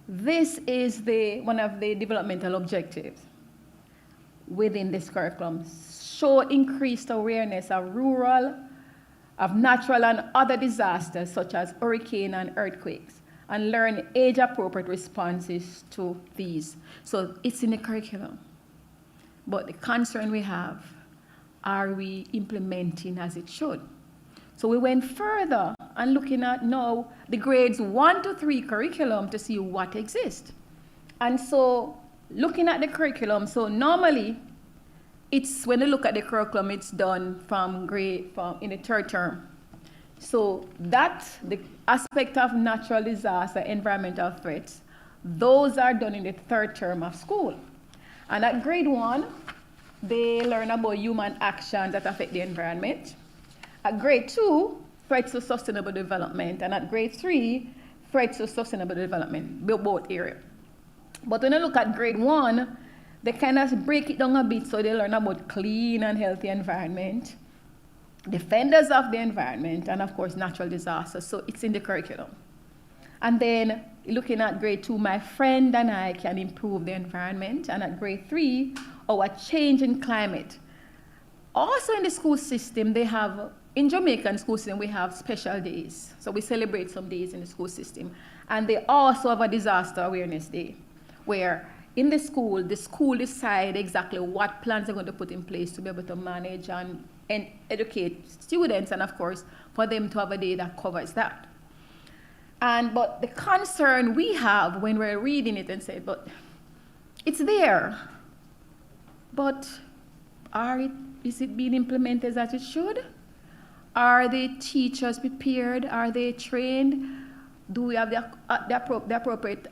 This is one of the developmental objectives within this curriculum. Show increased awareness of natural and other disasters such as hurricane and earthquakes, and learn age-appropriate responses to these. So it's in the curriculum. But the concern we have, are we implementing as it should? So we went further and looking at now the grades 1 to 3 curriculum to see what exists. And so looking at the curriculum, so normally it's when you look at the curriculum, it's done from in the third term. So the aspect of natural disaster, environmental threats, those are done in the third term of school. And at grade 1, they learn about human actions that affect the environment. At grade 2, threats to sustainable development. And at grade 3, threats to sustainable development, both areas. But when you look at grade 1, they kind of break it down a bit, so they learn about clean and healthy environment, defenders of the environment, and of course natural disasters. So it's in the curriculum. And then looking at grade 2, my friend and I can improve the environment. And at grade 3, our change in climate. Also in the school system, they have, in Jamaican school system, we have special days. So we celebrate some days in the school system. And they also have a disaster awareness day, where in the school decide exactly what plans they're going to put in place to be able to manage and educate students, and of course, for them to have a day that covers that. But the concern we have when we're reading it and say, but it's there, but is it being implemented as it should? Are the teachers prepared? Are they trained? Do we have the appropriate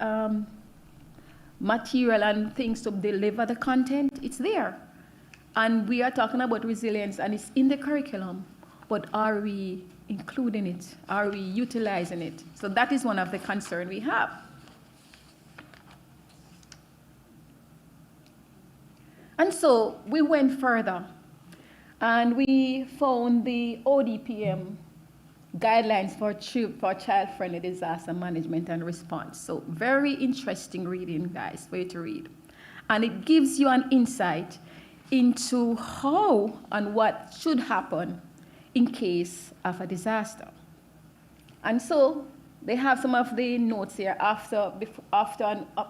material and things to deliver the content? It's there. And we are talking about resilience, and it's in the curriculum, but are we including it? Are we utilizing it? So that is one of the concerns we have. And so we went further, and we found the ODPM guidelines for child-friendly disaster management and response. So very interesting reading, guys, for you to read. And it gives you an insight into how and what should happen in case of a disaster. And so they have some of the notes here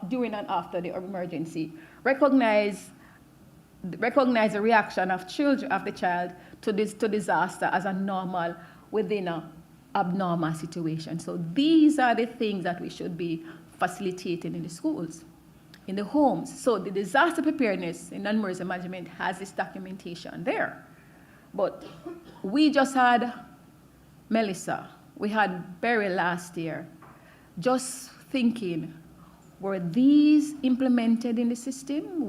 during and after the emergency. Recognize the reaction of the child to disaster as a normal within an abnormal situation. So these are the things that we should be facilitating in the schools, in the homes. So the disaster preparedness in non-emergency management has this documentation there. But we just had Melissa, we had Barry last year, just thinking, were these implemented in the system?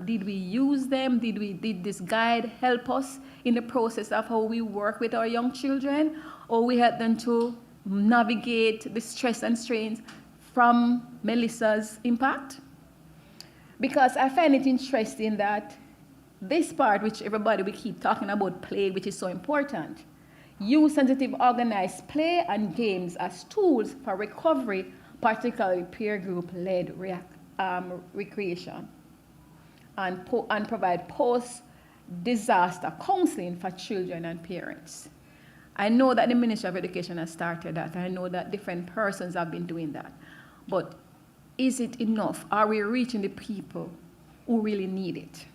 Did we use them? Did this guide help us in the process of how we work with our young children? Or we help them to navigate the stress and strains from Melissa's impact? Because I find it interesting that this part, which we keep talking about play, which is so important, use sensitive organized play and games as tools for recovery, particularly peer group-led recreation, and provide post-disaster counseling for children and parents. I know that the Ministry of Education has started that. I know that different persons have been doing that. But is it enough? Are we reaching the people who really need it?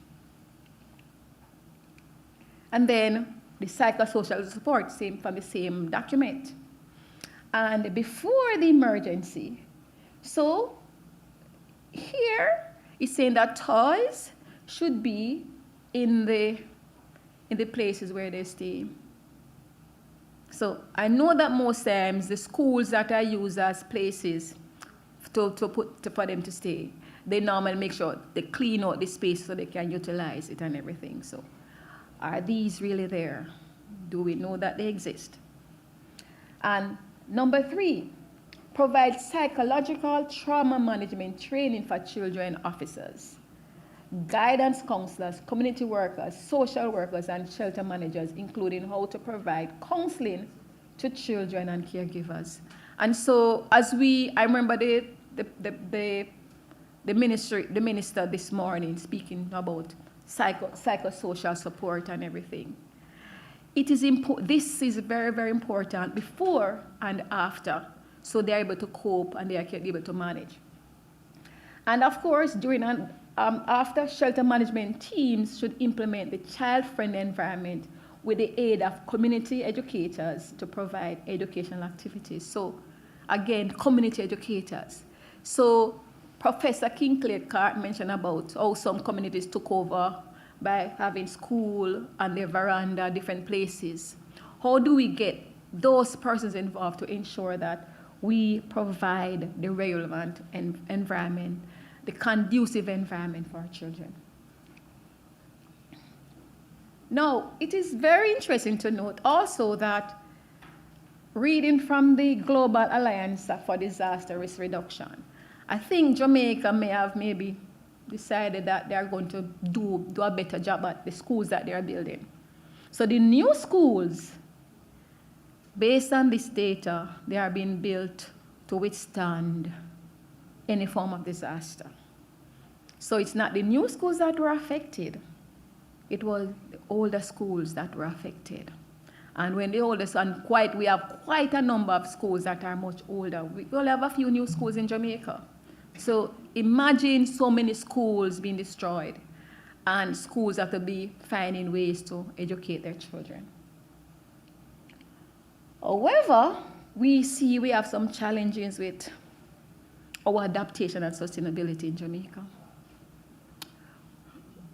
And then the psychosocial support, from the same document. And before the emergency, so here it's saying that toys should be in the places where they stay. So I know that most times the schools that are used as places for them to stay, they normally make sure they clean out the space so they can utilize it and everything. So are these really there? Do we know that they exist? And number 3, provide psychological trauma management training for children officers, guidance counselors, community workers, social workers, and shelter managers, including how to provide counseling to children and caregivers. And so I remember the minister this morning speaking about psychosocial support and everything. This is very, very important before and after, so they're able to cope and they are able to manage. And of course, during and after, shelter management teams should implement the child-friendly environment with the aid of community educators to provide educational activities. So again, community educators. So Professor Kincaid mentioned about how some communities took over by having school and their veranda, different places. How do we get those persons involved to ensure that we provide the relevant environment, the conducive environment for our children? Now, it is very interesting to note also that reading from the Global Alliance for Disaster Risk Reduction, I think Jamaica may have maybe decided that they are going to do a better job at the schools that they are building. So the new schools, based on this data, they are being built to withstand any form of disaster. So it's not the new schools that were affected, it was the older schools that were affected. And when the oldest, we have quite a number of schools that are much older. We only have a few new schools in Jamaica. So imagine so many schools being destroyed, and schools have to be finding ways to educate their children. However, we have some challenges with our adaptation and sustainability in Jamaica.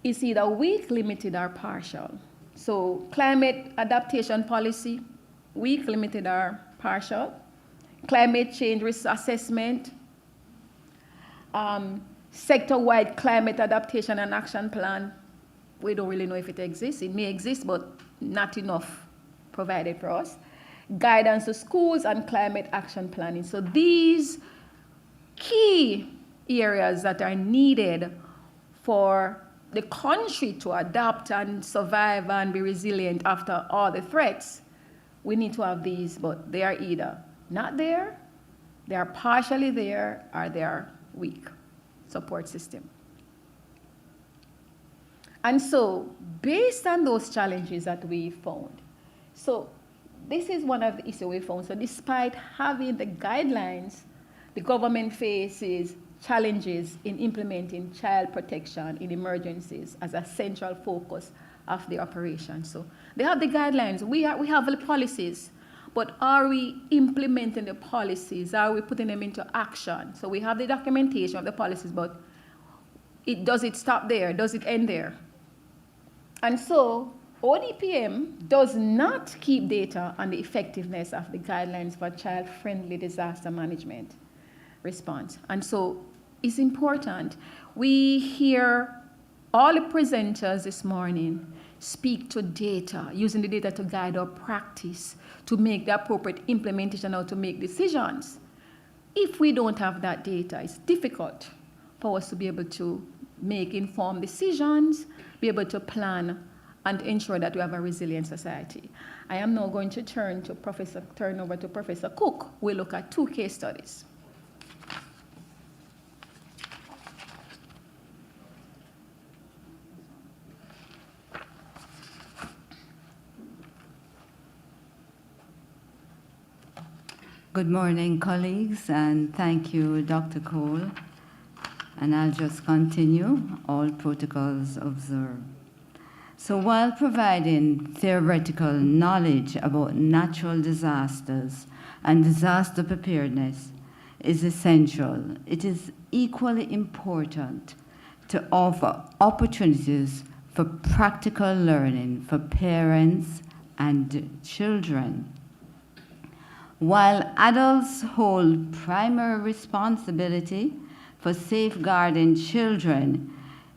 It's either weak, limited, or partial. So climate adaptation policy, weak, limited, or partial. Climate change risk assessment, sector-wide climate adaptation and action plan, we don't really know if it exists. It may exist, but not enough provided for us. Guidance to schools and climate action planning. So these key areas that are needed for the country to adapt and survive and be resilient after all the threats, we need to have these, but they are either not there, they are partially there, or they are weak support system. And so, based on those challenges that we found, so this is one of the issues we found. So despite having the guidelines, the government faces challenges in implementing child protection in emergencies as a central focus of the operation. So they have the guidelines, we have the policies, but are we implementing the policies? Are we putting them into action? So we have the documentation of the policies, but does it stop there? Does it end there? And so ODPM does not keep data on the effectiveness of the guidelines for child-friendly disaster management response. And so it's important. We hear all the presenters this morning speak to data, using the data to guide our practice, to make the appropriate implementation or to make decisions. If we don't have that data, it's difficult for us to be able to make informed decisions, be able to plan, and ensure that we have a resilient society. I am now going to turn over to Professor Cook. We'll look at 2 case studies. Good morning, colleagues, and thank you, Dr. Cole. And I'll just continue, all protocols observed. So while providing theoretical knowledge about natural disasters and disaster preparedness is essential, it is equally important to offer opportunities for practical learning for parents and children. While adults hold primary responsibility for safeguarding children,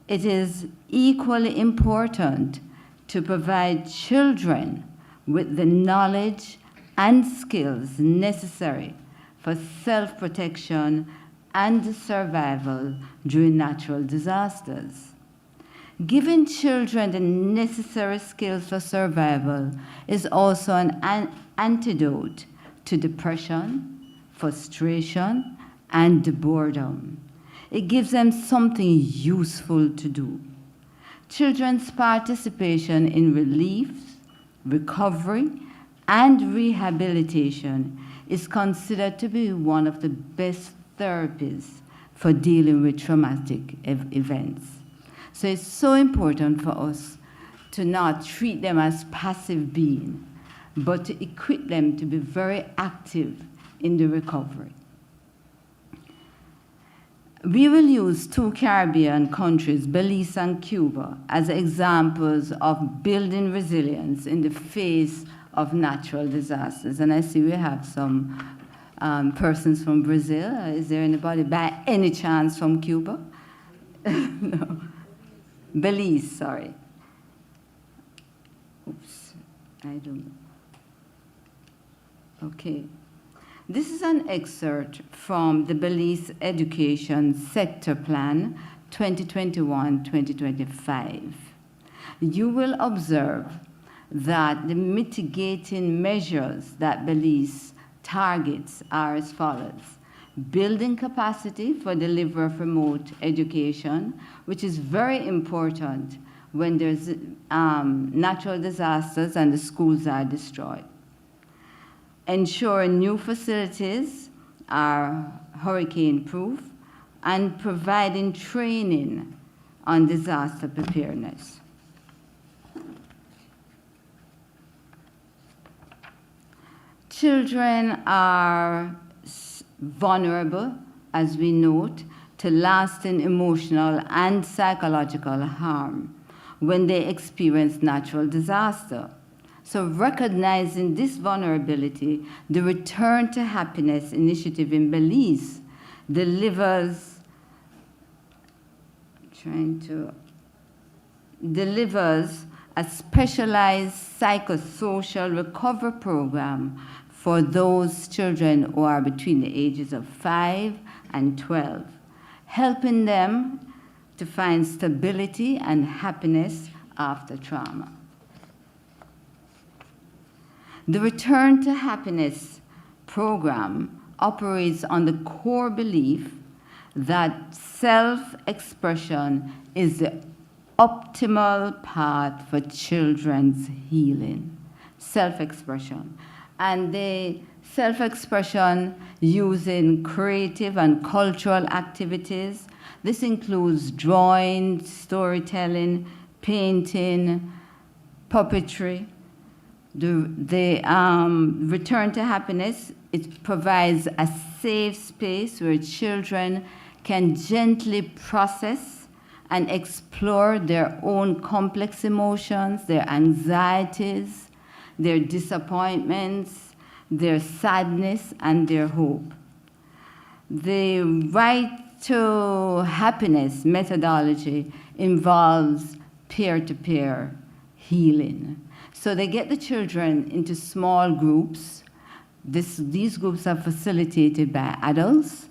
it is equally important to provide children with the knowledge and skills necessary for self-protection and survival during natural disasters. Giving children the necessary skills for survival is also an antidote to depression, frustration, and boredom. It gives them something useful to do. Children's participation in relief, recovery, and rehabilitation is considered to be one of the best therapies for dealing with traumatic events. So it's so important for us to not treat them as passive beings, but to equip them to be very active in the recovery. We will use two Caribbean countries, Belize and Cuba, as examples of building resilience in the face of natural disasters. And I see we have some persons from Brazil. Is there anybody by any chance from Cuba? No. Belize, sorry. Oops, I don't know. Okay. This is an excerpt from the Belize Education Sector Plan 2021-2025. You will observe that the mitigating measures that Belize targets are as follows: building capacity for delivery of remote education, which is very important when there's natural disasters and the schools are destroyed. Ensuring new facilities are hurricane-proof, and providing training on disaster preparedness. Children are vulnerable, as we note, to lasting emotional and psychological harm when they experience natural disaster. So recognizing this vulnerability, the Return to Happiness initiative in Belize delivers a specialized psychosocial recovery program for those children who are between the ages of 5 and 12, helping them to find stability and happiness after trauma. The Return to Happiness program operates on the core belief that self-expression is the optimal path for children's healing. Self-expression. And the self-expression using creative and cultural activities. This includes drawing, storytelling, painting, puppetry. The Return to Happiness, it provides a safe space where children can gently process and explore their own complex emotions, their anxieties, their disappointments, their sadness, and their hope. The Right to Happiness methodology involves peer-to-peer healing. So they get the children into small groups. These groups are facilitated by adults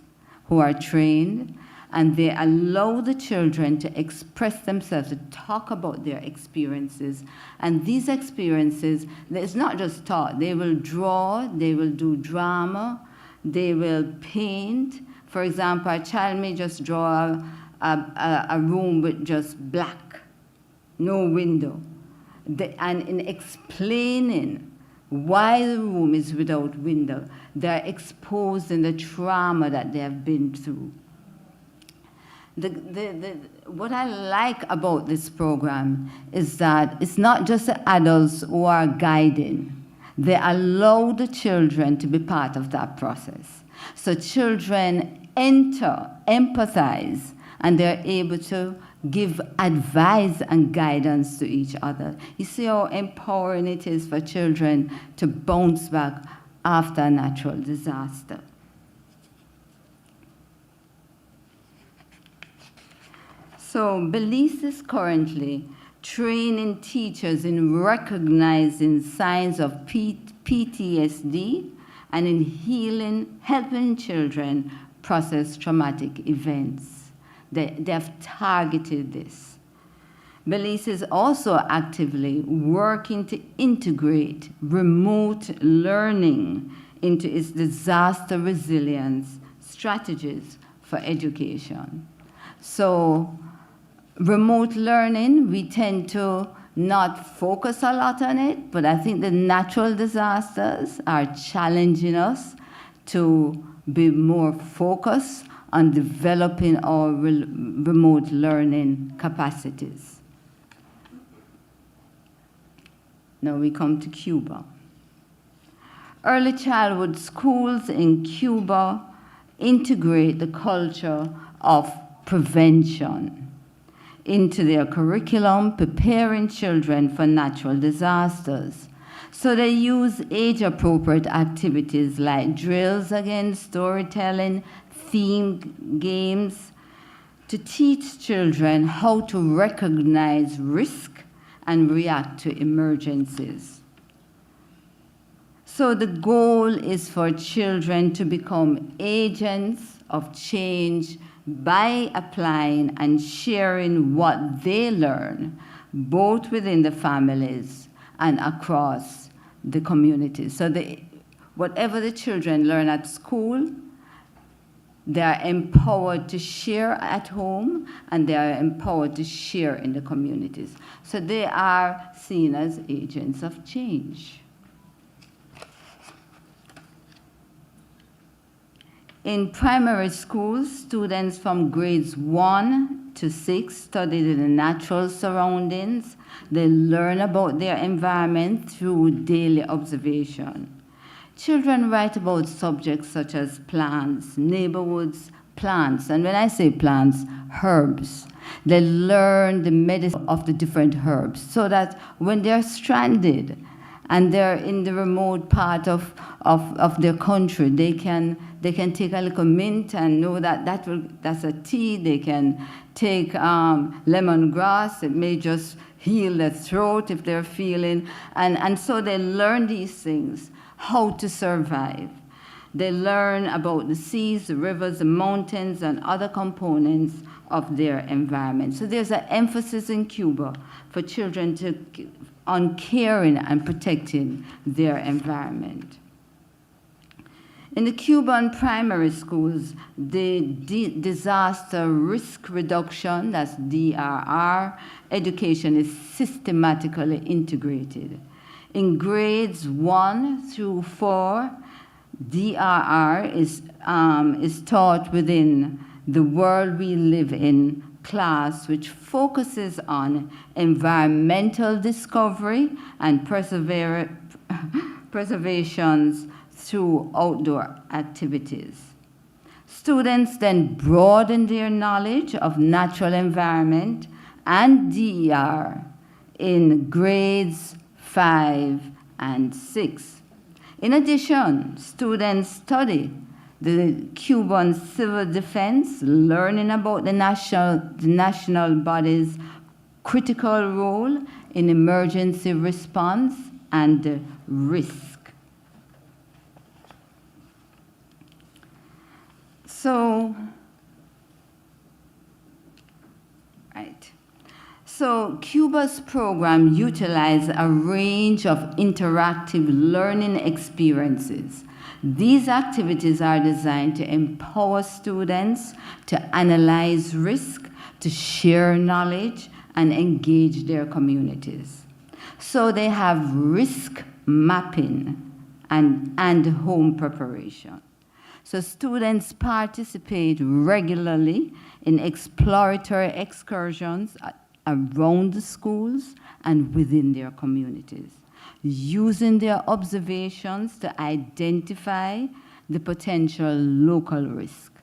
who are trained, and they allow the children to express themselves, to talk about their experiences. And these experiences, it's not just taught. They will draw, they will do drama, they will paint. For example, a child may just draw a room with just black, no window. And in explaining why the room is without window, they're exposing the trauma that they have been through. What I like about this program is that it's not just the adults who are guiding. They allow the children to be part of that process. So children enter, empathize, and they're able to give advice and guidance to each other. You see how empowering it is for children to bounce back after a natural disaster. So Belize is currently training teachers in recognizing signs of PTSD and in helping children process traumatic events. They have targeted this. Belize is also actively working to integrate remote learning into its disaster resilience strategies for education. So remote learning, we tend to not focus a lot on it, but I think the natural disasters are challenging us to be more focused on developing our remote learning capacities. Now we come to Cuba. Early childhood schools in Cuba integrate the culture of prevention into their curriculum, preparing children for natural disasters. So they use age-appropriate activities like drills, again, storytelling, themed games, to teach children how to recognize risk and react to emergencies. So the goal is for children to become agents of change by applying and sharing what they learn, both within the families and across the communities. So whatever the children learn at school, they are empowered to share at home, and they are empowered to share in the communities. So they are seen as agents of change. In primary schools, students from grades 1 to 6 study the natural surroundings. They learn about their environment through daily observation. Children write about subjects such as plants, neighborhoods, plants, and when I say plants, herbs. They learn the medicine of the different herbs so that when they're stranded and they're in the remote part of their country, they can take a little mint and know that that's a tea. They can take lemongrass. It may just heal their throat if they're feeling. And so they learn these things, how to survive. They learn about the seas, the rivers, the mountains, and other components of their environment. So there's an emphasis in Cuba for children on caring and protecting their environment. In the Cuban primary schools, the disaster risk reduction, that's DRR, education is systematically integrated. In grades 1 through 4, DRR is taught within the world we live in class, which focuses on environmental discovery and preservations through outdoor activities. Students then broaden their knowledge of natural environment and DER in grades 5 and 6. In addition, students study the Cuban civil defense, learning about the national body's critical role in emergency response and risk. So Cuba's program utilizes a range of interactive learning experiences. These activities are designed to empower students to analyze risk, to share knowledge, and engage their communities. So they have risk mapping and home preparation. So students participate regularly in exploratory excursions around the schools and within their communities, using their observations to identify the potential local risk.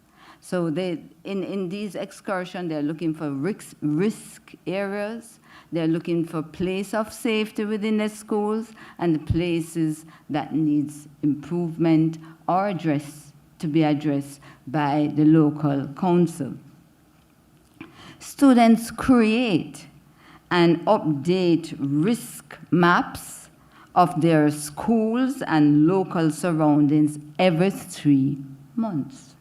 So in these excursions, they're looking for risk areas, they're looking for place of safety within the schools, and the places that needs improvement or to be addressed by the local council. Students create and update risk maps of their schools and local surroundings every 3 months.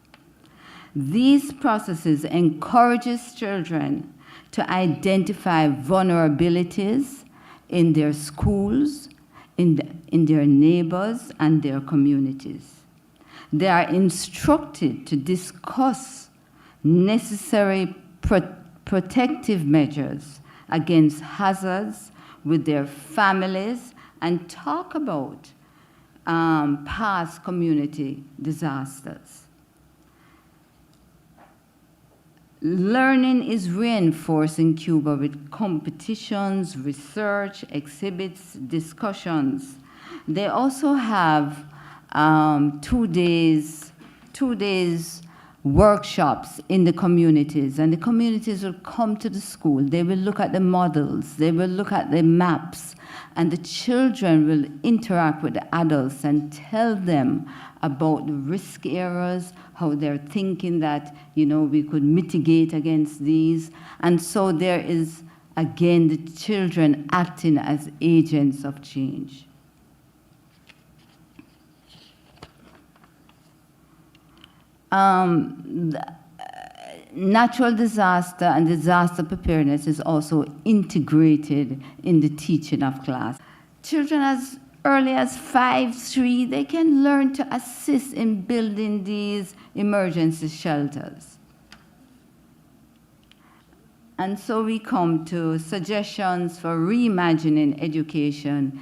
These processes encourages children to identify vulnerabilities in their schools, in their neighbors and their communities. They are instructed to discuss necessary protective measures against hazards with their families and talk about past community disasters. Learning is reinforced in Cuba with competitions, research, exhibits, discussions. They also have 2 days workshops in the communities, and the communities will come to the school. They will look at the models, they will look at the maps, and the children will interact with the adults and tell them about the risk areas, how they're thinking that, you know, we could mitigate against these. And so there is, again, the children acting as agents of change. Natural disaster and disaster preparedness is also integrated in the teaching of class. Children as early as 5, 3, they can learn to assist in building these emergency shelters. And so we come to suggestions for reimagining education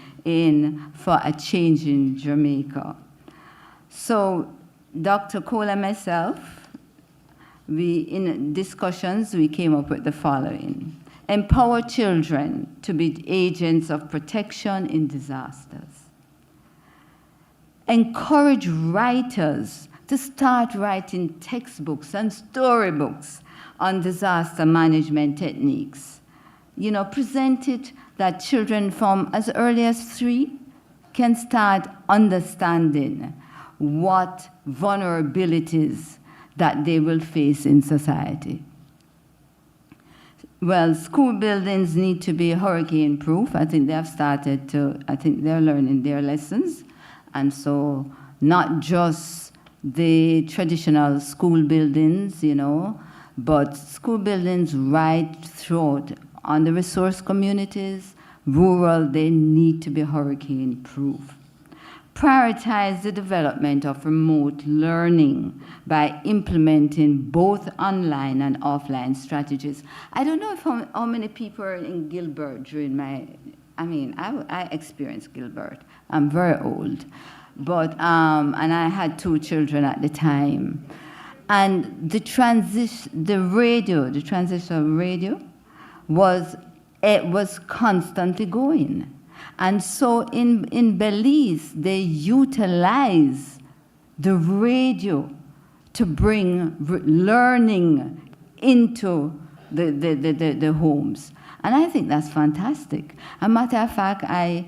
for a change in Jamaica. So Dr. Cole and myself, in discussions, we came up with the following. Empower children to be agents of protection in disasters. Encourage writers to start writing textbooks and storybooks on disaster management techniques. You know, present it that children from as early as 3 can start understanding what vulnerabilities that they will face in society. Well, school buildings need to be hurricane-proof. I think they have started to, I think they're learning their lessons. And so not just the traditional school buildings, you know, but school buildings right throughout on the resource communities, rural, they need to be hurricane-proof. Prioritize the development of remote learning by implementing both online and offline strategies. I don't know if how many people are in Gilbert during I experienced Gilbert. I'm very old, but, and I had 2 children at the time. And the transitional radio was constantly going. And so in Belize, they utilize the radio to bring learning into the homes. And I think that's fantastic. As a matter of fact, I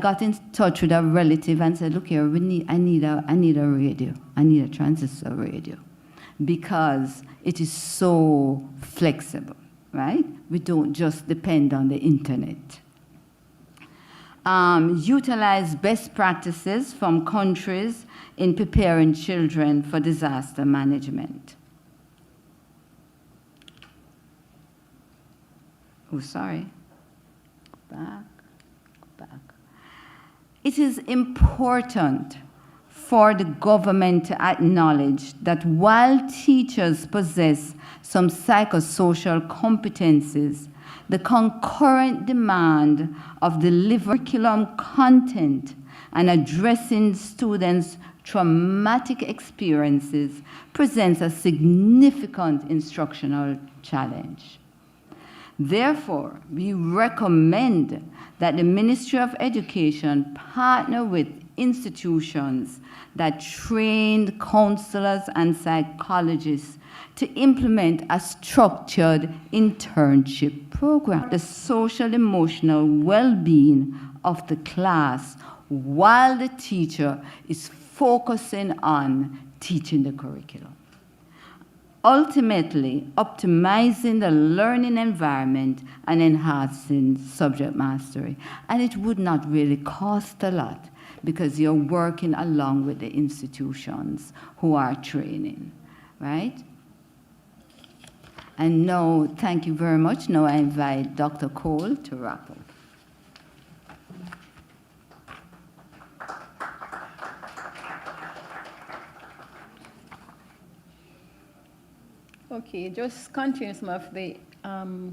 got in touch with a relative and said, look here, I need a radio. I need a transistor radio. Because it is so flexible, right? We don't just depend on the internet. Utilize best practices from countries in preparing children for disaster management. Oh, sorry. Back. It is important for the government to acknowledge that while teachers possess some psychosocial competencies, the concurrent demand of delivering curriculum content and addressing students' traumatic experiences presents a significant instructional challenge. Therefore, we recommend that the Ministry of Education partner with institutions that train counselors and psychologists to implement a structured internship program. The social emotional well-being of the class while the teacher is focusing on teaching the curriculum. Ultimately, optimizing the learning environment and enhancing subject mastery. And it would not really cost a lot because you're working along with the institutions who are training, right? And now, thank you very much. Now I invite Dr. Cole to wrap up. Okay, just continue some of the,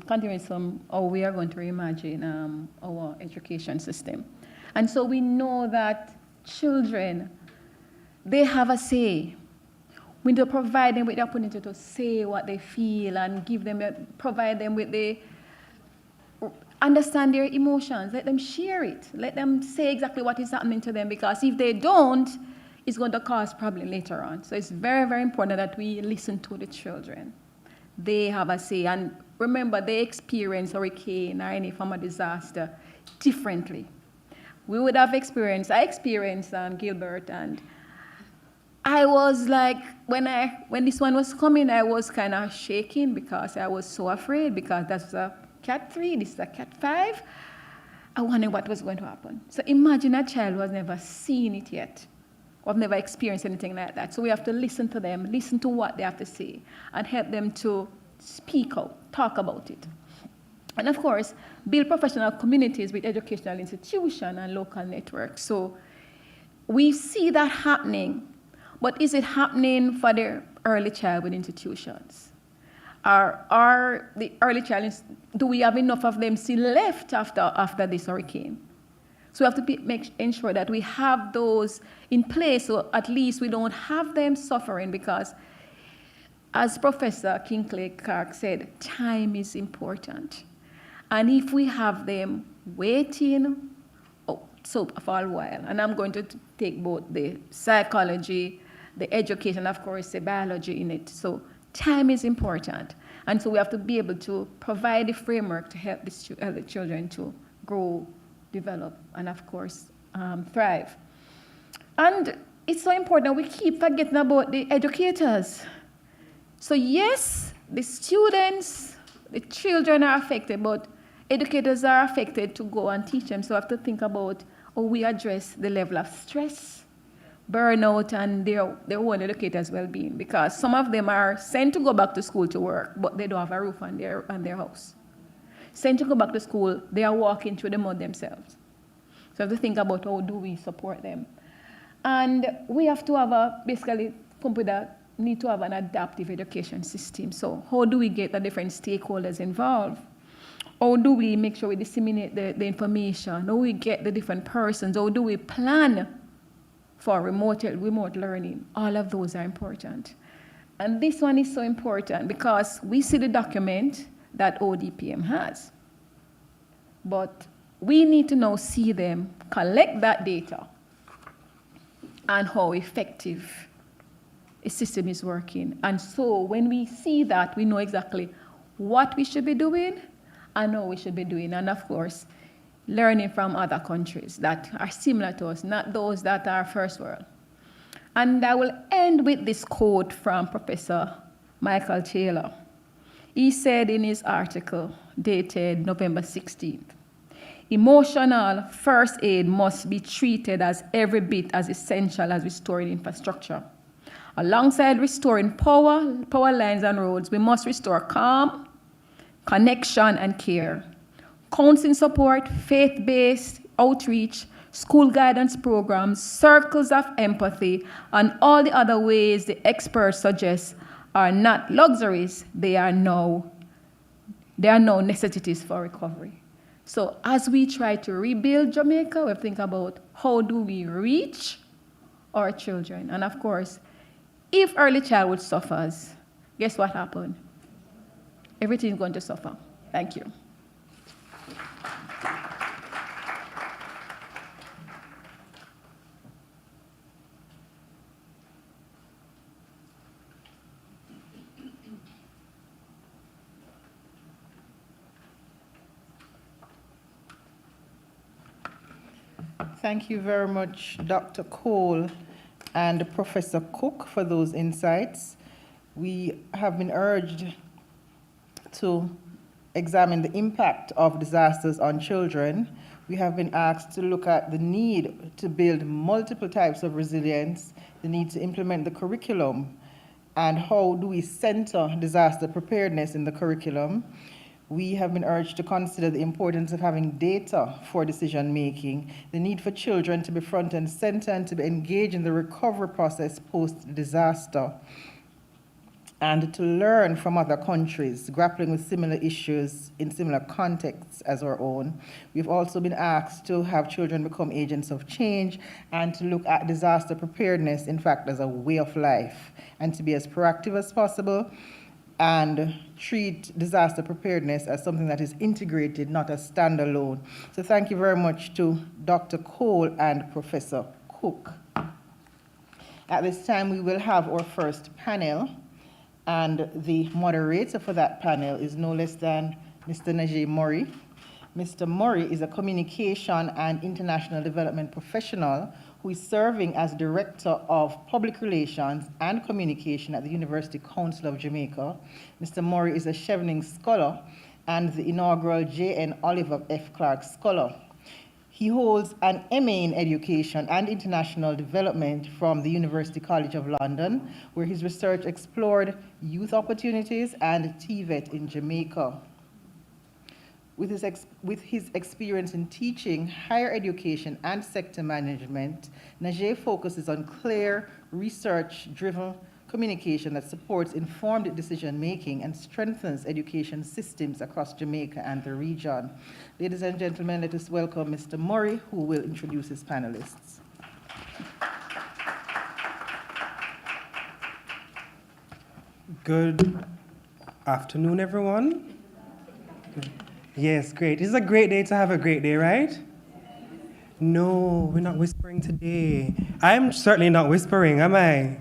continue some how we are going to reimagine our education system. And so we know that children, they have a say. We need to provide them with the opportunity to say what they feel and give them, provide them with the, understand their emotions. Let them share it. Let them say exactly what is happening to them, because if they don't, it's going to cause problem later on. So it's very, very important that we listen to the children. They have a say. And remember, they experience hurricane or any form of disaster differently. We would have experienced, I experienced Gilbert, and I was like, when this one was coming, I was kind of shaking because I was so afraid, because that's a Cat 3, this is a Cat 5. I wondered what was going to happen. So imagine a child who has never seen it yet, or have never experienced anything like that. So we have to listen to them, listen to what they have to say, and help them to speak out, talk about it. And of course, build professional communities with educational institutions and local networks. So we see that happening, but is it happening for the early childhood institutions? Are the early childhood, do we have enough of them still left after this hurricane? So we have to ensure that we have those in place, so at least we don't have them suffering, because as Professor Kinkley Clark said, time is important. And if we have them waiting so for a while, and I'm going to take both the psychology, the education, of course, the biology in it. So time is important. And so we have to be able to provide the framework to help the children to grow, develop, and of course, thrive. And it's so important that we keep forgetting about the educators. So yes, the students, the children are affected, but educators are affected to go and teach them. So we have to think about how we address the level of stress, burnout, and their own educators' well-being, because some of them are sent to go back to school to work, but they don't have a roof on their house. Sent to go back to school, they are walking through the mud themselves. So we have to think about how do we support them. And we have to need to have an adaptive education system. So how do we get the different stakeholders involved? How do we make sure we disseminate the information? How do we get the different persons? How do we plan for remote learning? All of those are important. And this one is so important because we see the document that ODPM has. But we need to now see them collect that data and how effective a system is working. And so when we see that, we know exactly what we should be doing and how we should be doing. And of course, learning from other countries that are similar to us, not those that are first world. And I will end with this quote from Professor Michael Taylor. He said in his article dated November 16th, emotional first aid must be treated as every bit as essential as restoring infrastructure. Alongside restoring power lines and roads, we must restore calm, connection, and care. Counseling support, faith-based outreach, school guidance programs, circles of empathy, and all the other ways the experts suggest are not luxuries, they are now necessities for recovery. So as we try to rebuild Jamaica, we think about how do we reach our children. And of course, if early childhood suffers, guess what happened? Everything is going to suffer. Thank you. Thank you very much, Dr. Cole and Professor Cook, for those insights. We have been urged to examine the impact of disasters on children. We have been asked to look at the need to build multiple types of resilience, the need to implement the curriculum, and how do we center disaster preparedness in the curriculum. We have been urged to consider the importance of having data for decision making, the need for children to be front and center and to be engaged in the recovery process post-disaster. and to learn from other countries grappling with similar issues in similar contexts as our own. We've also been asked to have children become agents of change and to look at disaster preparedness, in fact, as a way of life, and to be as proactive as possible and treat disaster preparedness as something that is integrated, not as standalone. So thank you very much to Dr. Cole and Professor Cook. At this time, we will have our first panel, and the moderator for that panel is no less than Mr. Najee Murray. Mr. Murray is a communication and international development professional who is serving as Director of Public Relations and Communication at the University Council of Jamaica. Mr. Murray is a Chevening Scholar and the inaugural J.N. Oliver F. Clark Scholar. He holds an MA in Education and International Development from the University College of London, where his research explored youth opportunities and TVET in Jamaica. With his experience in teaching, higher education, and sector management, Najee focuses on clear, research-driven communication that supports informed decision-making and strengthens education systems across Jamaica and the region. Ladies and gentlemen, let us welcome Mr. Murray, who will introduce his panelists. Good afternoon, everyone. Yes, great. This is a great day to have a great day, right? No, we're not whispering today. I'm certainly not whispering, am I?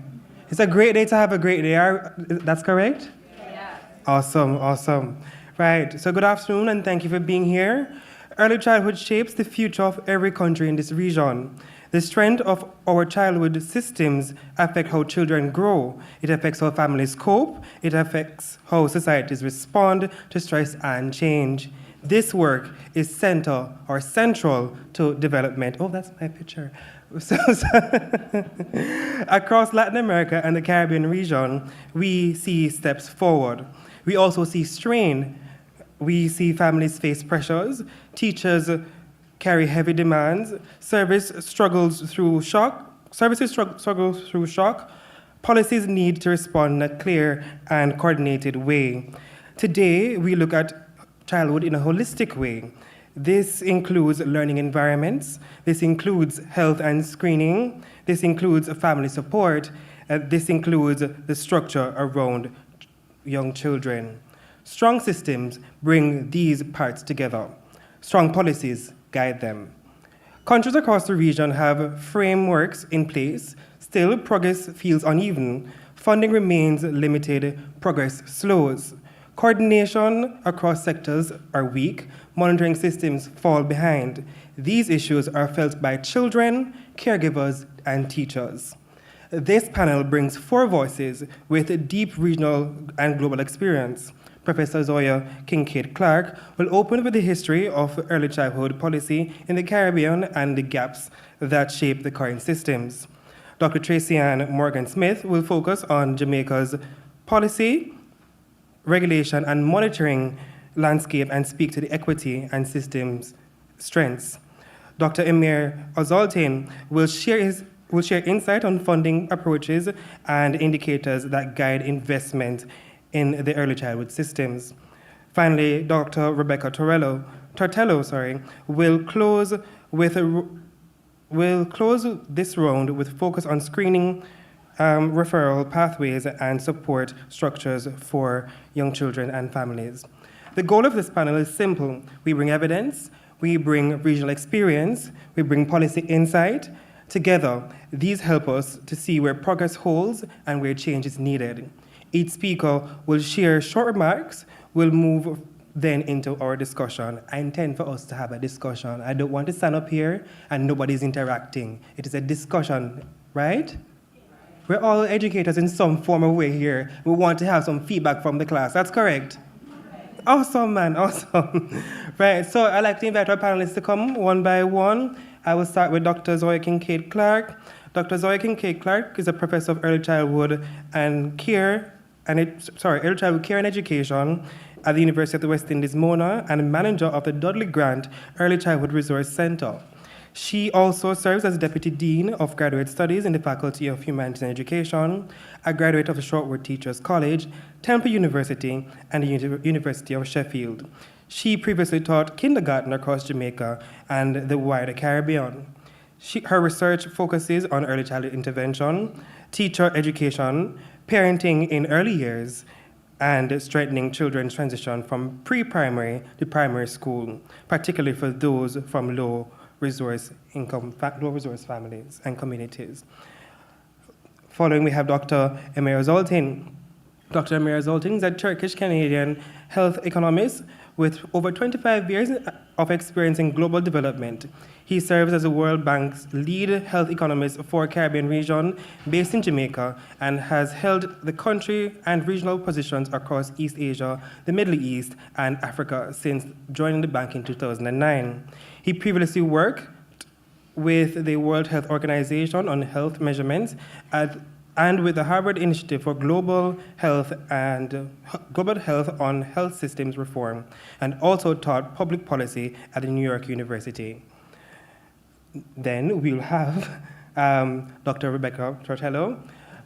It's a great day to have a great day. That's correct? Yeah. Awesome, awesome. Right, so good afternoon and thank you for being here. Early childhood shapes the future of every country in this region. The strength of our childhood systems affect how children grow. It affects how families cope. It affects how societies respond to stress and change. This work is central to development. Oh, that's my picture. Across Latin America and the Caribbean region, we see steps forward. We also see strain. We see families face pressures. Teachers carry heavy demands. Services struggle through shock. Policies need to respond in a clear and coordinated way. Today, we look at childhood in a holistic way. This includes learning environments. This includes health and screening. This includes family support. This includes the structure around young children. Strong systems bring these parts together. Strong policies guide them. Countries across the region have frameworks in place. Still, progress feels uneven. Funding remains limited. Progress slows. Coordination across sectors are weak. Monitoring systems fall behind. These issues are felt by children, caregivers, and teachers. This panel brings 4 voices with deep regional and global experience. Professor Zoya Kincaid-Clark will open with the history of early childhood policy in the Caribbean and the gaps that shape the current systems. Dr. Tracy Ann Morgan-Smith will focus on Jamaica's policy, regulation, and monitoring landscape and speak to the equity and systems strengths. Dr. Emir Ozaltain will share insight on funding approaches and indicators that guide investment in the early childhood systems. Finally, Dr. Rebecca Tortello will close this round with focus on screening, referral pathways, and support structures for young children and families. The goal of this panel is simple. We bring evidence, we bring regional experience, we bring policy insight. Together, these help us to see where progress holds and where change is needed. Each speaker will share short remarks. We'll move then into our discussion. I intend for us to have a discussion. I don't want to stand up here and nobody's interacting. It is a discussion, right? We're all educators in some form or way here. We want to have some feedback from the class. That's correct? Awesome, man, awesome. Right, so I'd like to invite our panelists to come one by one. I will start with Dr. Zoya Kincaid-Clark. Dr. Zoya Kincaid-Clark is a professor of early childhood care and education at the University of the West Indies, Mona, and manager of the Dudley Grant Early Childhood Resource Center. She also serves as Deputy Dean of Graduate Studies in the Faculty of Humanities and Education, a graduate of the Shortwood Teachers College, Temple University, and the University of Sheffield. She previously taught kindergarten across Jamaica and the wider Caribbean. Her research focuses on early childhood intervention, teacher education, parenting in early years, and strengthening children's transition from pre-primary to primary school, particularly for those from low-resource families and communities. Following, we have Dr. Emir Zoltin. Dr. Emir Zoltin is a Turkish-Canadian health economist with over 25 years of experience in global development. He serves as the World Bank's lead health economist for Caribbean region based in Jamaica and has held the country and regional positions across East Asia, the Middle East, and Africa since joining the bank in 2009. He previously worked with the World Health Organization on health measurements and with the Harvard Initiative for Global Health on Health Systems Reform, and also taught public policy at the New York University. Then we'll have Dr. Rebecca Tortello.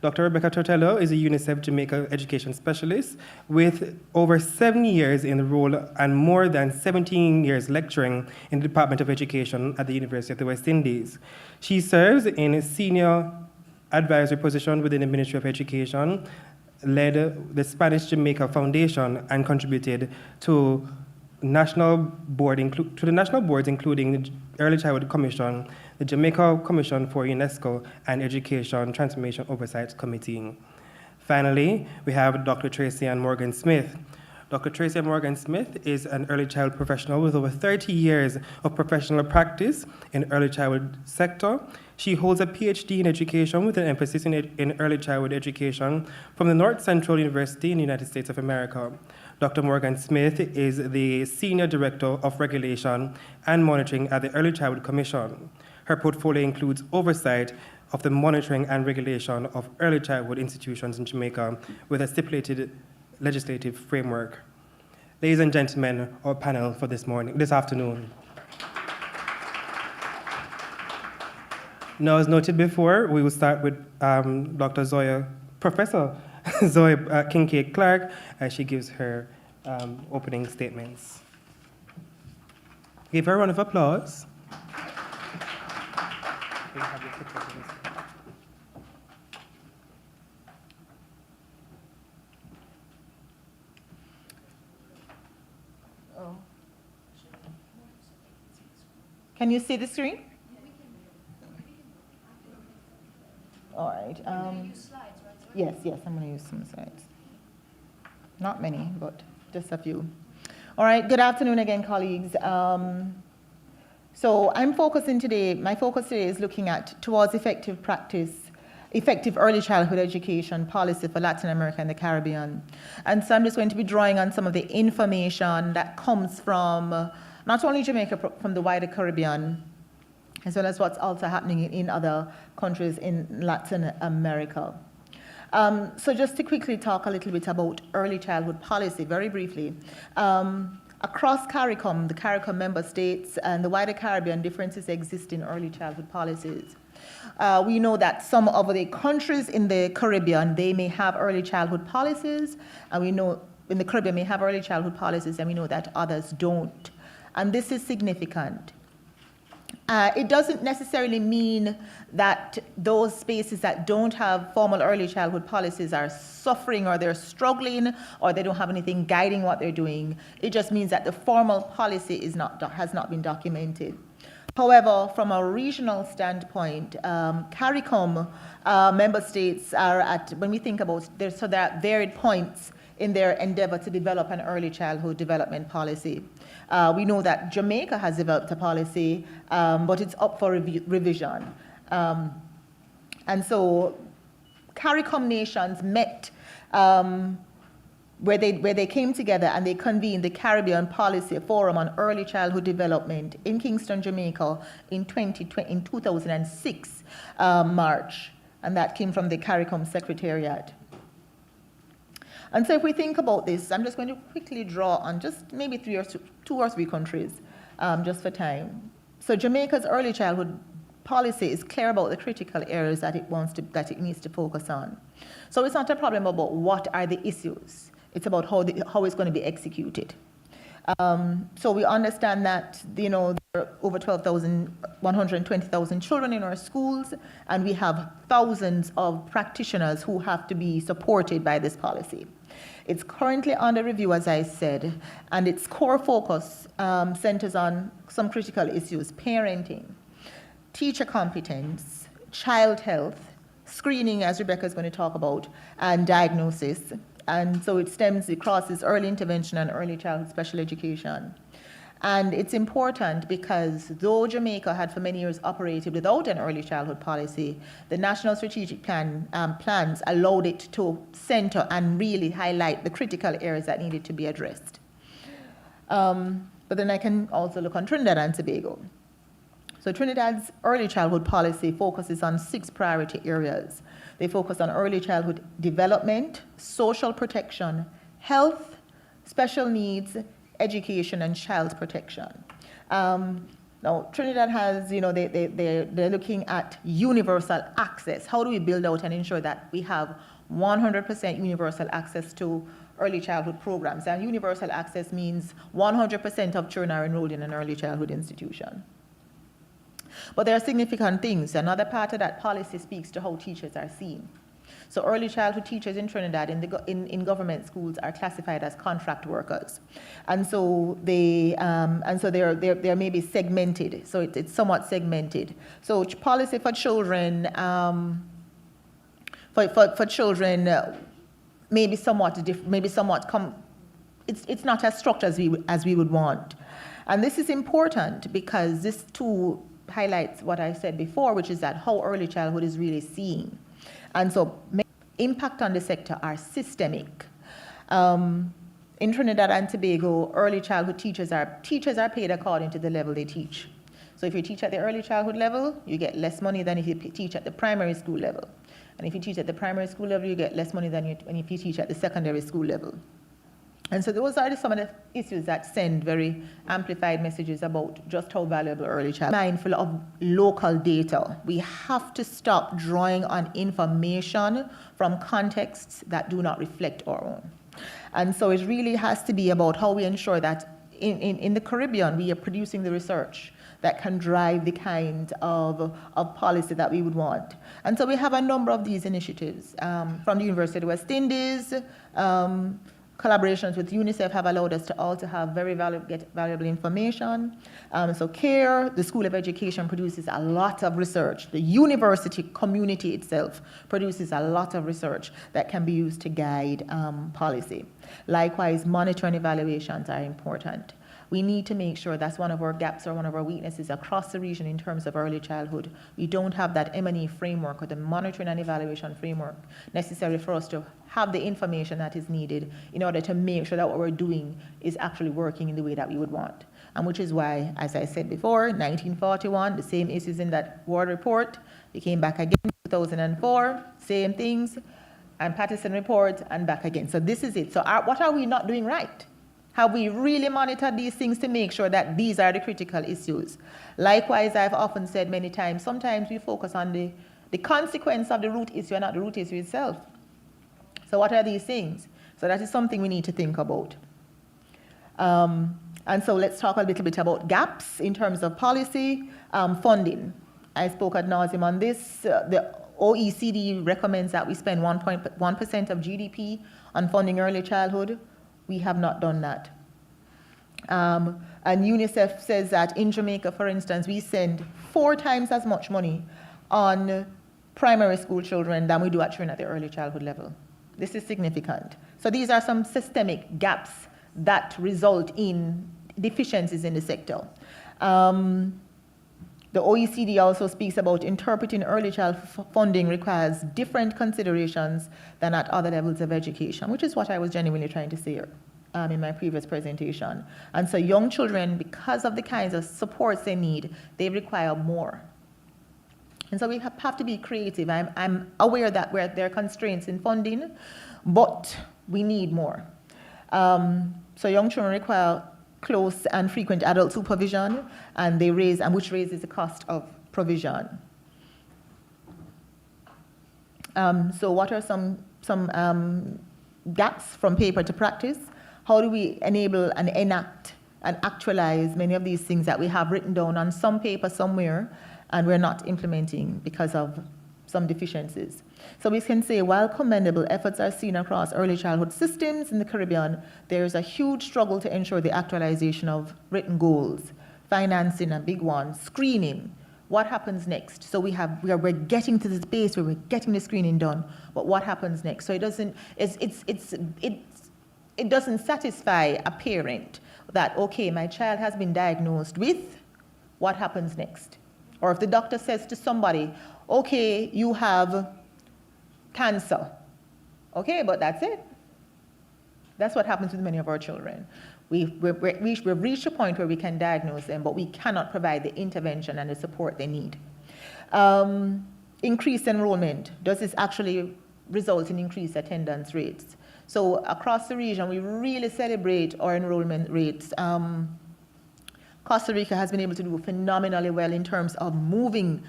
Dr. Rebecca Tortello is a UNICEF Jamaica education specialist with over 7 years in the role and more than 17 years lecturing in the Department of Education at the University of the West Indies. She serves in a senior advisory position within the Ministry of Education, led the Spanish Jamaica Foundation, and contributed to the national boards, including the Early Childhood Commission, the Jamaica Commission for UNESCO, and Education Transformation Oversight Committee. Finally, we have Dr. Tracy Ann Morgan Smith. Dr. Tracy Ann Morgan Smith is an early child professional with over 30 years of professional practice in early childhood sector. She holds a PhD in education with an emphasis in early childhood education from the North Central University in the United States of America. Dr. Morgan Smith is the Senior Director of Regulation and Monitoring at the Early Childhood Commission. Her portfolio includes oversight of the monitoring and regulation of early childhood institutions in Jamaica with a stipulated legislative framework. Ladies and gentlemen, our panel for this afternoon. Now, as noted before, we will start with Professor Zoya Kincaid Clark as she gives her opening statements. Give her a round of applause. Can you see the screen? All right. Yes, I'm going to use some slides. Not many, but just a few. All right, good afternoon again, colleagues. So my focus today is looking at towards effective early childhood education policy for Latin America and the Caribbean. And so I'm just going to be drawing on some of the information that comes from not only Jamaica, from the wider Caribbean, as well as what's also happening in other countries in Latin America. So just to quickly talk a little bit about early childhood policy, very briefly. Across CARICOM, the CARICOM member states and the wider Caribbean, differences exist in early childhood policies. We know that some of the countries in the Caribbean, they may have early childhood policies, and we know in the Caribbean may have early childhood policies, and we know that others don't. And this is significant. It doesn't necessarily mean that those spaces that don't have formal early childhood policies are suffering or they're struggling or they don't have anything guiding what they're doing. It just means that the formal policy has not been documented. However, from a regional standpoint, CARICOM member states are at, when we think about, they're at varied points in their endeavor to develop an early childhood development policy. We know that Jamaica has developed a policy, but it's up for revision. And so CARICOM nations met where they came together and they convened the Caribbean Policy Forum on Early Childhood Development in Kingston, Jamaica in 2006, March. And that came from the CARICOM Secretariat. And so if we think about this, I'm just going to quickly draw on just maybe two or three countries, just for time. So Jamaica's early childhood policy is clear about the critical areas that it needs to focus on. So it's not a problem about what are the issues. It's about how it's going to be executed. So we understand that, there are over 120,000 children in our schools, and we have thousands of practitioners who have to be supported by this policy. It's currently under review, as I said, and its core focus centers on some critical issues: parenting, teacher competence, child health, screening, as Rebecca is going to talk about, and diagnosis. And so it crosses early intervention and early childhood special education. And it's important because though Jamaica had for many years operated without an early childhood policy, the National Strategic Plans allowed it to center and really highlight the critical areas that needed to be addressed. But then I can also look on Trinidad and Tobago. So Trinidad's early childhood policy focuses on 6 priority areas. They focus on early childhood development, social protection, health, special needs, education, and child protection. Now, Trinidad has, they're looking at universal access. How do we build out and ensure that we have 100% universal access to early childhood programs? And universal access means 100% of children are enrolled in an early childhood institution. But there are significant things. Another part of that policy speaks to how teachers are seen. So early childhood teachers in Trinidad in government schools are classified as contract workers, and so they're maybe segmented. So it's somewhat segmented. So policy for children for children maybe somewhat it's not as structured as we would want, and this is important because this too highlights what I said before, which is that how early childhood is really seen. And so impact on the sector are systemic. In Trinidad and Tobago, early childhood teachers are paid according to the level they teach. So if you teach at the early childhood level, you get less money than if you teach at the primary school level. And if you teach at the primary school level, you get less money than if you teach at the secondary school level. And so those are some of the issues that send very amplified messages about just how valuable early childhood. Mindful of local data. We have to stop drawing on information from contexts that do not reflect our own. And so it really has to be about how we ensure that in the Caribbean, we are producing the research that can drive the kind of policy that we would want. And so we have a number of these initiatives from the University of the West Indies. Collaborations with UNICEF have allowed us to also have get valuable information. So CARE, the School of Education, produces a lot of research. The university community itself produces a lot of research that can be used to guide policy. Likewise, monitoring evaluations are important. We need to make sure that's one of our gaps or one of our weaknesses across the region in terms of early childhood. We don't have that M&E framework or the monitoring and evaluation framework necessary for us to have the information that is needed in order to make sure that what we're doing is actually working in the way that we would want. And which is why, as I said before, 1941, the same issues in that Ward report, they came back again in 2004, same things, and Patterson report, and back again. So this is it. So what are we not doing right? Have we really monitored these things to make sure that these are the critical issues? Likewise, I've often said many times, sometimes we focus on the consequence of the root issue and not the root issue itself. So what are these things? So that is something we need to think about. And so let's talk a little bit about gaps in terms of policy. Funding. I spoke ad nauseum on this. The OECD recommends that we spend 1.1% of GDP on funding early childhood. We have not done that. And UNICEF says that in Jamaica, for instance, we send 4 times as much money on primary school children than we do actually at the early childhood level. This is significant. So these are some systemic gaps that result in deficiencies in the sector. The OECD also speaks about interpreting early child funding requires different considerations than at other levels of education, which is what I was genuinely trying to say here in my previous presentation. And so young children, because of the kinds of supports they need, they require more. And so we have to be creative. I'm aware that there are constraints in funding, but we need more. So young children require close and frequent adult supervision, and which raises the cost of provision. So what are some gaps from paper to practice? How do we enable and enact and actualize many of these things that we have written down on some paper somewhere and we're not implementing because of some deficiencies? So we can say, while commendable efforts are seen across early childhood systems in the Caribbean, there's a huge struggle to ensure the actualization of written goals, financing a big one, screening. What happens next? So we're getting to the space where we're getting the screening done, but what happens next? So it doesn't satisfy a parent that, okay, my child has been diagnosed with, what happens next? Or if the doctor says to somebody, okay, you have cancer. Okay, but that's it. That's what happens with many of our children. We've reached a point where we can diagnose them, but we cannot provide the intervention and the support they need. Increased enrollment. Does this actually result in increased attendance rates? So across the region, we really celebrate our enrollment rates. Costa Rica has been able to do phenomenally well in terms of moving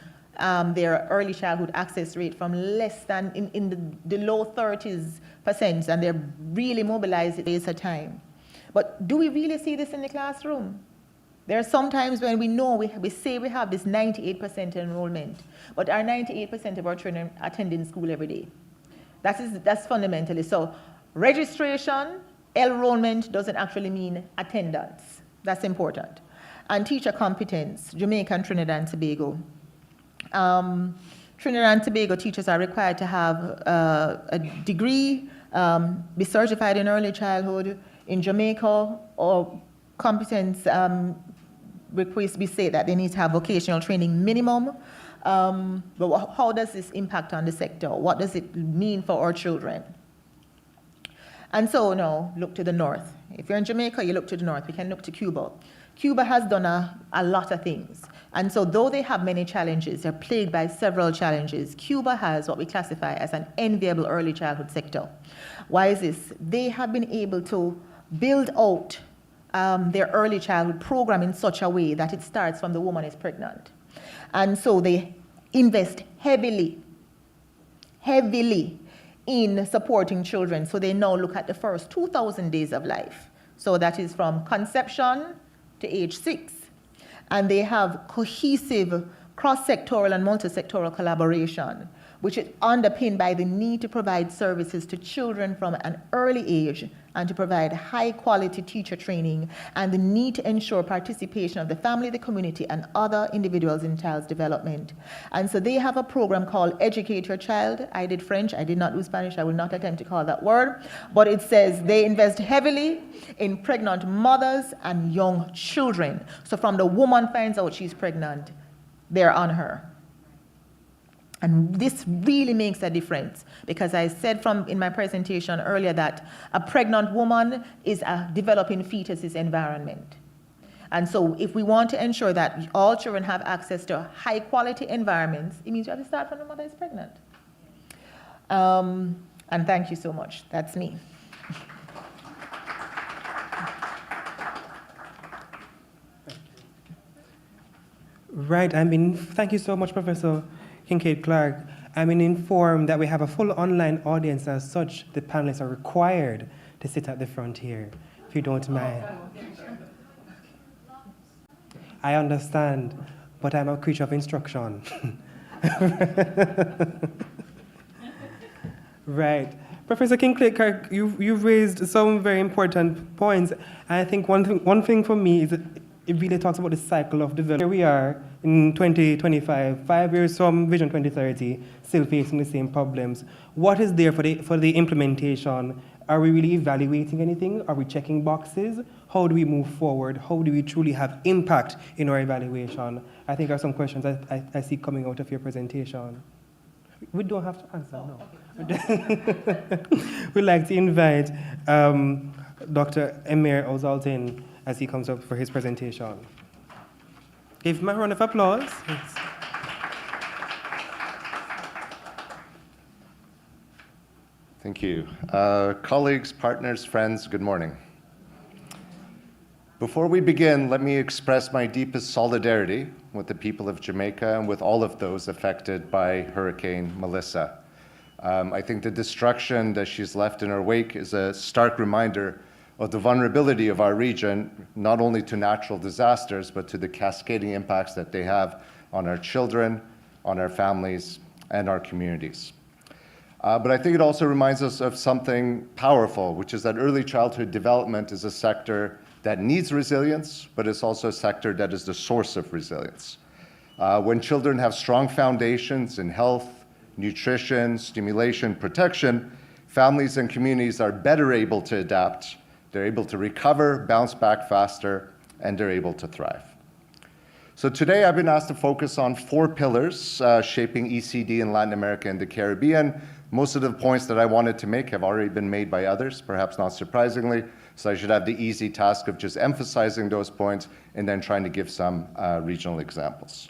their early childhood access rate from less than in the low 30s%, and they're really mobilized days at a time. But do we really see this in the classroom? There are some times when we know we say we have this 98% enrollment, but are 98% of our children attending school every day? That's fundamentally. So registration, enrollment doesn't actually mean attendance. That's important. And teacher competence, Jamaica and Trinidad and Tobago. Trinidad and Tobago teachers are required to have a degree, be certified in early childhood. In Jamaica, or competence request, we say that they need to have vocational training minimum. But how does this impact on the sector? What does it mean for our children? And so now, look to the north. If you're in Jamaica, you look to the north. We can look to Cuba. Cuba has done a lot of things. And so though they have many challenges, they're plagued by several challenges, Cuba has what we classify as an enviable early childhood sector. Why is this? They have been able to build out their early childhood program in such a way that it starts from the woman is pregnant. And so they invest heavily in supporting children. So they now look at the first 2,000 days of life. So that is from conception to age 6. And they have cohesive cross-sectoral and multi-sectoral collaboration, which is underpinned by the need to provide services to children from an early age and to provide high-quality teacher training, and the need to ensure participation of the family, the community, and other individuals in child's development. And so they have a program called Educate Your Child. I did French. I did not do Spanish. I will not attempt to call that word. But it says they invest heavily in pregnant mothers and young children. So from the woman finds out she's pregnant, they're on her. And this really makes a difference, because I said in my presentation earlier that a pregnant woman is a developing fetus's environment. And so if we want to ensure that all children have access to high quality environments, it means you have to start from the mother is pregnant. And thank you so much. That's me. Right, thank you so much, Professor Kincaid-Clark. I'm informed that we have a full online audience. As such, the panelists are required to sit at the front here, if you don't mind. I understand, but I'm a creature of instruction. Right. Professor Kincaid-Clark, you've raised some very important points. I think one thing for me is that it really talks about the cycle of development. Here we are in 2025, 5 years from Vision 2030, still facing the same problems. What is there for the implementation? Are we really evaluating anything? Are we checking boxes? How do we move forward? How do we truly have impact in our evaluation? I think are some questions I see coming out of your presentation. We don't have to answer, no. We'd like to invite Dr. Emir Ozaltin as he comes up for his presentation. Give him a round of applause. Yes. Thank you. Colleagues, partners, friends, good morning. Before we begin, let me express my deepest solidarity with the people of Jamaica and with all of those affected by Hurricane Melissa. I think the destruction that she's left in her wake is a stark reminder of the vulnerability of our region, not only to natural disasters, but to the cascading impacts that they have on our children, on our families, and our communities. But I think it also reminds us of something powerful, which is that early childhood development is a sector that needs resilience, but it's also a sector that is the source of resilience. When children have strong foundations in health, nutrition, stimulation, protection, families and communities are better able to adapt, they're able to recover, bounce back faster, and they're able to thrive. So today I've been asked to focus on 4 pillars shaping ECD in Latin America and the Caribbean. Most of the points that I wanted to make have already been made by others, perhaps not surprisingly, so I should have the easy task of just emphasizing those points and then trying to give some regional examples.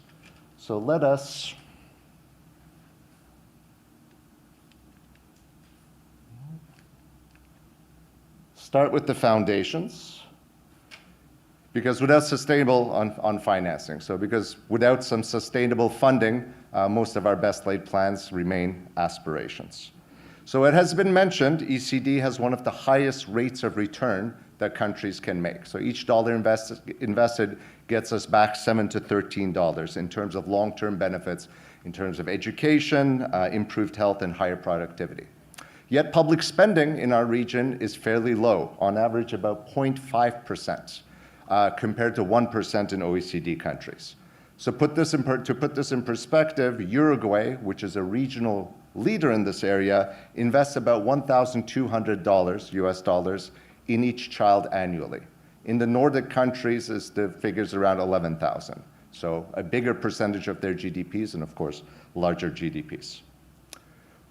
So let us start with the foundations, because without sustainable on financing, so because without some sustainable funding, most of our best laid plans remain aspirations. So it has been mentioned, ECD has one of the highest rates of return that countries can make. So each dollar invested gets us back $7 to $13 in terms of long-term benefits, in terms of education, improved health, and higher productivity. Yet public spending in our region is fairly low, on average about 0.5%, compared to 1% in OECD countries. So to put this in perspective, Uruguay, which is a regional leader in this area, invests about $1,200 US dollars in each child annually. In the Nordic countries, the figure's around 11,000. So a bigger percentage of their GDPs and of course, larger GDPs.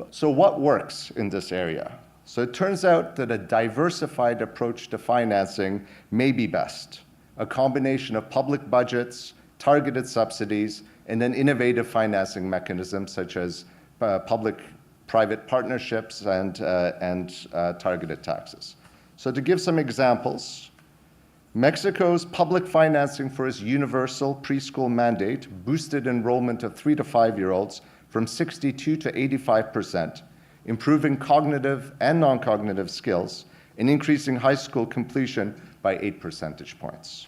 So what works in this area? So it turns out that a diversified approach to financing may be best. A combination of public budgets, targeted subsidies, and then innovative financing mechanisms such as public-private partnerships and targeted taxes. So to give some examples, Mexico's public financing for its universal preschool mandate boosted enrollment of 3 to 5-year-olds from 62 to 85%, improving cognitive and non-cognitive skills, and increasing high school completion by 8 percentage points.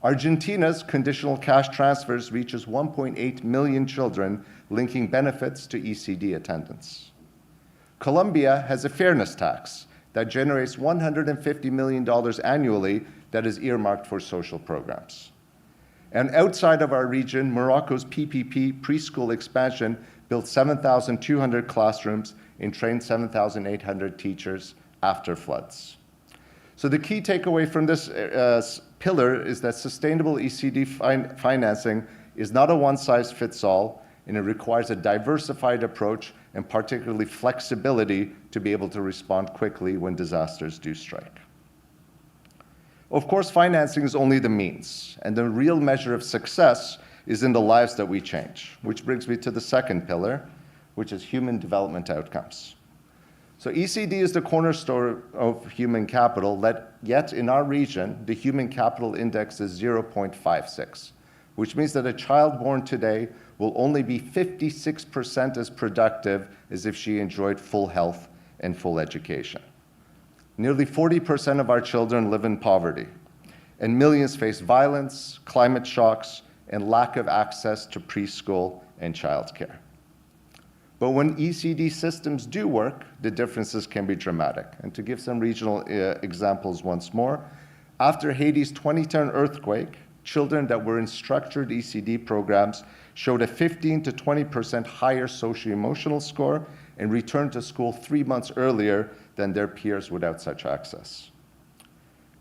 Argentina's conditional cash transfers reaches 1.8 million children, linking benefits to ECD attendance. Colombia has a fairness tax that generates $150 million annually that is earmarked for social programs. And outside of our region, Morocco's PPP preschool expansion built 7,200 classrooms and trained 7,800 teachers after floods. So the key takeaway from this pillar is that sustainable ECD financing is not a one-size-fits-all, and it requires a diversified approach and particularly flexibility to be able to respond quickly when disasters do strike. Of course, financing is only the means, and the real measure of success is in the lives that we change, which brings me to the second pillar, which is human development outcomes. So ECD is the cornerstone of human capital, yet in our region, the human capital index is 0.56, which means that a child born today will only be 56% as productive as if she enjoyed full health and full education. Nearly 40% of our children live in poverty, and millions face violence, climate shocks, and lack of access to preschool and childcare. But when ECD systems do work, the differences can be dramatic. And to give some regional examples once more, after Haiti's 2010 earthquake, children that were in structured ECD programs showed a 15 to 20% higher socio-emotional score and returned to school 3 months earlier than their peers without such access.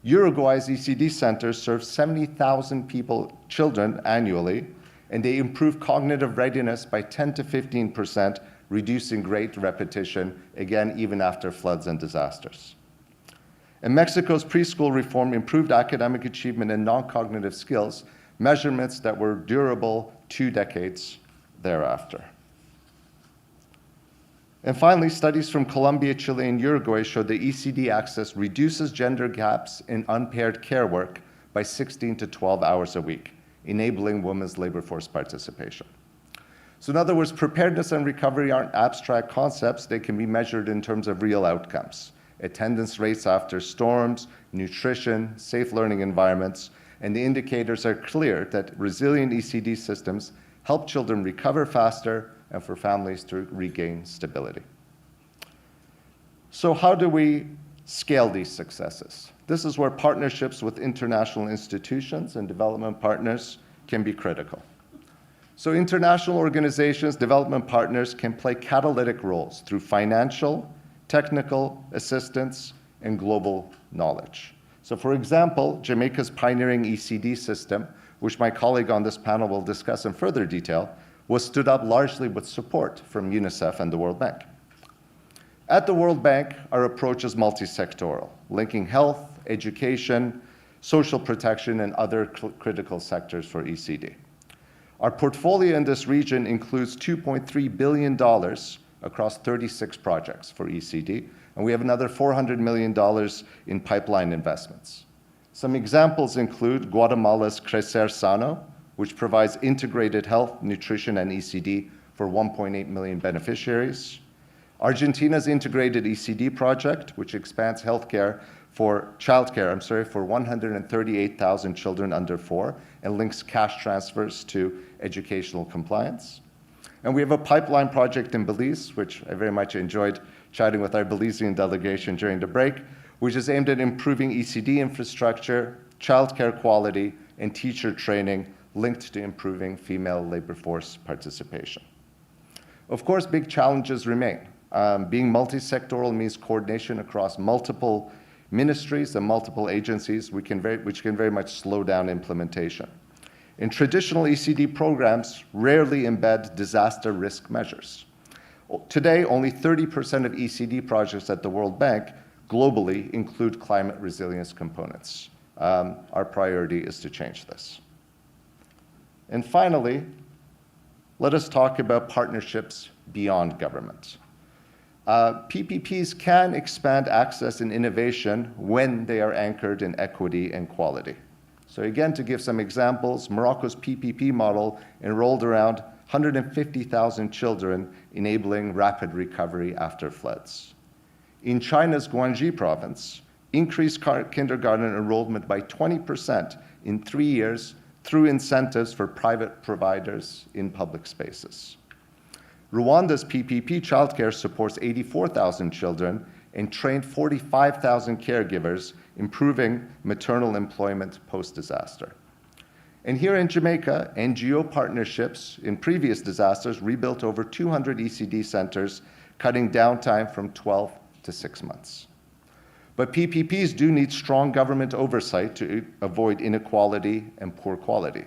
Uruguay's ECD centers serve 70,000 children annually, and they improve cognitive readiness by 10 to 15%, reducing grade repetition, again, even after floods and disasters. And Mexico's preschool reform improved academic achievement and non-cognitive skills, measurements that were durable 2 decades thereafter. And finally, studies from Colombia, Chile, and Uruguay show that ECD access reduces gender gaps in unpaired care work by 16 to 12 hours a week, enabling women's labor force participation. So in other words, preparedness and recovery aren't abstract concepts. They can be measured in terms of real outcomes. Attendance rates after storms, nutrition, safe learning environments, and the indicators are clear that resilient ECD systems help children recover faster and for families to regain stability. So how do we scale these successes? This is where partnerships with international institutions and development partners can be critical. So international organizations, development partners can play catalytic roles through financial, technical assistance, and global knowledge. So for example, Jamaica's pioneering ECD system, which my colleague on this panel will discuss in further detail, was stood up largely with support from UNICEF and the World Bank. At the World Bank, our approach is multi-sectoral, linking health, education, social protection, and other critical sectors for ECD. Our portfolio in this region includes $2.3 billion across 36 projects for ECD, and we have another $400 million in pipeline investments. Some examples include Guatemala's Crecer Sano, which provides integrated health, nutrition, and ECD for 1.8 million beneficiaries. Argentina's integrated ECD project, which expands childcare for 138,000 children under 4 and links cash transfers to educational compliance. And we have a pipeline project in Belize, which I very much enjoyed chatting with our Belizean delegation during the break, which is aimed at improving ECD infrastructure, childcare quality, and teacher training linked to improving female labor force participation. Of course, big challenges remain. Being multi-sectoral means coordination across multiple ministries and multiple agencies, which can very much slow down implementation. And traditional ECD programs rarely embed disaster risk measures. Today, only 30% of ECD projects at the World Bank globally include climate resilience components. Our priority is to change this. And finally, let us talk about partnerships beyond government. PPPs can expand access and innovation when they are anchored in equity and quality. So again, to give some examples, Morocco's PPP model enrolled around 150,000 children, enabling rapid recovery after floods. In China's Guangxi province, increased kindergarten enrollment by 20% in 3 years through incentives for private providers in public spaces. Rwanda's PPP childcare supports 84,000 children and trained 45,000 caregivers, improving maternal employment post-disaster. And here in Jamaica, NGO partnerships in previous disasters rebuilt over 200 ECD centers, cutting downtime from 12 to 6 months. But PPPs do need strong government oversight to avoid inequality and poor quality.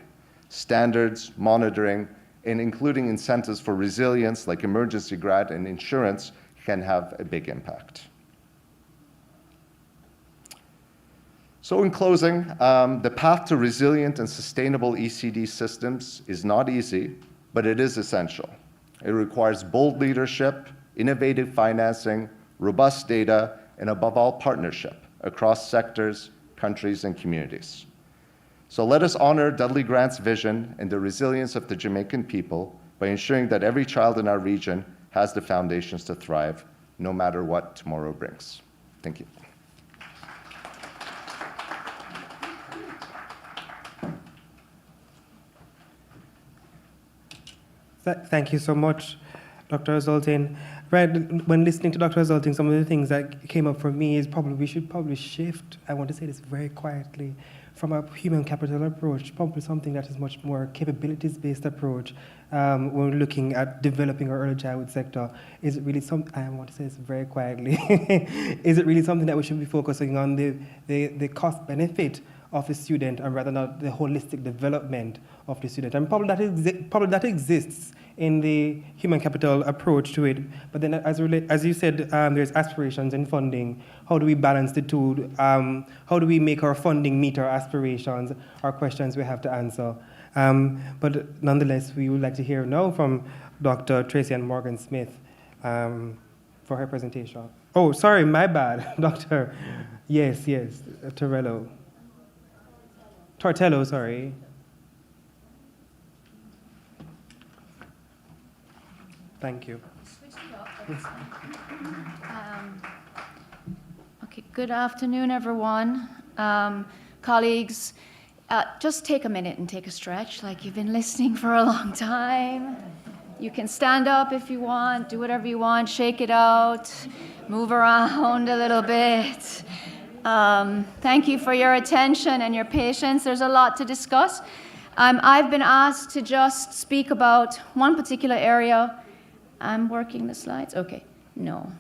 Standards, monitoring, and including incentives for resilience like emergency grant and insurance can have a big impact. So in closing, the path to resilient and sustainable ECD systems is not easy, but it is essential. It requires bold leadership, innovative financing, robust data, and above all, partnership across sectors, countries, and communities. So let us honor Dudley Grant's vision and the resilience of the Jamaican people by ensuring that every child in our region has the foundations to thrive, no matter what tomorrow brings. Thank you. Thank you so much, Dr. Zoltan. Right, when listening to Dr. Zoltan, some of the things that came up for me is we should probably shift, I want to say this very quietly, from a human capital approach, probably something that is much more capabilities-based approach when we're looking at developing our early childhood sector. Is it really something, I want to say this very quietly, is it really something that we should be focusing on the cost benefit of the student and rather not the holistic development of the student? And probably that exists in the human capital approach to it. But then as you said, there's aspirations and funding. How do we balance the two? How do we make our funding meet our aspirations? Are questions we have to answer. But nonetheless, we would like to hear now from Dr. Tracy and Morgan Smith. for her presentation. Oh, sorry, my bad, Doctor. Yes, Tortello, sorry. Thank you. Okay, good afternoon, everyone. Colleagues, just take a minute and take a stretch, like you've been listening for a long time. You can stand up if you want, do whatever you want, shake it out, move around a little bit. Thank you for your attention and your patience. There's a lot to discuss. I've been asked to just speak about one particular area. I'm working the slides? Okay, no.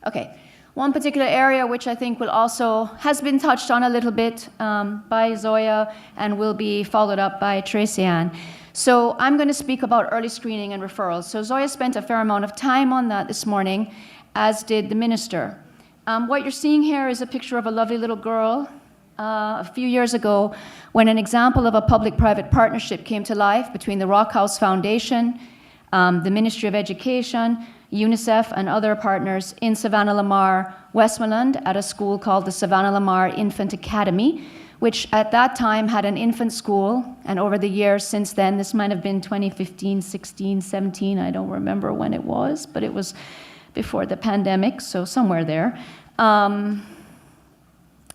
Okay, one particular area which I think has been touched on a little bit by Zoya and will be followed up by Tracy Ann. So I'm going to speak about early screening and referrals. So Zoya spent a fair amount of time on that this morning, as did the minister. What you're seeing here is a picture of a lovely little girl a few years ago when an example of a public-private partnership came to life between the Rockhouse Foundation, the Ministry of Education, UNICEF, and other partners in Savannah-Lamar, Westmoreland, at a school called the Savannah-Lamar Infant Academy, which at that time had an infant school, and over the years since then, this might have been 2015, 16, 17, I don't remember when it was, but it was before the pandemic, so somewhere there.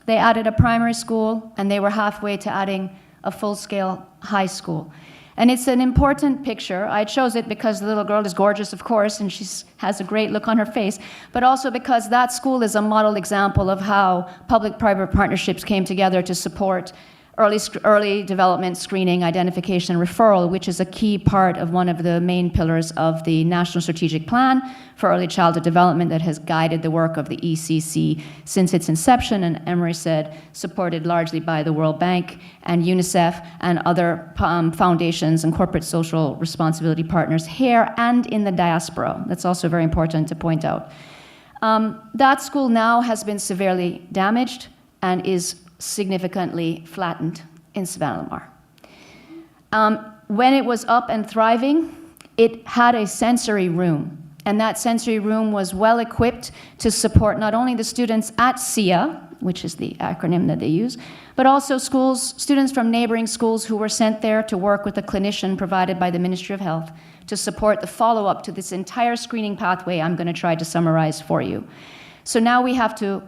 They added a primary school, and they were halfway to adding a full-scale high school. And it's an important picture. I chose it because the little girl is gorgeous, of course, and she has a great look on her face, but also because that school is a model example of how public-private partnerships came together to support early development, screening, identification, referral, which is a key part of one of the main pillars of the National Strategic Plan for Early Childhood Development that has guided the work of the ECC since its inception, and Emery said, supported largely by the World Bank and UNICEF and other foundations and corporate social responsibility partners here and in the diaspora. That's also very important to point out. That school now has been severely damaged and is significantly flattened in Savannah-Lamar. When it was up and thriving, it had a sensory room, and that sensory room was well equipped to support not only the students at SIA, which is the acronym that they use, but also students from neighboring schools who were sent there to work with a clinician provided by the Ministry of Health to support the follow-up to this entire screening pathway I'm going to try to summarize for you. So now we have to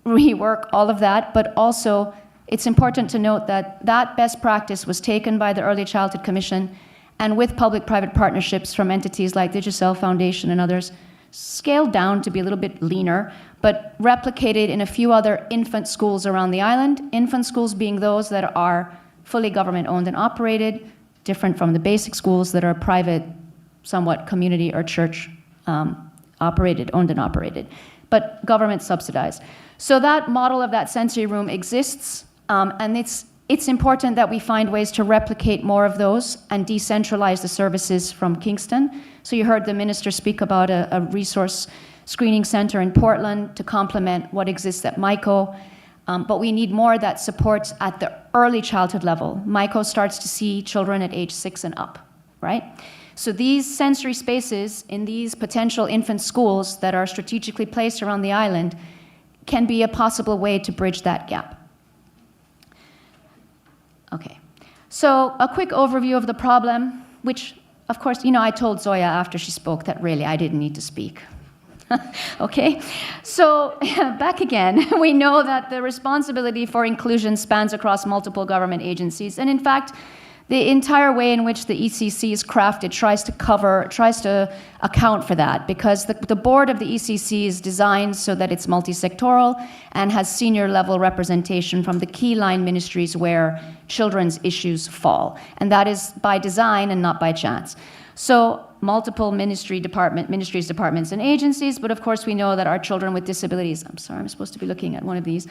rework all of that, but also it's important to note that that best practice was taken by the Early Childhood Commission and with public-private partnerships from entities like Digicel Foundation and others, scaled down to be a little bit leaner, but replicated in a few other infant schools around the island, infant schools being those that are fully government-owned and operated, different from the basic schools that are private, somewhat community or church operated, owned and operated, but government subsidized. So that model of that sensory room exists, and it's important that we find ways to replicate more of those and decentralize the services from Kingston. So you heard the minister speak about a resource screening center in Portland to complement what exists at MICO, but we need more that supports at the early childhood level. MICO starts to see children at age 6 and up, right? So these sensory spaces in these potential infant schools that are strategically placed around the island can be a possible way to bridge that gap. Okay, so a quick overview of the problem, which, of course, I told Zoya after she spoke that really I didn't need to speak. Okay, so back again, we know that the responsibility for inclusion spans across multiple government agencies, and in fact, the entire way in which the ECC is crafted tries to account for that, because the board of the ECC is designed so that it's multi-sectoral and has senior level representation from the key line ministries where children's issues fall. And that is by design and not by chance. So multiple ministries, departments, and agencies, but of course we know that our children with disabilities, I'm sorry, I'm supposed to be looking at one of these,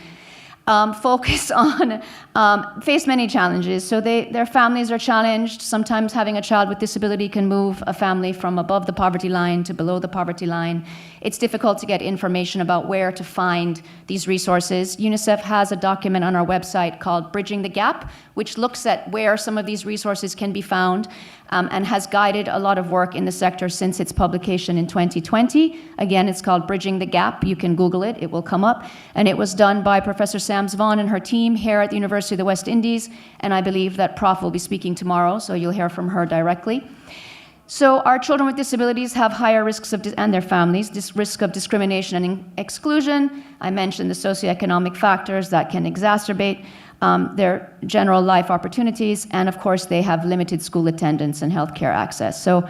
face many challenges. So their families are challenged. Sometimes having a child with disability can move a family from above the poverty line to below the poverty line. It's difficult to get information about where to find these resources. UNICEF has a document on our website called Bridging the Gap, which looks at where some of these resources can be found. and has guided a lot of work in the sector since its publication in 2020. Again, it's called Bridging the Gap. You can Google it, it will come up. And it was done by Professor Sams Vaughan and her team here at the University of the West Indies. And I believe that Prof will be speaking tomorrow, so you'll hear from her directly. So our children with disabilities have higher risks and their families, this risk of discrimination and exclusion. I mentioned the socioeconomic factors that can exacerbate their general life opportunities, and of course they have limited school attendance and healthcare access. So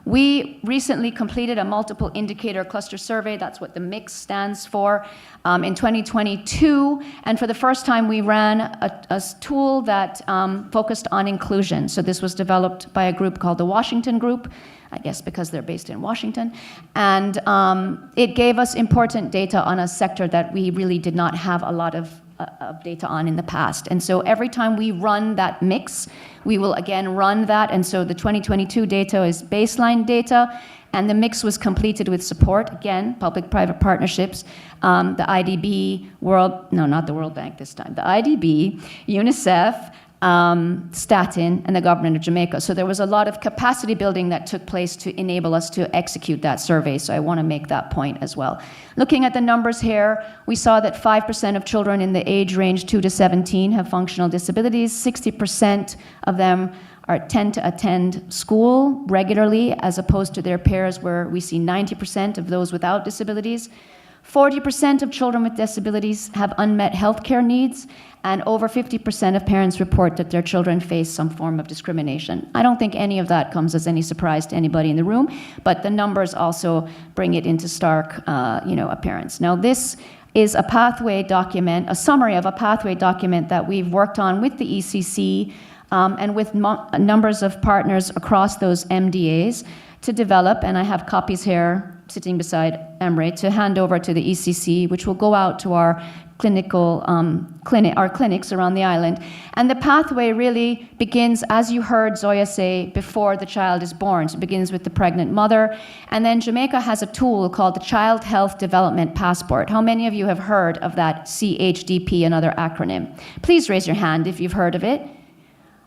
we recently completed a multiple indicator cluster survey, that's what the MIX stands for, in 2022, and for the first time we ran a tool that focused on inclusion. So this was developed by a group called the Washington Group, I guess because they're based in Washington, and it gave us important data on a sector that we really did not have a lot of data on in the past. And so every time we run that mix, we will again run that. And so the 2022 data is baseline data, and the mix was completed with support, again, public-private partnerships, the IDB, not the World Bank this time, the IDB, UNICEF, Statin, and the government of Jamaica. So there was a lot of capacity building that took place to enable us to execute that survey. So I want to make that point as well. Looking at the numbers here, we saw that 5% of children in the age range 2 to 17 have functional disabilities. 60% of them tend to attend school regularly, as opposed to their peers, where we see 90% of those without disabilities. 40% of children with disabilities have unmet healthcare needs, and over 50% of parents report that their children face some form of discrimination. I don't think any of that comes as any surprise to anybody in the room, but the numbers also bring it into stark appearance. Now, this is a pathway document, a summary of a pathway document that we've worked on with the ECC and with numbers of partners across those MDAs to develop, and I have copies here sitting beside Emre, to hand over to the ECC, which will go out to our clinics around the island. And the pathway really begins, as you heard Zoya say, before the child is born. So it begins with the pregnant mother. And then Jamaica has a tool called the Child Health Development Passport. How many of you have heard of that CHDP, another acronym? Please raise your hand if you've heard of it.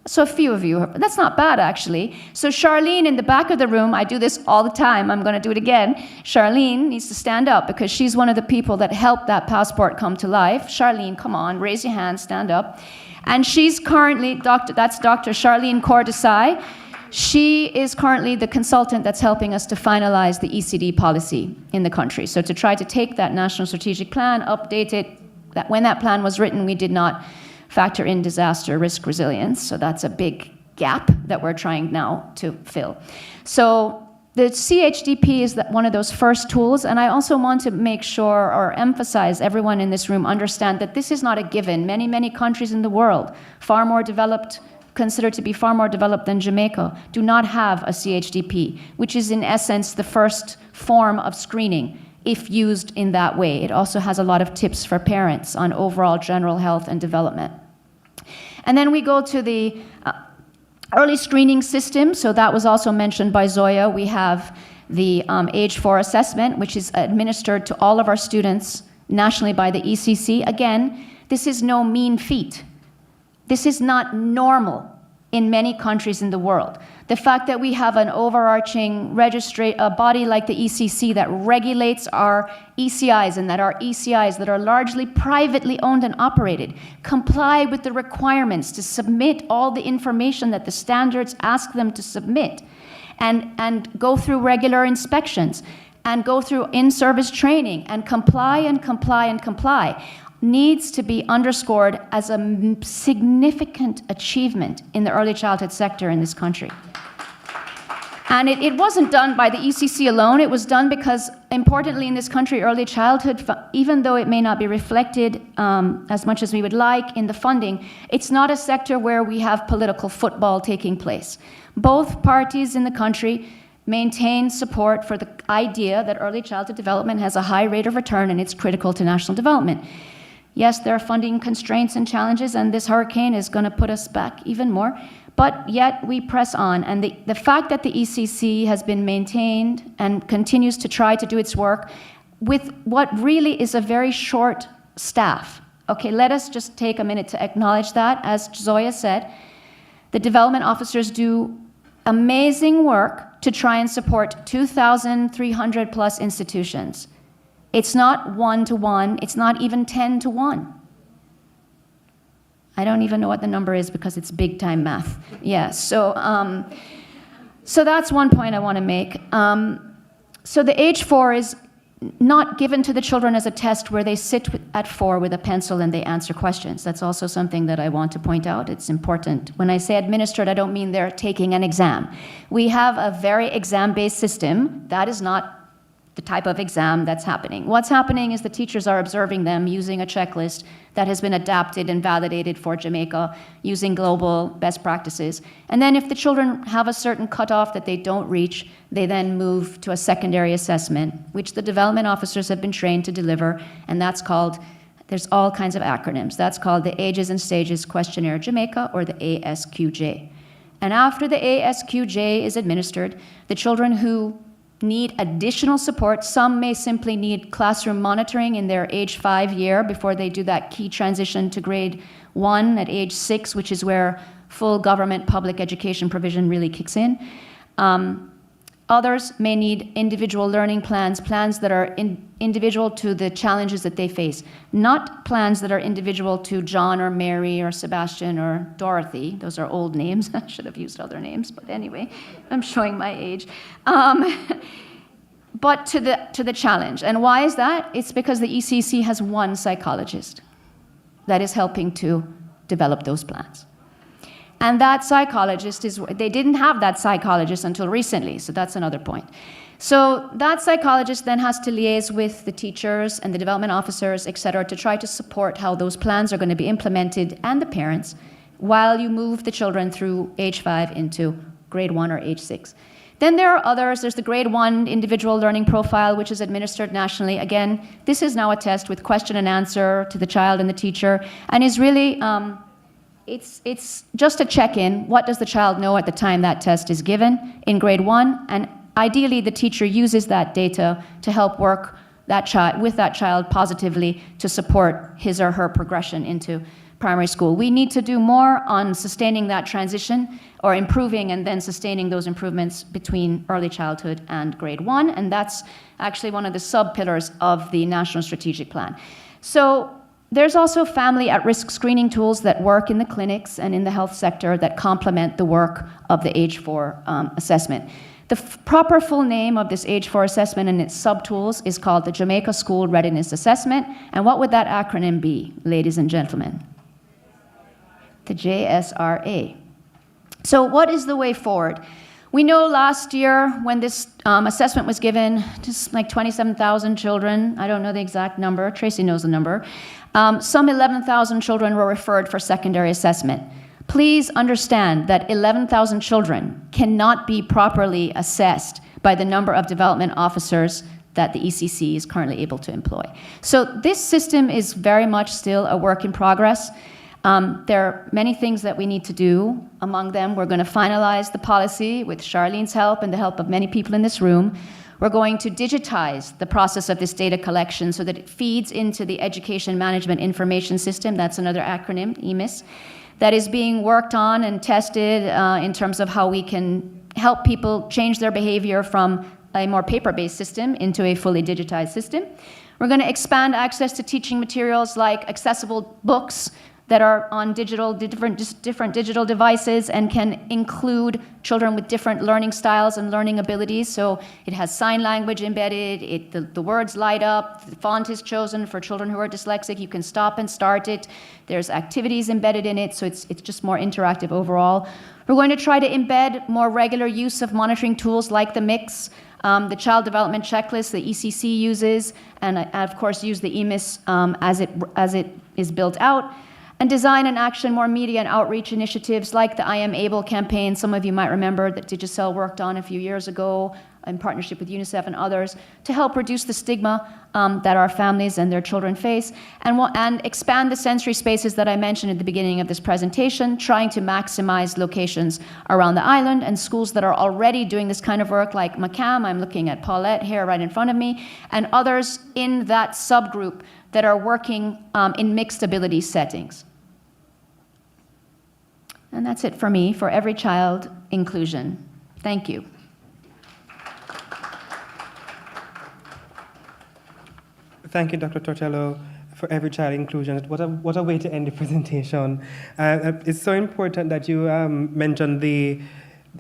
So a few of you, that's not bad actually. So Charlene in the back of the room, I do this all the time, I'm gonna do it again. Charlene needs to stand up because she's one of the people that helped that passport come to life. Charlene, come on, raise your hand, stand up. And she's currently, that's Dr. Charlene Cordesai. She is currently the consultant that's helping us to finalize the ECD policy in the country. So to try to take that national strategic plan, update it, that when that plan was written, we did not factor in disaster risk resilience. So that's a big gap that we're trying now to fill. So the CHDP is one of those first tools, and I also want to make sure or emphasize everyone in this room understand that this is not a given. Many, many countries in the world, far more developed, considered to be far more developed than Jamaica, do not have a CHDP, which is in essence the first form of screening if used in that way. It also has a lot of tips for parents on overall general health and development. And then we go to the early screening system. So that was also mentioned by Zoya. We have the Age 4 assessment, which is administered to all of our students nationally by the ECC. Again, this is no mean feat. This is not normal in many countries in the world. The fact that we have an overarching body like the ECC that regulates our ECIs, and that our ECIs that are largely privately owned and operated comply with the requirements to submit all the information that the standards ask them to submit, and go through regular inspections, and go through in-service training, and comply and comply and comply, needs to be underscored as a significant achievement in the early childhood sector in this country. And it wasn't done by the ECC alone. It was done because, importantly, in this country, early childhood, even though it may not be reflected as much as we would like in the funding, it's not a sector where we have political football taking place. Both parties in the country maintain support for the idea that early childhood development has a high rate of return and it's critical to national development. Yes, there are funding constraints and challenges, and this hurricane is going to put us back even more, but yet we press on. And the fact that the ECC has been maintained and continues to try to do its work with what really is a very short staff. Okay, let us just take a minute to acknowledge that. As Zoya said, the development officers do amazing work to try and support 2,300 plus institutions. It's not 1-to-1, it's not even 10-to-1. I don't even know what the number is because it's big time math. Yeah, so that's one point I want to make. So the age 4 is not given to the children as a test where they sit at 4 with a pencil and they answer questions. That's also something that I want to point out. It's important. When I say administered, I don't mean they're taking an exam. We have a very exam-based system. That is not the type of exam that's happening. What's happening is the teachers are observing them using a checklist that has been adapted and validated for Jamaica using global best practices. And then if the children have a certain cutoff that they don't reach, they then move to a secondary assessment, which the development officers have been trained to deliver, and that's called, there's all kinds of acronyms. That's called the Ages and Stages Questionnaire Jamaica, or the ASQJ. And after the ASQJ is administered, the children who need additional support. Some may simply need classroom monitoring in their age 5 year before they do that key transition to grade 1 at age 6, which is where full government public education provision really kicks in. Others may need individual learning plans, plans that are individual to the challenges that they face, not plans that are individual to John or Mary or Sebastian or Dorothy. Those are old names. I should have used other names, but anyway, I'm showing my age. But to the challenge. And why is that? It's because the ECC has one psychologist that is helping to develop those plans. And that psychologist they didn't have that psychologist until recently, so that's another point. So that psychologist then has to liaise with the teachers and the development officers, et cetera, to try to support how those plans are going to be implemented, and the parents, while you move the children through age 5 into grade 1 or age 6. Then there are others. There's the grade 1 individual learning profile, which is administered nationally. Again, this is now a test with question and answer to the child and the teacher, and is really it's just a check-in. What does the child know at the time that test is given in grade 1? And ideally, the teacher uses that data to help work with that child positively to support his or her progression into primary school. We need to do more on sustaining that transition, or improving and then sustaining those improvements between early childhood and grade 1, and that's actually one of the sub-pillars of the National Strategic Plan. So there's also family at-risk screening tools that work in the clinics and in the health sector that complement the work of the age 4 assessment. The proper full name of this age 4 assessment and its sub-tools is called the Jamaica School Readiness Assessment. And what would that acronym be, ladies and gentlemen? The JSRA. So what is the way forward? We know last year when this assessment was given, just like 27,000 children, I don't know the exact number, Tracy knows the number, some 11,000 children were referred for secondary assessment. Please understand that 11,000 children cannot be properly assessed by the number of development officers that the ECC is currently able to employ. So this system is very much still a work in progress. There are many things that we need to do. Among them, we're going to finalize the policy with Charlene's help and the help of many people in this room. We're going to digitize the process of this data collection so that it feeds into the Education Management Information System. That's another acronym, EMIS, that is being worked on and tested in terms of how we can help people change their behavior from a more paper-based system into a fully digitized system. We're going to expand access to teaching materials like accessible books that are on different digital devices and can include children with different learning styles and learning abilities. So it has sign language embedded, the words light up, the font is chosen for children who are dyslexic. You can stop and start it. There's activities embedded in it, so it's just more interactive overall. We're going to try to embed more regular use of monitoring tools like the MIX, the Child Development Checklist the ECC uses, and of course use the EMIS as it is built out. And design and action more media and outreach initiatives like the I Am Able campaign. Some of you might remember that Digicel worked on a few years ago in partnership with UNICEF and others to help reduce the stigma that our families and their children face, and expand the sensory spaces that I mentioned at the beginning of this presentation, trying to maximize locations around the island and schools that are already doing this kind of work like McCam, I'm looking at Paulette here right in front of me, and others in that subgroup that are working in mixed ability settings. And that's it for me, for every child, inclusion. Thank you. Thank you, Dr. Tortello, for every child inclusion. What a way to end the presentation. It's so important that you mentioned the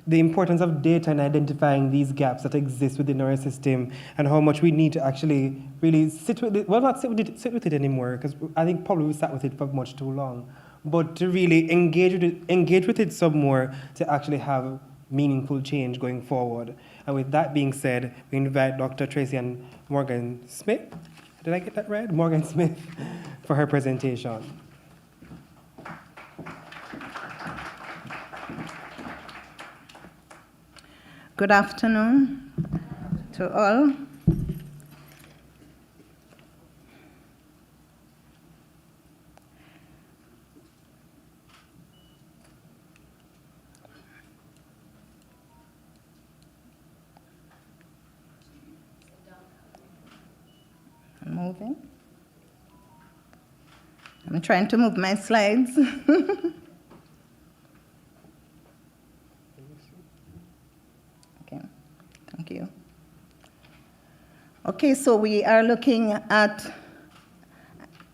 importance of data and identifying these gaps that exist within our system and how much we need to actually really sit with it. Well, not sit with it anymore, because I think probably we sat with it for much too long. But to really engage with it some more to actually have meaningful change going forward. And with that being said, we invite Dr. Tracy and Morgan Smith. Did I get that right? Morgan Smith for her presentation. Good afternoon to all. I'm moving. I'm trying to move my slides. Okay, thank you. Okay, so we are looking at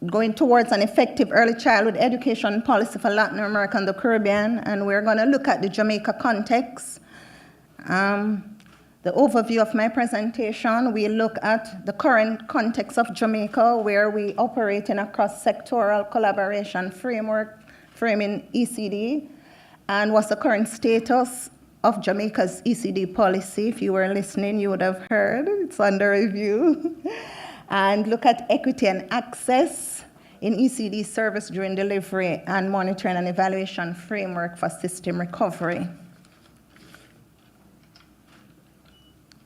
going towards an effective early childhood education policy for Latin America and the Caribbean, and we're going to look at the Jamaica context. The overview of my presentation, we look at the current context of Jamaica, where we operate in a cross-sectoral collaboration framework, framing ECD, and what's the current status of Jamaica's ECD policy. If you were listening, you would have heard. It's under review. And look at equity and access in ECD service during delivery and monitoring and evaluation framework for system recovery.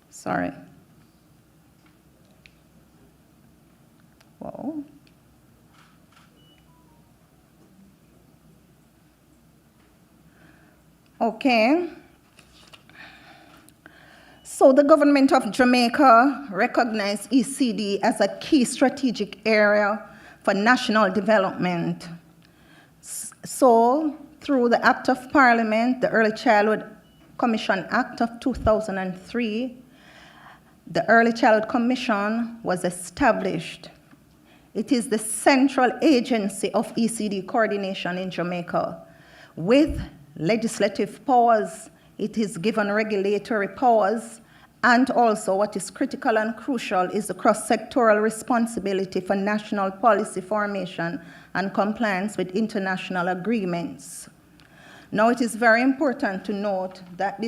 Sorry. Whoa. Okay. So the government of Jamaica recognized ECD as a key strategic area for national development. So through the Act of Parliament, the Early Childhood Commission Act of 2003, the Early Childhood Commission was established. It is the central agency of ECD coordination in Jamaica. With legislative powers, it is given regulatory powers, and also what is critical and crucial is the cross-sectoral responsibility for national policy formation and compliance with international agreements. Now, it is very important to note that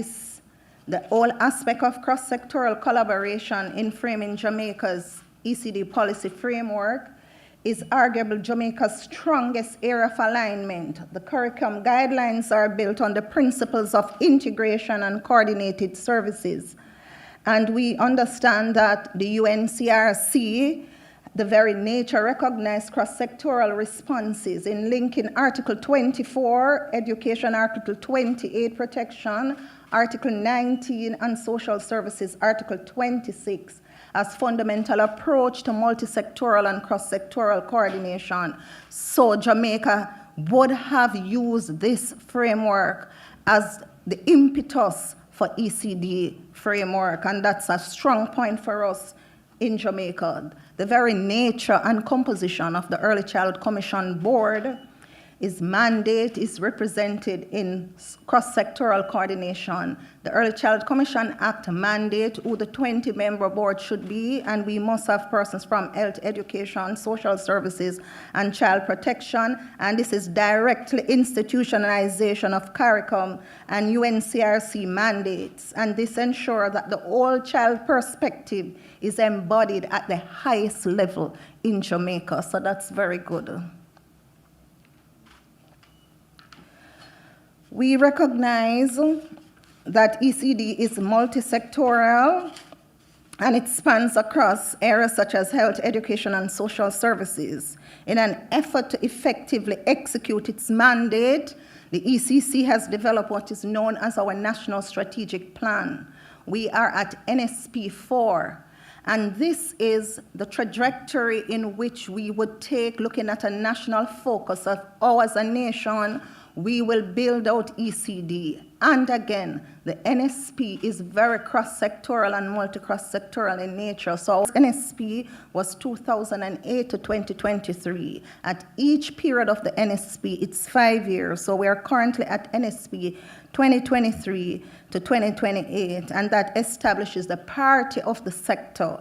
the whole aspect of cross-sectoral collaboration in framing Jamaica's ECD policy framework is arguably Jamaica's strongest area of alignment. The curriculum guidelines are built on the principles of integration and coordinated services. And we understand that the UNCRC, the very nature, recognized cross-sectoral responses in linking Article 24, Education, Article 28, Protection, Article 19, and Social Services, Article 26, as fundamental approach to multi-sectoral and cross-sectoral coordination. So Jamaica would have used this framework as the impetus for ECD framework, and that's a strong point for us in Jamaica. The very nature and composition of the Early Childhood Commission Board, its mandate is represented in cross-sectoral coordination. The Early Childhood Commission Act mandate who the 20-member board should be, and we must have persons from health, education, social services, and child protection, and this is directly institutionalization of CARICOM and UNCRC mandates, and this ensures that the whole child perspective is embodied at the highest level in Jamaica, so that's very good. We recognize that ECD is multi-sectoral and it spans across areas such as health, education, and social services. In an effort to effectively execute its mandate, the ECC has developed what is known as our National Strategic Plan. We are at NSP 4, and this is the trajectory in which we would take, looking at a national focus of how as a nation we will build out ECD. And again, the NSP is very cross-sectoral and multi-cross-sectoral in nature. So NSP was 2008 to 2023. At each period of the NSP, it's 5 years. So we are currently at NSP 2023 to 2028, and that establishes the priority of the sector.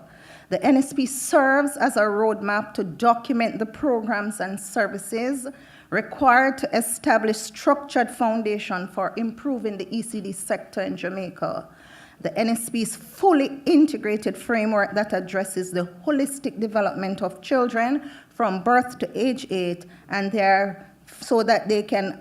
The NSP serves as a roadmap to document the programs and services required to establish structured foundation for improving the ECD sector in Jamaica. The NSP's fully integrated framework that addresses the holistic development of children from birth to age 8, and so that they can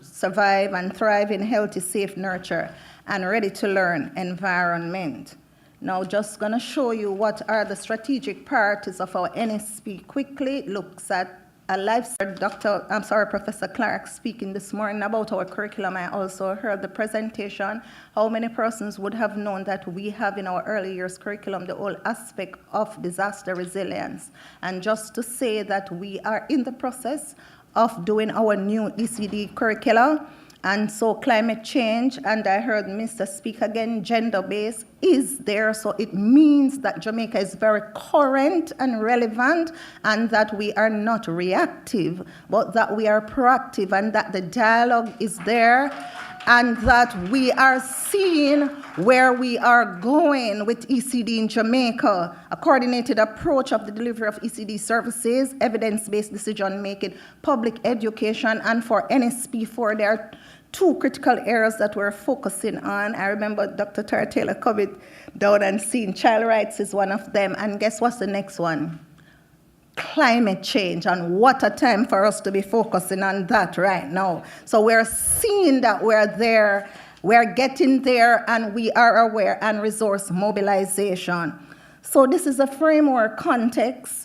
survive and thrive in healthy, safe nurture and ready-to-learn environment. Now, just going to show you what are the strategic priorities of our NSP quickly. It looks at a lifestyle. Professor Clark speaking this morning about our curriculum. I also heard the presentation. How many persons would have known that we have in our early years curriculum the whole aspect of disaster resilience? And just to say that we are in the process of doing our new ECD curricula. And so climate change, and I heard Mr. speak again, gender-based is there. So it means that Jamaica is very current and relevant, and that we are not reactive, but that we are proactive, and that the dialogue is there, and that we are seeing where we are going with ECD in Jamaica, a coordinated approach of the delivery of ECD services, evidence-based decision-making, public education, and for NSP4, there are 2 critical areas that we're focusing on. I remember Dr. Taylor coming down and seeing child rights is one of them. And guess what's the next one? Climate change. And what a time for us to be focusing on that right now. So we're seeing that we're there, we're getting there, and we are aware, and resource mobilization. So this is a framework context.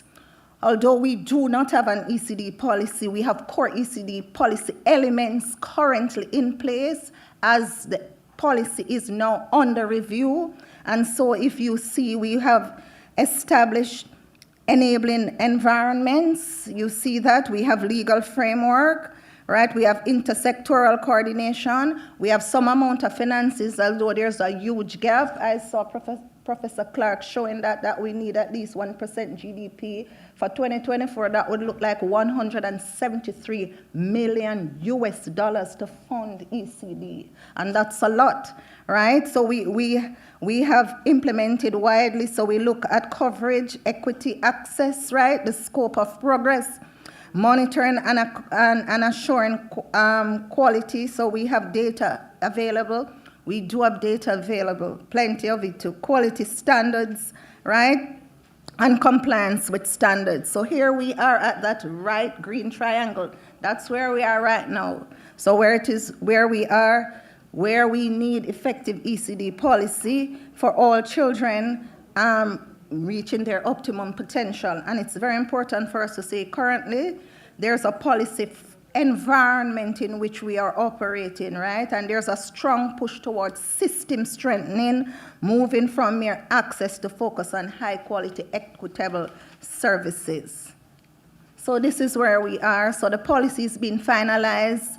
Although we do not have an ECD policy, we have core ECD policy elements currently in place as the policy is now under review. And so if you see, we have established enabling environments. You see that we have legal framework, right? We have intersectoral coordination. We have some amount of finances, although there's a huge gap. I saw Professor Clark showing that we need at least 1% GDP. For 2024, that would look like $173 million to fund ECD. And that's a lot, right? So we have implemented widely. So we look at coverage, equity, access, right? The scope of progress, monitoring and assuring quality. So we have data available. We do have data available, plenty of it too. Quality standards, right? And compliance with standards. So here we are at that right green triangle. That's where we are right now. So where we are, where we need effective ECD policy for all children reaching their optimum potential. And it's very important for us to say currently there's a policy environment in which we are operating, right? And there's a strong push towards system strengthening, moving from mere access to focus on high quality, equitable services. So this is where we are. So the policy is being finalized.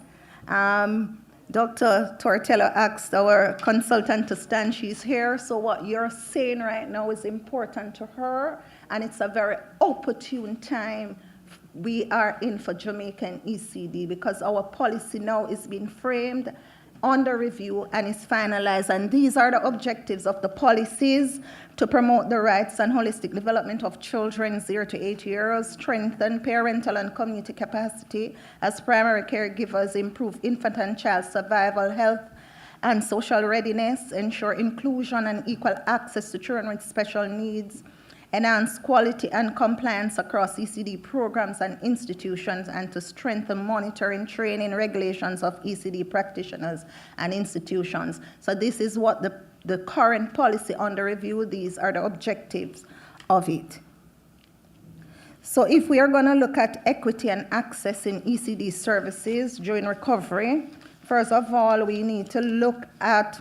Dr. Tortello asked our consultant to stand. She's here. So what you're saying right now is important to her, and it's a very opportune time we are in for Jamaican ECD, because our policy now is being framed, under review, and is finalized. And these are the objectives of the policies: to promote the rights and holistic development of children 0 to 8 years, strengthen parental and community capacity as primary caregivers, improve infant and child survival, health and social readiness, ensure inclusion and equal access to children with special needs, enhance quality and compliance across ECD programs and institutions, and to strengthen monitoring, training, regulations of ECD practitioners and institutions. So this is what the current policy under review, these are the objectives of it. So if we are going to look at equity and access in ECD services during recovery, first of all, we need to look at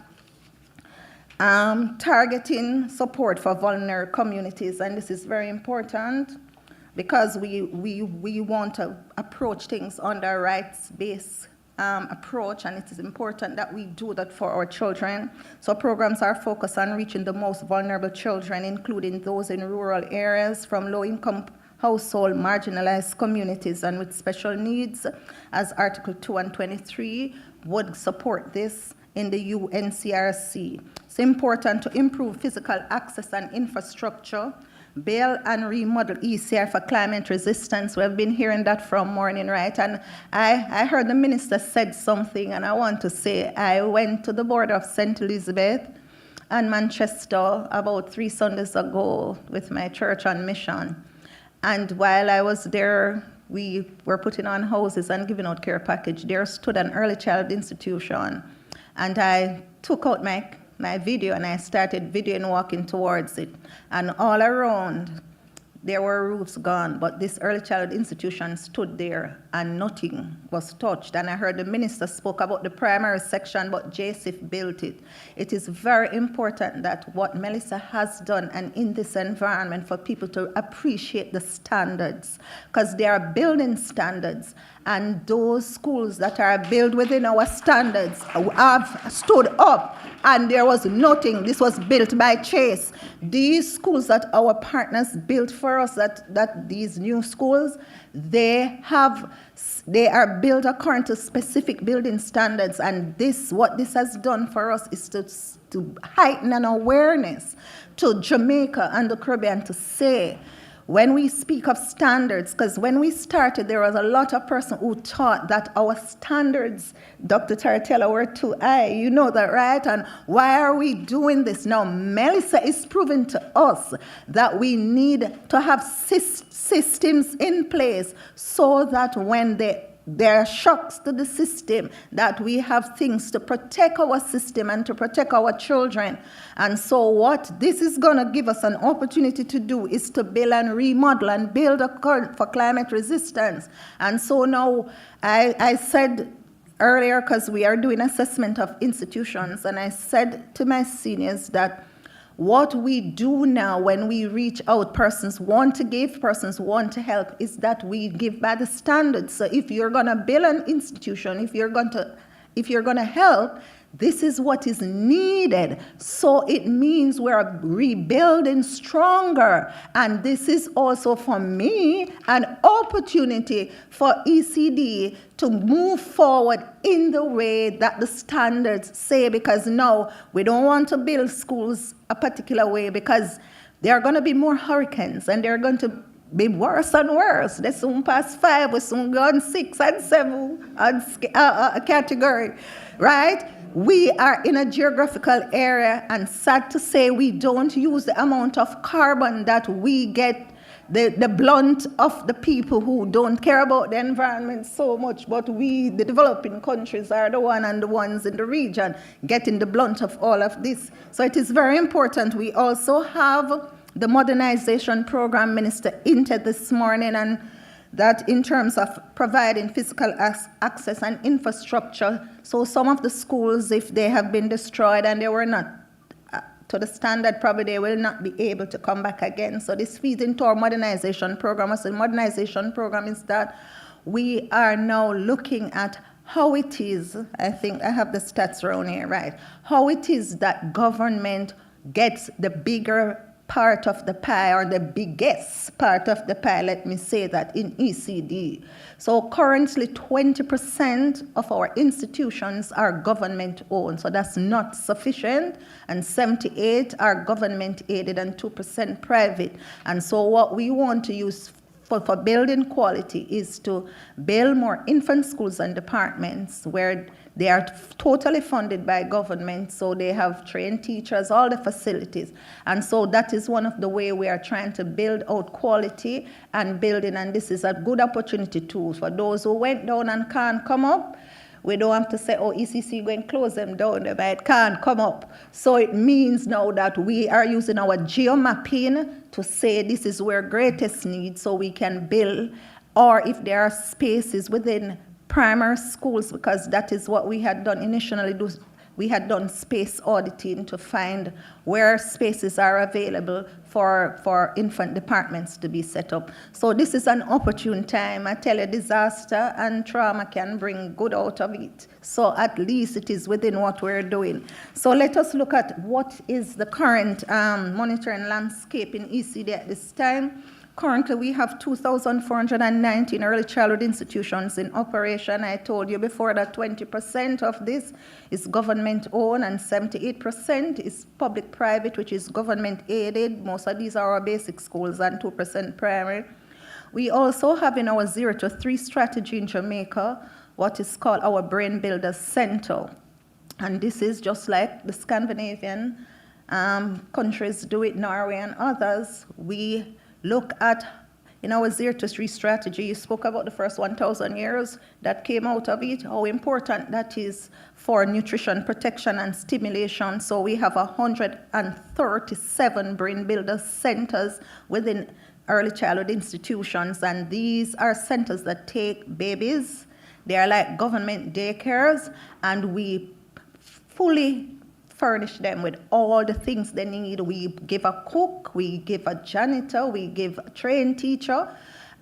targeting support for vulnerable communities, and this is very important because we want to approach things under rights-based approach, and it is important that we do that for our children. So programs are focused on reaching the most vulnerable children, including those in rural areas, from low-income household, marginalized communities, and with special needs, as Article 2 and 23 would support this in the UNCRC. It's important to improve physical access and infrastructure, build and remodel ECR for climate resistance. We've been hearing that from morning, right? And I heard the minister said something, and I want to say I went to the border of St. Elizabeth and Manchester about 3 Sundays ago with my church on mission. And while I was there, we were putting on houses and giving out care package. There stood an early child institution, and I took out my video and I started videoing walking towards it. And all around, there were roofs gone, but this early child institution stood there and nothing was touched. And I heard the minister spoke about the primary section, but JSIF built it. It is very important that what Melissa has done and in this environment for people to appreciate the standards, because they are building standards, and those schools that are built within our standards have stood up, and there was nothing. This was built by Chase. These schools that our partners built for us, that these new schools, they are built according to specific building standards, and what this has done for us is to heighten an awareness to Jamaica and the Caribbean to say, when we speak of standards, because when we started, there was a lot of person who thought that our standards, Dr. Taratella, were too high. You know that, right? And why are we doing this? Now, Melissa is proving to us that we need to have systems in place so that when there are shocks to the system, that we have things to protect our system and to protect our children. And so what this is going to give us an opportunity to do is to build and remodel and build for climate resistance. And so now I said earlier, because we are doing assessment of institutions, and I said to my seniors that what we do now when we reach out, persons want to give, persons want to help, is that we give by the standards. So if you're going to build an institution, if you're going to help, this is what is needed. So it means we're rebuilding stronger. And this is also, for me, an opportunity for ECD to move forward in the way that the standards say, because now we don't want to build schools a particular way, because there are going to be more hurricanes and they're going to be worse and worse. They soon pass 5, we soon go on 6 and 7 category, right? We are in a geographical area, and sad to say, we don't use the amount of carbon that we get, the blunt of the people who don't care about the environment so much, but we, the developing countries, are the ones in the region getting the blunt of all of this. So it is very important. We also have the modernization program, Minister hinted this morning, and that in terms of providing physical access and infrastructure. So some of the schools, if they have been destroyed and they were not to the standard, probably they will not be able to come back again. So this feeds into our modernization program. So the modernization program is that we are now looking at how it is, I think I have the stats around here, right? How it is that government gets the bigger part of the pie, or the biggest part of the pie, let me say that, in ECD. So currently 20% of our institutions are government owned, so that's not sufficient, and 78 are government aided and 2% private. And so what we want to use for building quality is to build more infant schools and departments where they are totally funded by government, so they have trained teachers, all the facilities. And so that is one of the ways we are trying to build out quality and building, and this is a good opportunity too. For those who went down and can't come up, we don't have to say, oh, ECC going to close them down, they might can't come up. So it means now that we are using our geomapping to say this is where greatest need, so we can build, or if there are spaces within primary schools, because that is what we had done initially, We had done space auditing to find where spaces are available for infant departments to be set up. So this is an opportune time. I tell you, disaster and trauma can bring good out of it. So at least it is within what we're doing. So let us look at what is the current monitoring landscape in ECD at this time. Currently, we have 2,419 early childhood institutions in operation. I told you before that 20% of this is government-owned and 78% is public-private, which is government-aided. Most of these are our basic schools and 2% primary. We also have in our 0 to 3 strategy in Jamaica what is called our Brain Builder Center. And this is just like the Scandinavian countries do it, Norway and others. We look at, in our 0 to 3 strategy, you spoke about the first 1,000 years that came out of it, how important that is for nutrition protection and stimulation. So we have 137 brain builder centers within early childhood institutions, and these are centers that take babies. They are like government daycares, and we fully furnish them with all the things they need. We give a cook, we give a janitor, we give a trained teacher.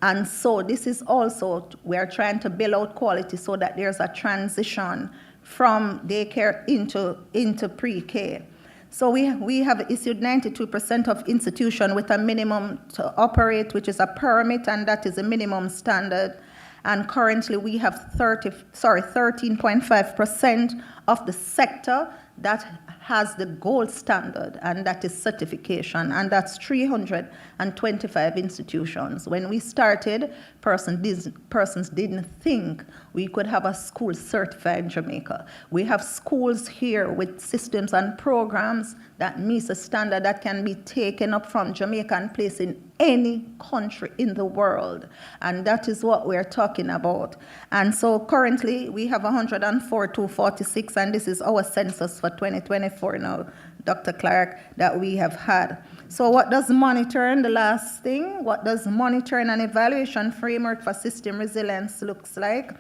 And so this is also, we're trying to build out quality so that there's a transition from daycare into pre-K. So we have issued 92% of institutions with a minimum to operate, which is a permit, and that is a minimum standard. And currently we have 13.5% of the sector that has the gold standard, and that is certification, and that's 325 institutions. When we started, persons didn't think we could have a school certified in Jamaica. We have schools here with systems and programs that meets a standard that can be taken up from Jamaica and placed in any country in the world. And that is what we're talking about. And so currently we have 104,246, and this is our census for 2024 now, Dr. Clark, that we have had. So what does monitoring, the last thing, what does monitoring and evaluation framework for system resilience looks like?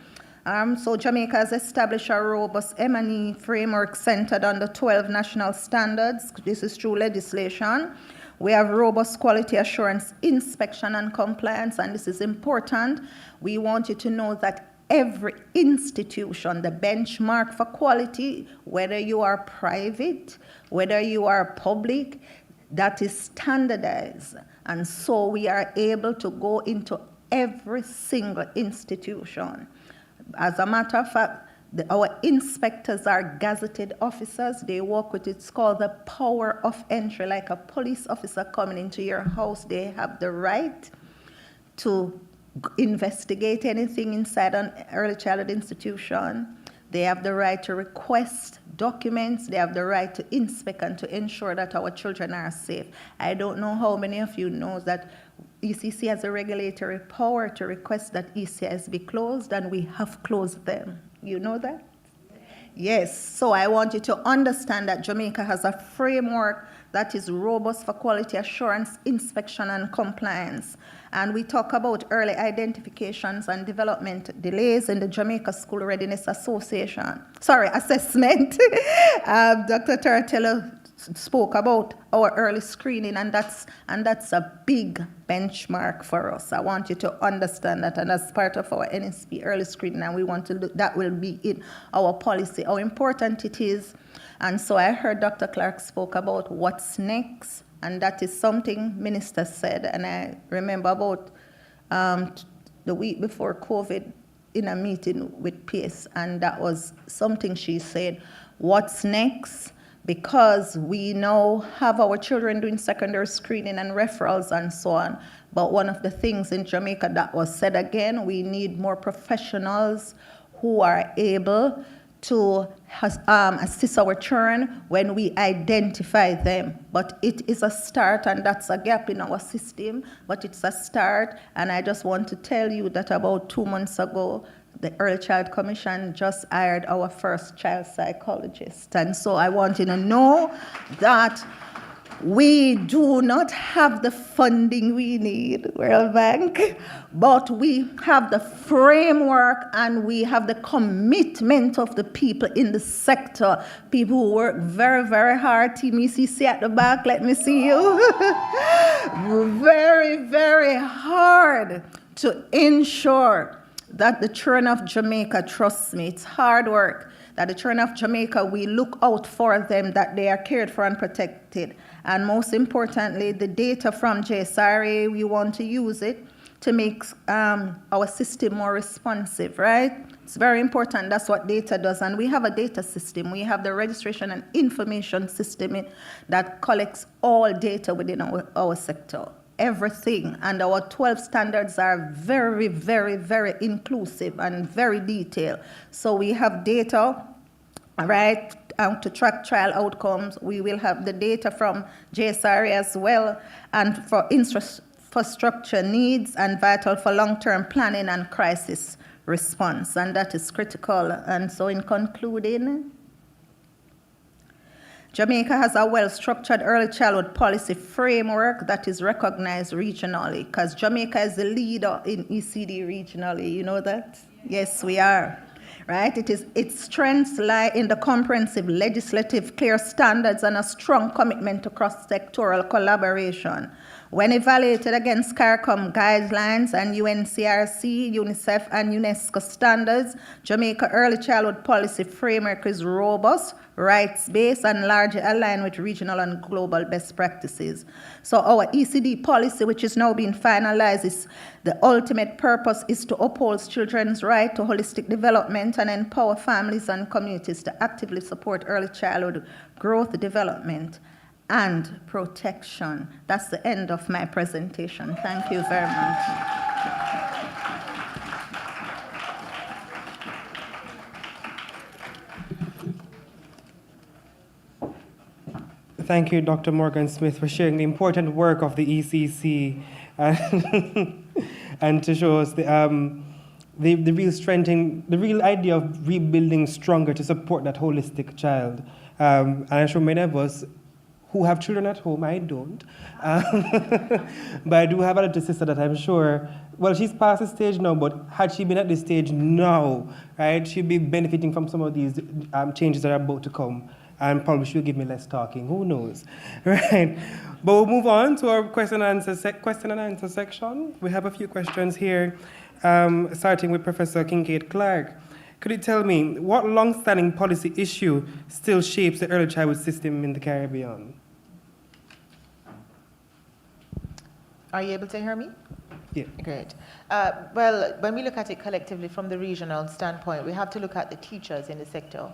So Jamaica has established a robust M&E framework centered on the 12 national standards. This is through legislation. We have robust quality assurance, inspection, and compliance, and this is important. We want you to know that every institution, the benchmark for quality, whether you are private, whether you are public, that is standardized. And so we are able to go into every single institution. As a matter of fact, our inspectors are gazetted officers. They work with, it's called the power of entry, like a police officer coming into your house. They have the right to investigate anything inside an early childhood institution. They have the right to request documents. They have the right to inspect and to ensure that our children are safe. I don't know how many of you know that ECC has a regulatory power to request that ECIs be closed, and we have closed them. You know that? Yes. So I want you to understand that Jamaica has a framework that is robust for quality assurance, inspection, and compliance. And we talk about early identifications and development delays in the Jamaica School Readiness Assessment. Dr. Taratello spoke about our early screening, and that's a big benchmark for us. I want you to understand that, and as part of our NSP early screening, and we want to look, that will be in our policy, how important it is. And so I heard Dr. Clark spoke about what's next, and that is something Minister said, and I remember about the week before COVID in a meeting with PACE, and that was something she said, what's next? Because we now have our children doing secondary screening and referrals and so on. But one of the things in Jamaica that was said again, we need more professionals who are able to assist our children when we identify them. But it is a start, and that's a gap in our system, but it's a start. And I just want to tell you that about 2 months ago, the Early Child Commission just hired our first child psychologist. And so I want you to know that We do not have the funding we need, World Bank, but we have the framework and we have the commitment of the people in the sector, people who work very, very hard. Team ECC at the back, let me see you. Very, very hard to ensure that the children of Jamaica, trust me, it's hard work, that the children of Jamaica, we look out for them, that they are cared for and protected. And most importantly, the data from JSRA, we want to use it to make our system more responsive, right? It's very important. That's what data does. And we have a data system. We have the registration and information system that collects all data within our sector, everything. And our 12 standards are very, very, very inclusive and very detailed. So we have data, right, to track trial outcomes. We will have the data from JSRA as well, and for infrastructure needs and vital for long-term planning and crisis response, and that is critical. And so in concluding, Jamaica has a well-structured early childhood policy framework that is recognized regionally, because Jamaica is the leader in ECD regionally. You know that? Yes, we are. Right? Its strengths lie in the comprehensive legislative clear standards and a strong commitment to cross-sectoral collaboration. When evaluated against CARICOM guidelines and UNCRC, UNICEF, and UNESCO standards, Jamaica Early Childhood Policy Framework is robust, rights-based, and largely aligned with regional and global best practices. So our ECD policy, which is now being finalized, is the ultimate purpose is to uphold children's right to holistic development and empower families and communities to actively support early childhood growth, development, and protection. That's the end of my presentation. Thank you very much. Thank you, Dr. Morgan Smith, for sharing the important work of the ECC and to show us the real strengthening, the real idea of rebuilding stronger to support that holistic child. And I'm sure many of us who have children at home, I don't, but I do have a little sister that I'm sure, well, she's past the stage now, but had she been at this stage now, right, she'd be benefiting from some of these changes that are about to come. And probably she'll give me less talking. Who knows, right? But we'll move on to our question and answer section. We have a few questions here, starting with Professor Kincaid Clark. Could you tell me what long-standing policy issue still shapes the early childhood system in the Caribbean? Are you able to hear me? Yeah. Great. Well, when we look at it collectively from the regional standpoint, we have to look at the teachers in the sector.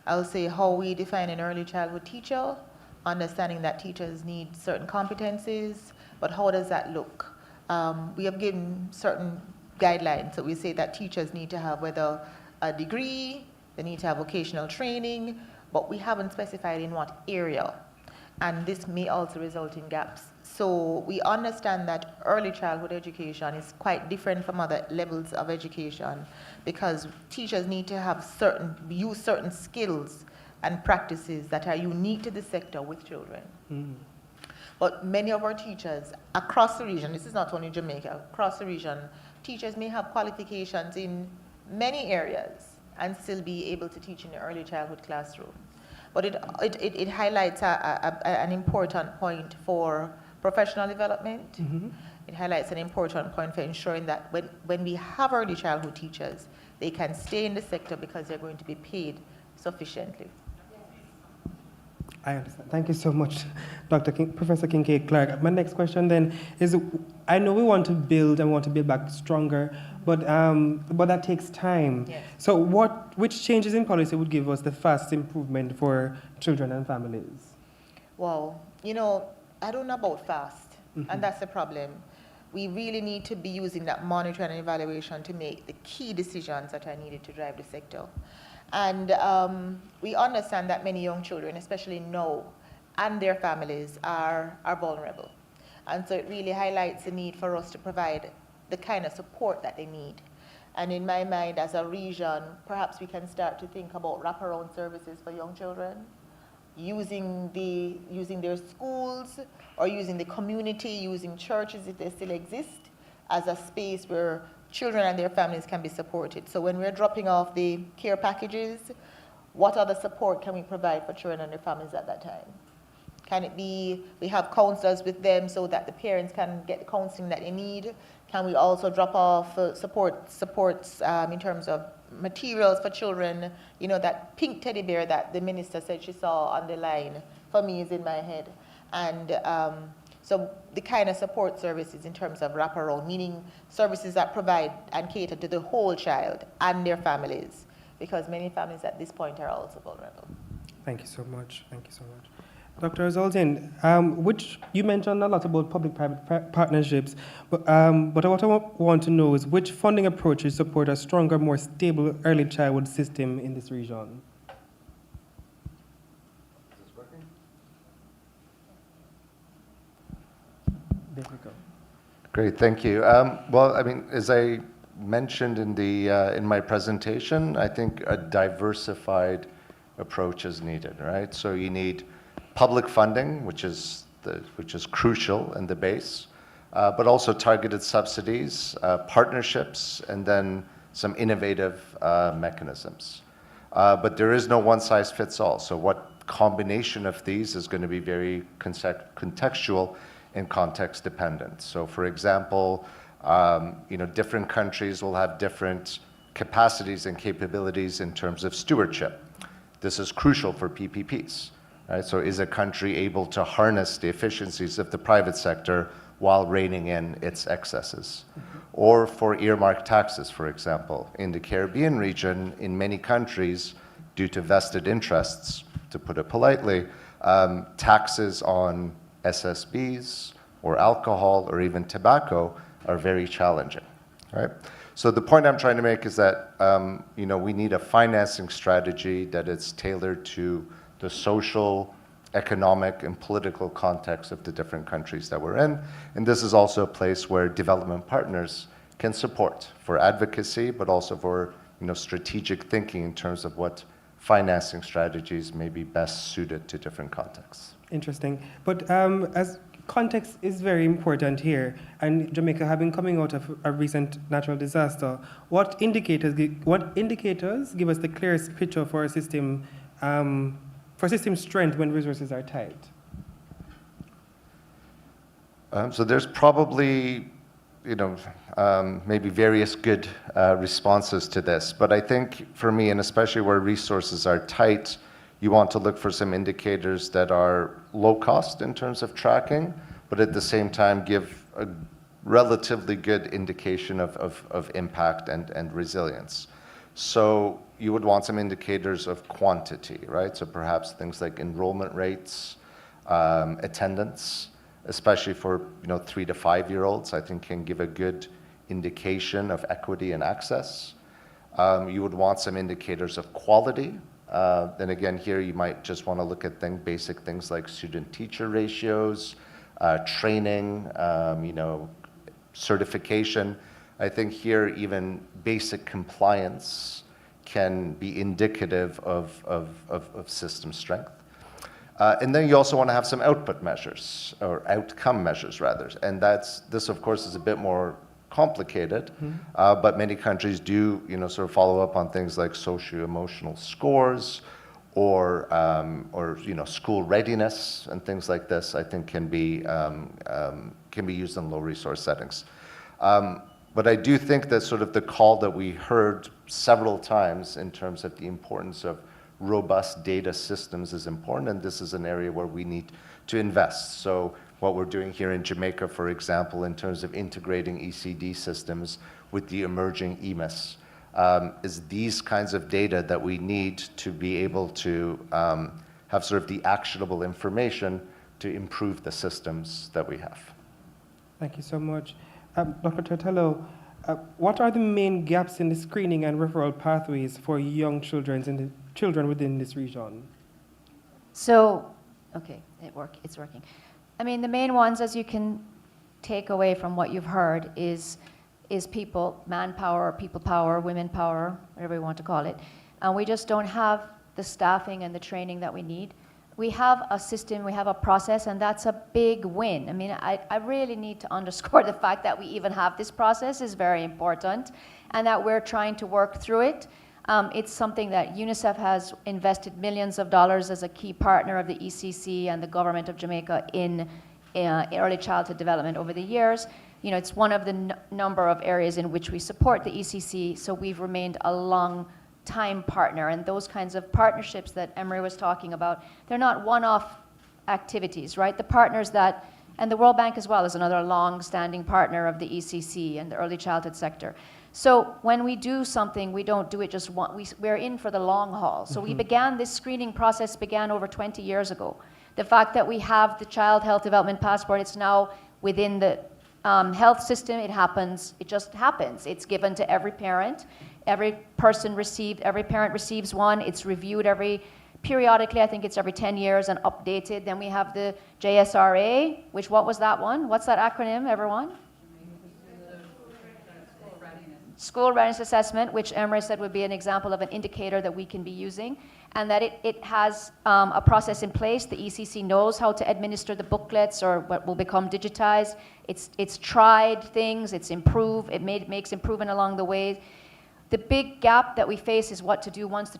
I'll say how we define an early childhood teacher, understanding that teachers need certain competencies, but how does that look? We have given certain guidelines. So we say that teachers need to have whether a degree, they need to have vocational training, but we haven't specified in what area. And this may also result in gaps. So we understand that early childhood education is quite different from other levels of education because teachers need to have use certain skills and practices that are unique to the sector with children. Mm. But many of our teachers across the region, this is not only Jamaica, across the region, teachers may have qualifications in many areas and still be able to teach in the early childhood classroom. But it highlights an important point for professional development. Mm-hmm. It highlights an important point for ensuring that when we have early childhood teachers, they can stay in the sector because they're going to be paid sufficiently. I understand. Thank you so much, Professor Kincaid Clark. My next question then is, I know we want to build and want to build back stronger, but that takes time. Yes. So which changes in policy would give us the fast improvement for children and families? Well, I don't know about fast, mm-hmm. and that's the problem. We really need to be using that monitoring and evaluation to make the key decisions that are needed to drive the sector. And we understand that many young children, especially now, and their families are vulnerable. And so it really highlights the need for us to provide the kind of support that they need. And in my mind, as a region, perhaps we can start to think about wraparound services for young children, using their schools or using the community, using churches if they still exist, as a space where children and their families can be supported. So when we're dropping off the care packages, what other support can we provide for children and their families at that time? Can it be we have counselors with them so that the parents can get the counseling that they need? Can we also drop off supports in terms of materials for children? You know, that pink teddy bear that the minister said she saw on the line, for me, is in my head. And so the kind of support services in terms of wraparound, meaning services that provide and cater to the whole child and their families, because many families at this point are also vulnerable. Thank you so much. Thank you so much. Dr. Zoltan, which you mentioned a lot about public-private partnerships, but what I want to know is which funding approaches support a stronger, more stable early childhood system in this region? Is this working? There we go. Great, thank you. Well, I mean, as I mentioned in my presentation, I think a diversified approach is needed, right? So you need public funding, which is crucial in the base, but also targeted subsidies, partnerships, and then some innovative mechanisms. But there is no one-size-fits-all. So what combination of these is going to be very contextual and context-dependent. So, for example, different countries will have different capacities and capabilities in terms of stewardship. This is crucial for PPPs. Right? So is a country able to harness the efficiencies of the private sector while reining in its excesses? Or for earmarked taxes, for example. In the Caribbean region, in many countries, due to vested interests, to put it politely, taxes on SSBs or alcohol or even tobacco are very challenging. Right? So the point I'm trying to make is that we need a financing strategy that is tailored to the social, economic, and political context of the different countries that we're in. And this is also a place where development partners can support for advocacy, but also for strategic thinking in terms of what financing strategies may be best suited to different contexts. Interesting. But as context is very important here, and Jamaica having coming out of a recent natural disaster, what indicators give us the clearest picture for a system for system strength when resources are tight? So there's probably, maybe various good responses to this. But I think for me, and especially where resources are tight, you want to look for some indicators that are low cost in terms of tracking, but at the same time give a relatively good indication of impact and resilience. So you would want some indicators of quantity, right? So perhaps things like enrollment rates, attendance, especially for 3 to 5 year olds, I think can give a good indication of equity and access. You would want some indicators of quality. Then again, here you might just want to look at basic things like student-teacher ratios, training, certification. I think here even basic compliance can be indicative of system strength. And then you also want to have some output measures, or outcome measures rather. And this of course is a bit more complicated, but many countries do sort of follow up on things like socio-emotional scores or school readiness and things like this. I think can be used in low resource settings. But I do think that sort of the call that we heard several times in terms of the importance of robust data systems is important, and this is an area where we need to invest. So what we're doing here in Jamaica, for example, in terms of integrating ECD systems with the emerging EMIS, is these kinds of data that we need to be able to have sort of the actionable information to improve the systems that we have. Thank you so much. Dr. Tortello, what are the main gaps in the screening and referral pathways for young children within this region? So, okay, it's working. I mean, the main ones, as you can take away from what you've heard, is people, manpower, people power, women power, whatever you want to call it. And we just don't have the staffing and the training that we need. we have a system, we have a process, and that's a big win. I mean, I really need to underscore the fact that we even have this process is very important, and that we're trying to work through it. It's something that UNICEF has invested millions of dollars as a key partner of the ECC and the government of Jamaica in early childhood development over the years. You know, it's one of the number of areas in which we support the ECC, so we've remained a long time partner, and those kinds of partnerships that Emery was talking about, they're not one-off activities, right? The partners that, and the World Bank as well is another long-standing partner of the ECC and the early childhood sector. So when we do something, we don't do it just once, we're in for the long haul. So we began, this screening process began over 20 years ago. The fact that we have the Child Health Development Passport, it's now within the health system, it happens, it just happens. It's given to every parent. Every parent receives one. It's reviewed periodically, I think it's every 10 years and updated. Then we have the JSRA, which, what was that one? What's that acronym, everyone? School Readiness Assessment, which Emery said would be an example of an indicator that we can be using, and that it has a process in place. The ECC knows how to administer the booklets, or what will become digitized. It's tried things, it's improved, it makes improvement along the way. The big gap that we face is what to do once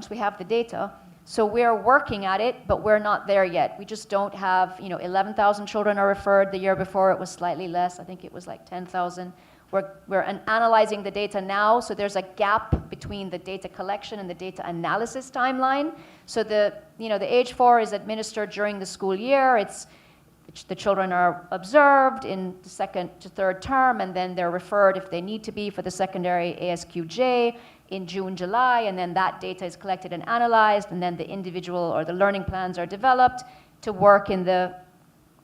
we have the data. So we're working at it, but we're not there yet. We just don't have, 11,000 children are referred. The year before it was slightly less. I think it was like 10,000. We're analyzing the data now, so there's a gap between the data collection and the data analysis timeline. So the age 4 is administered during the school year. The children are observed in the second to third term, and then they're referred if they need to be for the secondary ASQJ in June, July, and then that data is collected and analyzed, and then the individual or the learning plans are developed to work in the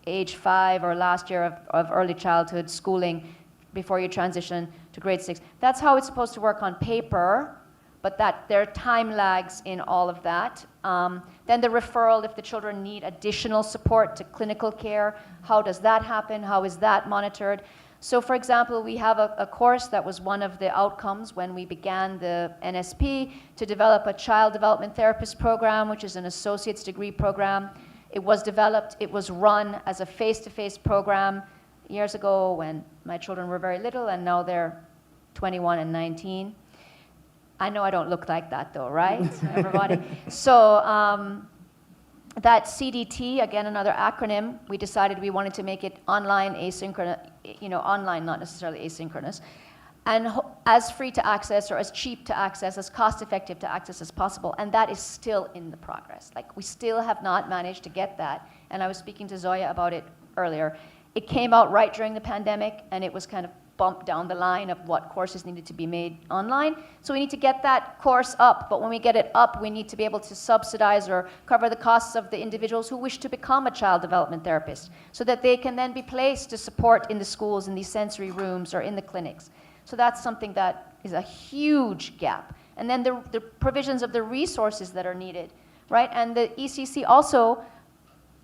age 5 or last year of early childhood schooling before you transition to grade 6. That's how it's supposed to work on paper, but there are time lags in all of that. Then the referral, if the children need additional support to clinical care, how does that happen? How is that monitored? So for example, we have a course that was one of the outcomes when we began the NSP to develop a child development therapist program, which is an associate's degree program. It was developed, it was run as a face-to-face program years ago when my children were very little, and now they're 21 and 19. I know I don't look like that though, right, everybody? So that CDT, again, another acronym, we decided we wanted to make it online, asynchronous, online, not necessarily asynchronous, and as free to access or as cheap to access, as cost effective to access as possible. And that is still in the progress. Like, we still have not managed to get that. And I was speaking to Zoya about it earlier. It came out right during the pandemic, and it was kind of bumped down the line of what courses needed to be made online. So we need to get that course up, but when we get it up, we need to be able to subsidize or cover the costs of the individuals who wish to become a child development therapist, so that they can then be placed to support in the schools, in these sensory rooms, or in the clinics. So that's something that is a huge gap. And then the provisions of the resources that are needed, right? And the ECC also,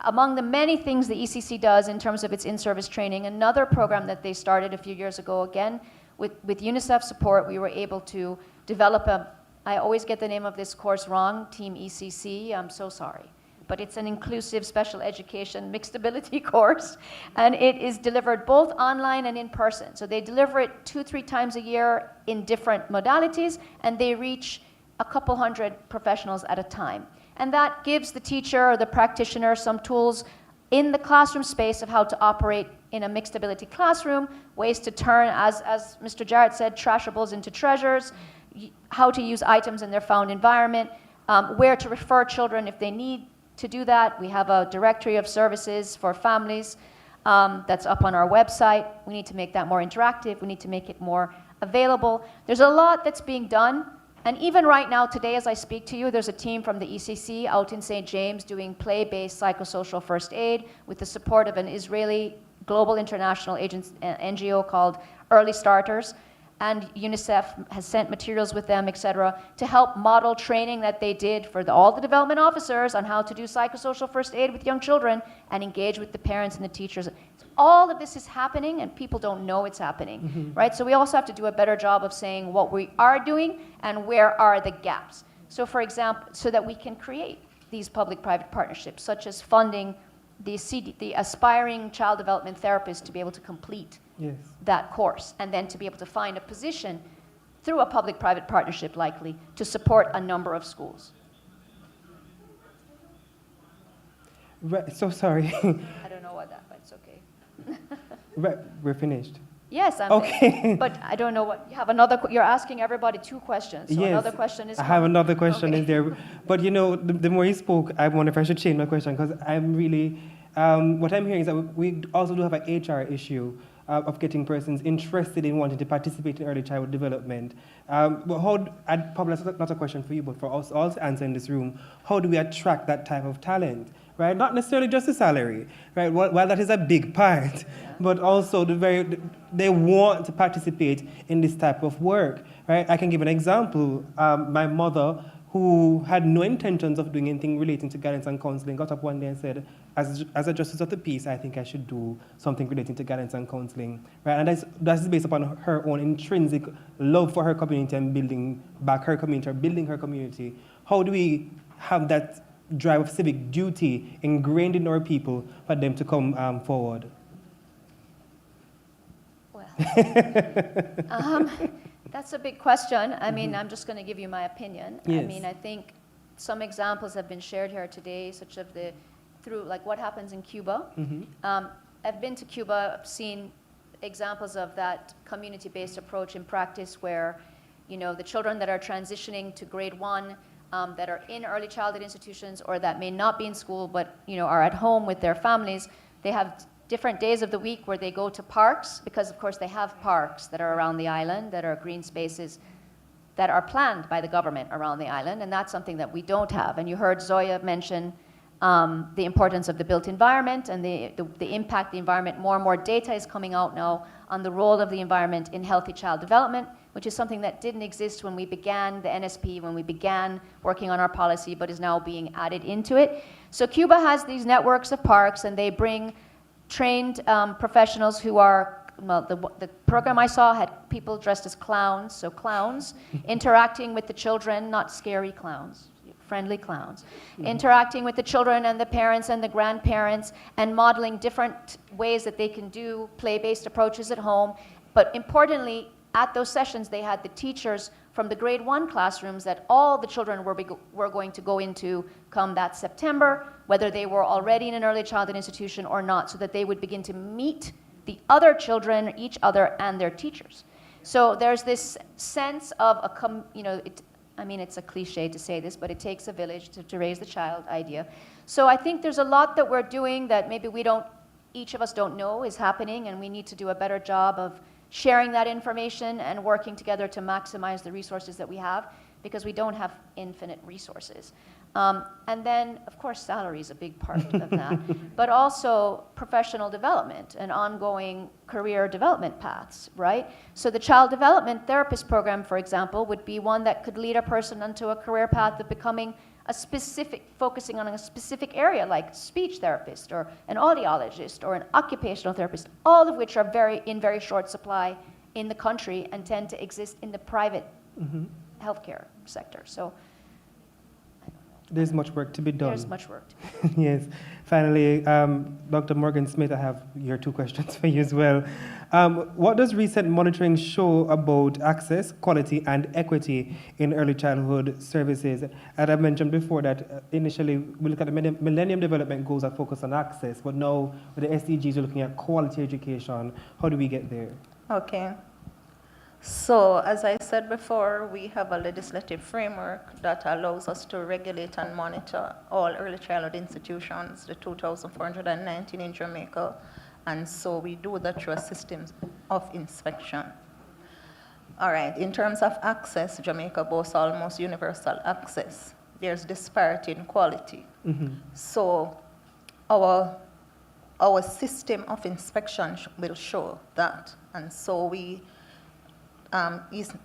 among the many things the ECC does in terms of its in-service training, another program that they started a few years ago, again, with UNICEF support, we were able to develop I always get the name of this course wrong, Team ECC, I'm so sorry. But it's an inclusive special education mixed ability course, and it is delivered both online and in person. So they deliver it 2-3 times a year in different modalities, and they reach a couple hundred professionals at a time. And that gives the teacher or the practitioner some tools in the classroom space of how to operate in a mixed ability classroom, ways to turn, as Mr. Jarrett said, trashables into treasures, how to use items in their found environment, where to refer children if they need to do that. We have a directory of services for families that's up on our website. We need to make that more interactive. We need to make it more available. There's a lot that's being done. And even right now, today, as I speak to you, there's a team from the ECC out in St. James doing play-based psychosocial first aid with the support of an Israeli global international NGO called Early Starters. And UNICEF has sent materials with them, et cetera, to help model training that they did for all the development officers on how to do psychosocial first aid with young children and engage with the parents and the teachers. All of this is happening, and people don't know it's happening, right? So we also have to do a better job of saying what we are doing and where are the gaps. So for example, so that we can create these public-private partnerships, such as funding the aspiring child development therapist to be able to complete Yes. that course, and then to be able to find a position through a public-private partnership, likely, to support a number of schools. Right, so sorry. I don't know what that, but it's okay. Right, we're finished. Yes, I'm Okay. but I don't know what, you have another, you're asking everybody 2 questions, so Yes, another question is I have coming. another question Okay. in there. But you know, the more you spoke, I wonder if I should change my question because I'm really, what I'm hearing is that we also do have an HR issue of getting persons interested in wanting to participate in early childhood development. But probably that's not a question for you, but for us all to answer in this room, how do we attract that type of talent? Right, not necessarily just the salary, right? While that is a big part, but also they want to participate in this type of work, right? I can give an example. My mother, who had no intentions of doing anything relating to guidance and counseling, got up one day and said, as a justice of the peace, I think I should do something relating to guidance and counseling, right? And that's based upon her own intrinsic love for her community and building back her community or building her community. How do we have that drive of civic duty ingrained in our people for them to come forward? Well, that's a big question. I mean, I'm just going to give you my opinion. I Yes. mean, I think some examples have been shared here today, such as through like what happens in Cuba. I've been to Cuba, I've seen examples of that community-based approach in practice where, you know, the children that are transitioning to grade 1 that are in early childhood institutions or that may not be in school but, you know, are at home with their families, they have different days of the week where they go to parks, because of course they have parks that are around the island that are green spaces that are planned by the government around the island, and that's something that we don't have. And you heard Zoya mention the importance of the built environment and the impact the environment. More and more data is coming out now on the role of the environment in healthy child development, which is something that didn't exist when we began the NSP, when we began working on our policy, but is now being added into it. So Cuba has these networks of parks, and they bring trained professionals who are, well, the program I saw had people dressed as clowns, so clowns, interacting with the children, not scary clowns, friendly clowns, interacting with the children and the parents and the grandparents and modeling different ways that they can do play-based approaches at home. But importantly, at those sessions, they had the teachers from the grade 1 classrooms that all the children were going to go into come that September, whether they were already in an early childhood institution or not, so that they would begin to meet the other children, each other, and their teachers. So there's this sense of I mean, it's a cliche to say this, but it takes a village to raise the child idea. So I think there's a lot that we're doing that maybe each of us don't know is happening, and we need to do a better job of sharing that information and working together to maximize the resources that we have, because we don't have infinite resources. And then, of course, salary is a big part of that, but also professional development and ongoing career development paths, right? So the child development therapist program, for example, would be one that could lead a person onto a career path of becoming focusing on a specific area, like speech therapist or an audiologist or an occupational therapist, all of which are in very short supply in the country and tend to exist in the private healthcare sector. So there's much work to be done. There's much work to be done. Yes. Finally, Dr. Morgan Smith, I have your 2 questions for you as well. What does recent monitoring show about access, quality, and equity in early childhood services? And I mentioned before that initially we look at the Millennium Development Goals that focus on access, but now with the SDGs, we're looking at quality education. How do we get there? Okay. So, as I said before, we have a legislative framework that allows us to regulate and monitor all early childhood institutions, the 2,419 in Jamaica, and so we do that through a system of inspection. All right, in terms of access, Jamaica boasts almost universal access. There's disparity in quality. So our system of inspection will show that, and so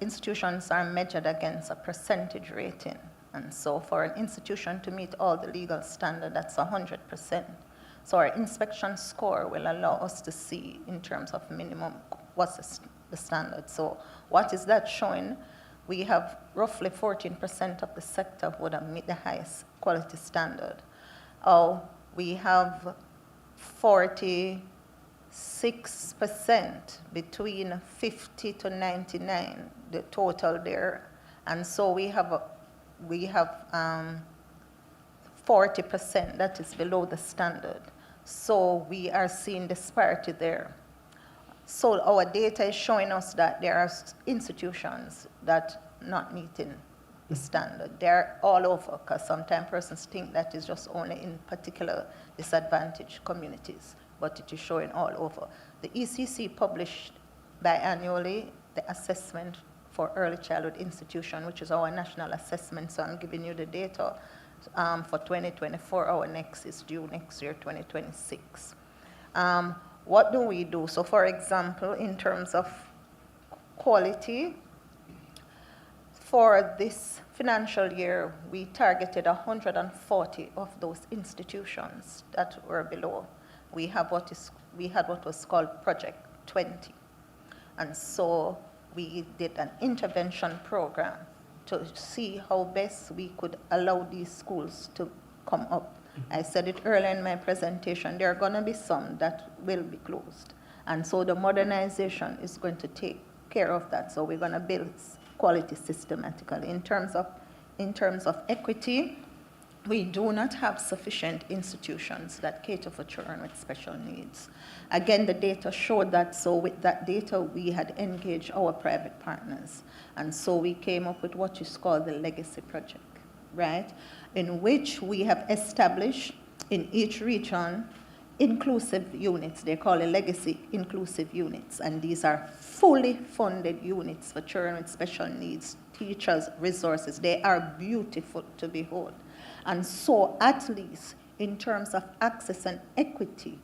institutions are measured against a percentage rating. And so for an institution to meet all the legal standard, that's 100%. So our inspection score will allow us to see in terms of minimum, what's the standard. So what is that showing? we have roughly 14% of the sector would have met the highest quality standard. We have 46% between 50 to 99, the total there. And so we have 40% that is below the standard. So we are seeing disparity there. So our data is showing us that there are institutions that not meeting the standard. They're all over, because sometimes persons think that is just only in particular disadvantaged communities, but it is showing all over. The ECC published biannually the assessment for early childhood institution, which is our national assessment. So I'm giving you the data for 2024. Our next is due next year, 2026. What do we do? So for example, in terms of quality, for this financial year, we targeted 140 of those institutions that were below. We had what was called Project 20. And so we did an intervention program to see how best we could allow these schools to come up. I said it earlier in my presentation, there are going to be some that will be closed. And so the modernization is going to take care of that. So we're going to build quality systematically. In terms of equity, we do not have sufficient institutions that cater for children with special needs. Again, the data showed that, so with that data, we had engaged our private partners. And so we came up with what is called the Legacy Project, right? In which we have established in each region inclusive units. They call it Legacy Inclusive Units. And these are fully funded units for children with special needs, teachers, resources. They are beautiful to behold. And so at least in terms of access and equity,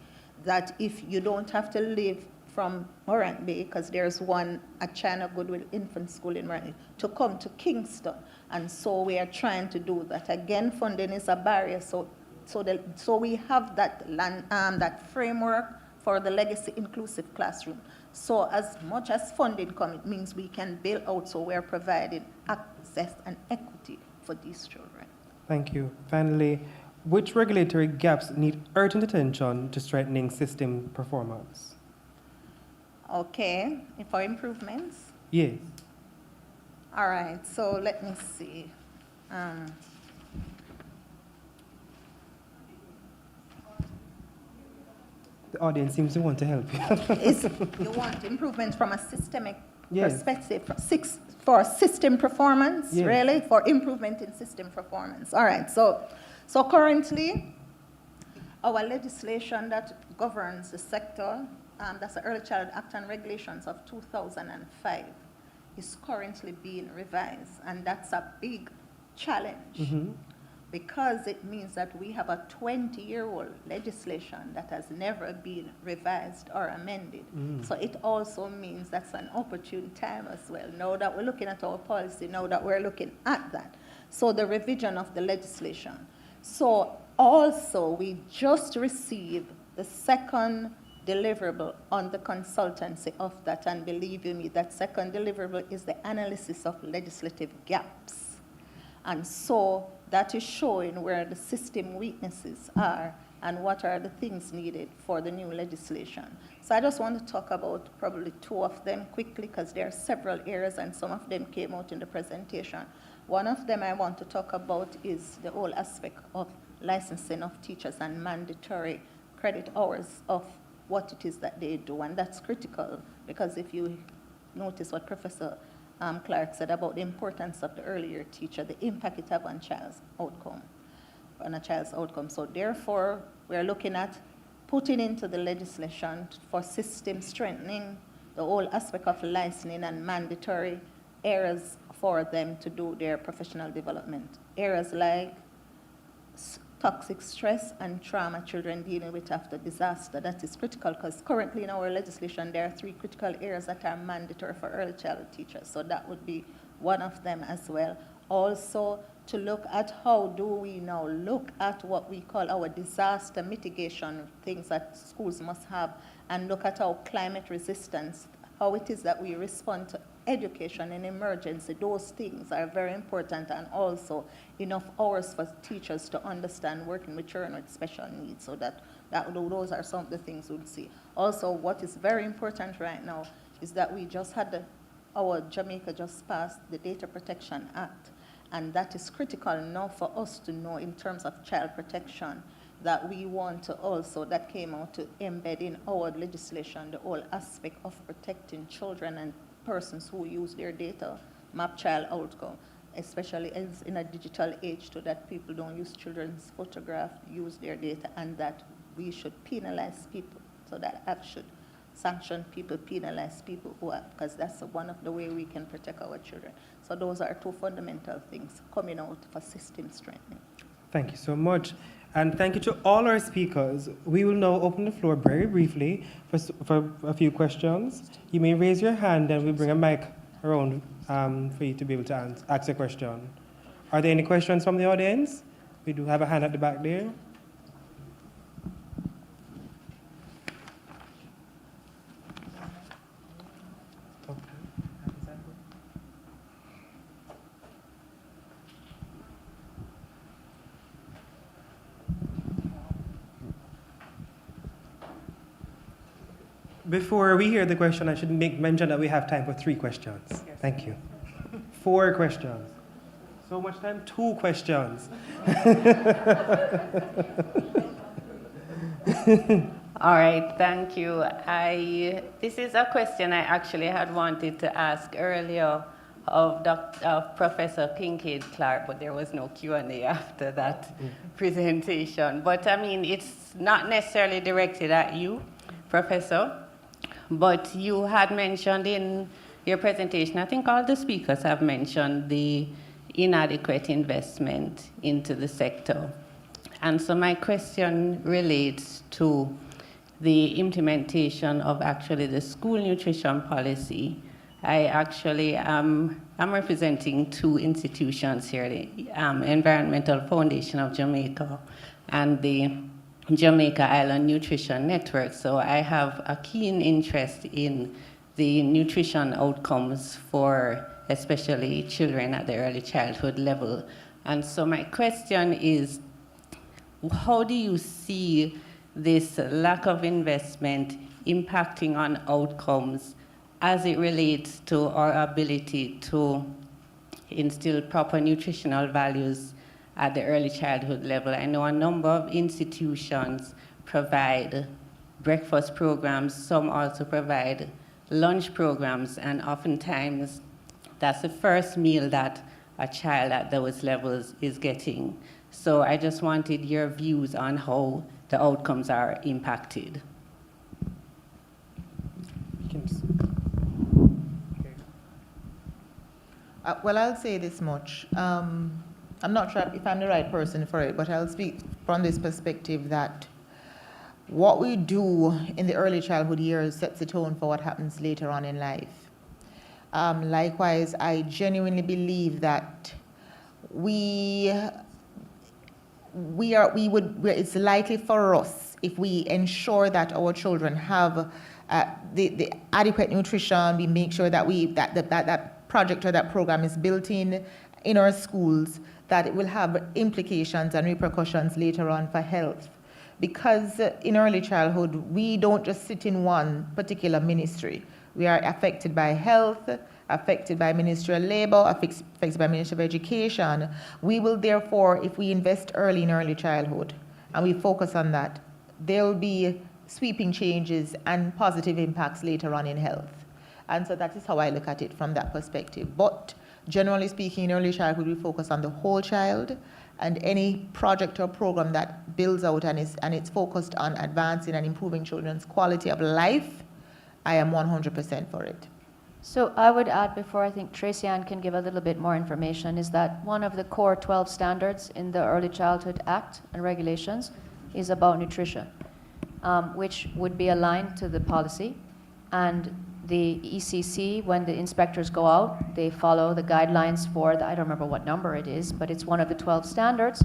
that if you don't have to live from Morant Bay, because there's one at China Goodwill Infant School in Morant, to come to Kingston. And so we are trying to do that. Again, funding is a barrier, so we have that framework for the Legacy Inclusive Classroom. So as much as funding comes, it means we can build out, so we're providing access and equity for these children. Thank you. Finally, which regulatory gaps need urgent attention to strengthening system performance? Okay, for improvements? Yes. All right, so let me see. The audience seems to want to help you. You want improvements from a systemic Yes. perspective, for system performance, Yes. really? For improvement in system performance. All right, so currently, our legislation that governs the sector, that's the Early Childhood Act and Regulations of 2005, is currently being revised, and that's a big challenge. Because it means that we have a 20-year-old legislation that has never been revised or amended. So it also means that's an opportune time as well. Now that we're looking at our policy, now that we're looking at that. So the revision of the legislation. So also, we just received the second deliverable on the consultancy of that, and believe you me, that second deliverable is the analysis of legislative gaps. And so that is showing where the system weaknesses are and what are the things needed for the new legislation. So I just want to talk about probably two of them quickly, because there are several areas and some of them came out in the presentation. One of them I want to talk about is the whole aspect of licensing of teachers and mandatory credit hours of what it is that they do. And that's critical, because if you notice what Professor Clark said about the importance of the early year teacher, the impact it has on a child's outcome. So therefore, we're looking at putting into the legislation for system strengthening the whole aspect of licensing and mandatory areas for them to do their professional development. Areas like toxic stress and trauma children dealing with after disaster. That is critical, because currently in our legislation there are 3 critical areas that are mandatory for early childhood teachers. So that would be one of them as well. Also, to look at how do we now look at what we call our disaster mitigation, things that schools must have, and look at our climate resistance, how it is that we respond to education in emergency, those things are very important, and also enough hours for teachers to understand working with children with special needs, so that those are some of the things we'll see. Also, what is very important right now is that we just had our Jamaica just passed the Data Protection Act, and that is critical now for us to know in terms of child protection, that we want to also, that came out to embed in our legislation the whole aspect of protecting children and persons who use their data, map child outcome, especially as in a digital age, so that people don't use children's photograph, use their data, and that we should penalize people, so that act should sanction people, penalize people who are, because that's one of the way we can protect our children. So those are two fundamental things coming out for system strengthening. Thank you so much. And thank you to all our speakers. We will now open the floor very briefly for a few questions. You may raise your hand and we'll bring a mic around for you to be able to ask a question. Are there any questions from the audience? We do have a hand at the back there. Before we hear the question, I should make mention that we have time for 3 questions. Yes. Thank you. 4 questions. So much time? 2 questions. All right, thank you. This is a question I actually had wanted to ask earlier of Professor Kincaid Clark, but there was no Q&A after that presentation. But I mean, it's not necessarily directed at you, Professor. But you had mentioned in your presentation, I think all the speakers have mentioned the inadequate investment into the sector. And so my question relates to the implementation of actually the school nutrition policy. I actually am representing 2 institutions here, the Environmental Foundation of Jamaica and the Jamaica Island Nutrition Network. So I have a keen interest in the nutrition outcomes for especially children at the early childhood level. And so my question is, how do you see this lack of investment impacting on outcomes as it relates to our ability to instill proper nutritional values at the early childhood level? I know a number of institutions provide breakfast programs, some also provide lunch programs, and oftentimes that's the first meal that a child at those levels is getting. So I just wanted your views on how the outcomes are impacted. Well, I'll say this much. I'm not sure if I'm the right person for it, but I'll speak from this perspective that what we do in the early childhood years sets the tone for what happens later on in life. Likewise, I genuinely believe that it's likely for us, if we ensure that our children have the adequate nutrition, we make sure that that project or that program is built in our schools, that it will have implications and repercussions later on for health. Because in early childhood, we don't just sit in one particular ministry. We are affected by health, affected by Ministry of Labor, affected by Ministry of Education. We will therefore, if we invest early in early childhood and we focus on that, there will be sweeping changes and positive impacts later on in health. And so that is how I look at it from that perspective. But generally speaking, in early childhood, we focus on the whole child, and any project or program that builds out and it's focused on advancing and improving children's quality of life, I am 100% for it. So I would add, before I think Tracy Ann can give a little bit more information, is that one of the core 12 standards in the Early Childhood Act and regulations is about nutrition, which would be aligned to the policy. And the ECC, when the inspectors go out, they follow the guidelines for I don't remember what number it is, but it's one of the 12 standards.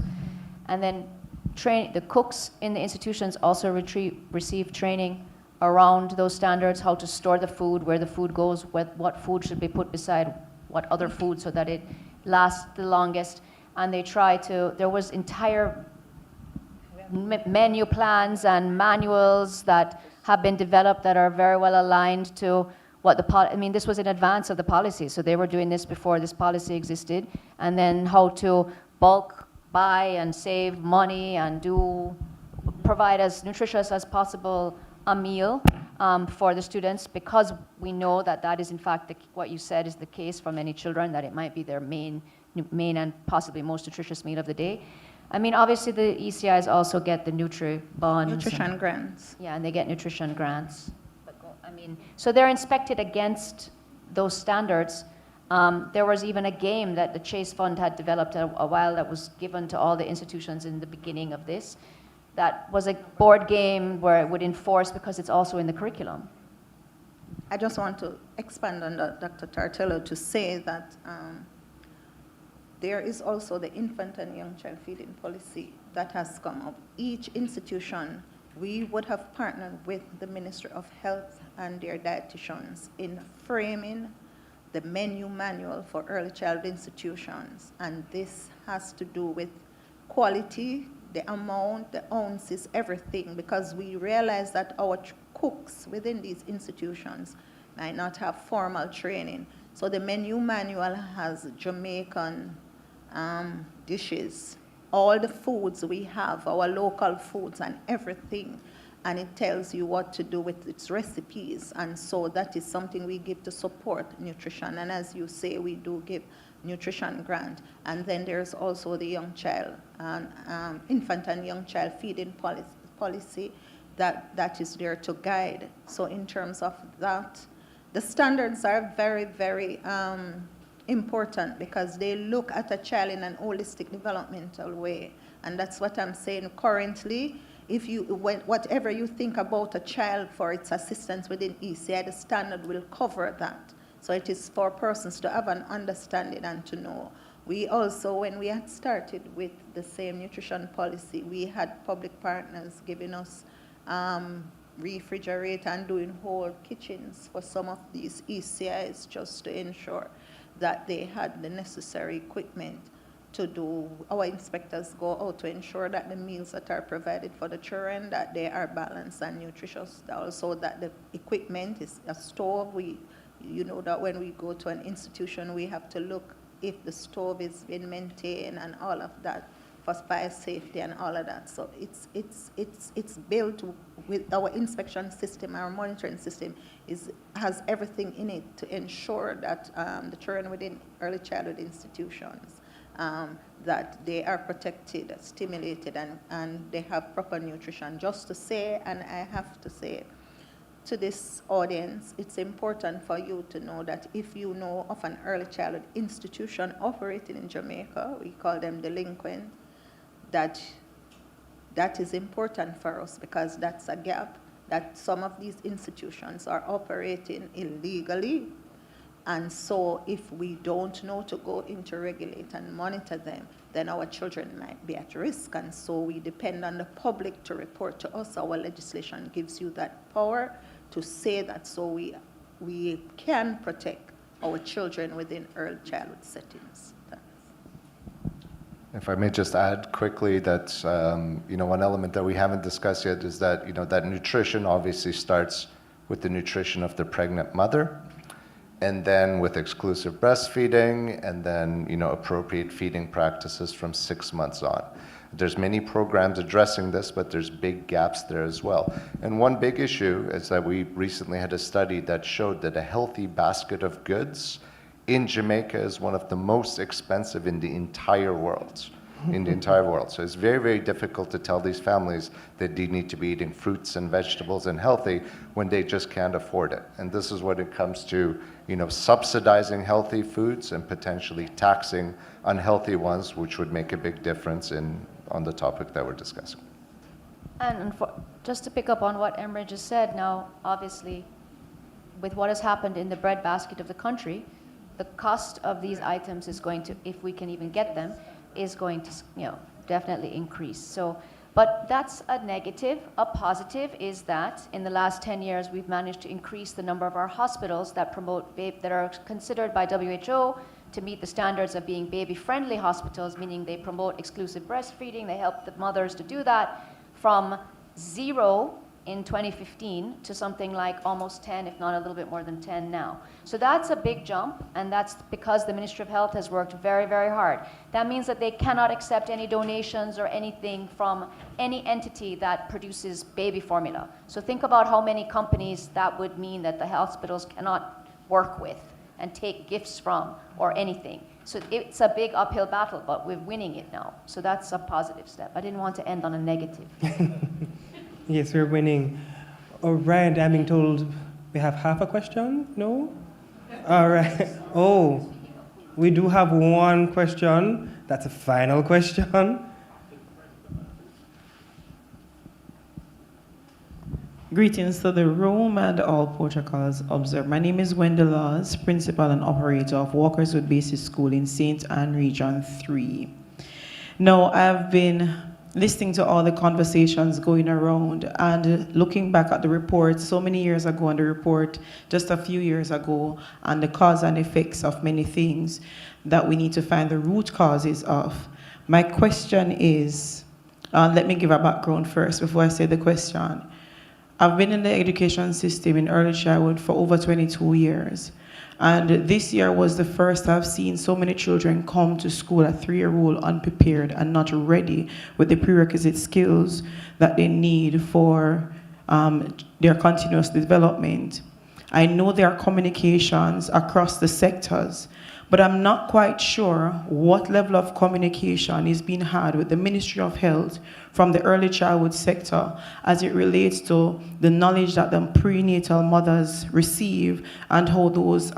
And then the cooks in the institutions also receive training around those standards, how to store the food, where the food goes, what food should be put beside what other food so that it lasts the longest. And they try to, there was entire menu plans and manuals that have been developed that are very well aligned to what this was in advance of the policy, so they were doing this before this policy existed, and then how to bulk buy and save money and provide as nutritious as possible a meal for the students, because we know that that is in fact what you said is the case for many children, that it might be their main and possibly most nutritious meal of the day. I mean, obviously the ECIs also get the Nutri-Bonds. Nutrition grants. Yeah, and they get nutrition grants. So they're inspected against those standards. There was even a game that the Chase Fund had developed a while that was given to all the institutions in the beginning of this. That was a board game where it would enforce, because it's also in the curriculum. I just want to expand on that, Dr. Tartello, to say that there is also the infant and young child feeding policy that has come up. Each institution, we would have partnered with the Ministry of Health and their dietitians in framing the menu manual for early childhood institutions. And this has to do with quality, the amount, the ounces, everything, because we realize that our cooks within these institutions might not have formal training. So the menu manual has Jamaican dishes, all the foods we have, our local foods and everything, and it tells you what to do with its recipes. And so that is something we give to support nutrition. And as you say, we do give nutrition grant. And then there's also the young child, infant and young child feeding policy that is there to guide. So in terms of that, the standards are very, very important, because they look at a child in an holistic developmental way. And that's what I'm saying currently. Whatever you think about a child for its assistance within ECI, the standard will cover that. So it is for persons to have an understanding and to know. We also, when we had started with the same nutrition policy, we had public partners giving us refrigerator and doing whole kitchens for some of these ECIs, just to ensure that they had the necessary equipment to do. Our inspectors go out to ensure that the meals that are provided for the children, that they are balanced and nutritious. Also that the equipment is a stove. You know that when we go to an institution, we have to look if the stove is being maintained and all of that for fire safety and all of that. So it's built with our inspection system, our monitoring system has everything in it to ensure that the children within early childhood institutions, that they are protected, stimulated, and they have proper nutrition. Just to say, and I have to say to this audience, it's important for you to know that if you know of an early childhood institution operating in Jamaica, we call them delinquent, that is important for us, because that's a gap, that some of these institutions are operating illegally. And so if we don't know to go into regulate and monitor them, then our children might be at risk. And so we depend on the public to report to us. Our legislation gives you that power to say that, so we can protect our children within early childhood settings. If I may just add quickly that, one element that we haven't discussed yet is that, that nutrition obviously starts with the nutrition of the pregnant mother, and then with exclusive breastfeeding, and then, appropriate feeding practices from 6 months on. There's many programs addressing this, but there's big gaps there as well. And one big issue is that we recently had a study that showed that a healthy basket of goods in Jamaica is one of the most expensive in the entire world. So it's very, very difficult to tell these families that they need to be eating fruits and vegetables and healthy when they just can't afford it. And this is when it comes to, subsidizing healthy foods and potentially taxing unhealthy ones, which would make a big difference on the topic that we're discussing. And just to pick up on what Emre just said, now, obviously, with what has happened in the breadbasket of the country, the cost of these items is going to, if we can even get them, is going to, definitely increase. So But that's a negative. A positive is that in the last 10 years, we've managed to increase the number of our hospitals that promote that are considered by WHO to meet the standards of being baby-friendly hospitals, meaning they promote exclusive breastfeeding, they help the mothers to do that, from 0 in 2015 to something like almost 10, if not a little bit more than 10 now. So that's a big jump, and that's because the Ministry of Health has worked very, very hard. That means that they cannot accept any donations or anything from any entity that produces baby formula. So think about how many companies that would mean that the hospitals cannot work with and take gifts from or anything. So it's a big uphill battle, but we're winning it now. So that's a positive step. I didn't want to end on a negative. Yes, we're winning. All right, I'm being told we have half a question? No? All right. Oh, we do have one question. That's a final question. Greetings to the room and all protocols observed. My name is Wendell Laws, Principal and Operator of Walkerswood Basic School in St. Anne Region 3. Now, I've been listening to all the conversations going around and looking back at the report so many years ago, and the report just a few years ago, and the cause and effects of many things that we need to find the root causes of. My question is, let me give a background first before I say the question. I've been in the education system in early childhood for over 22 years. And this year was the first I've seen so many children come to school at 3-year-old unprepared and not ready with the prerequisite skills that they need for their continuous development. I know there are communications across the sectors, but I'm not quite sure what level of communication is being had with the Ministry of Health from the early childhood sector as it relates to the knowledge that the prenatal mothers receive and how those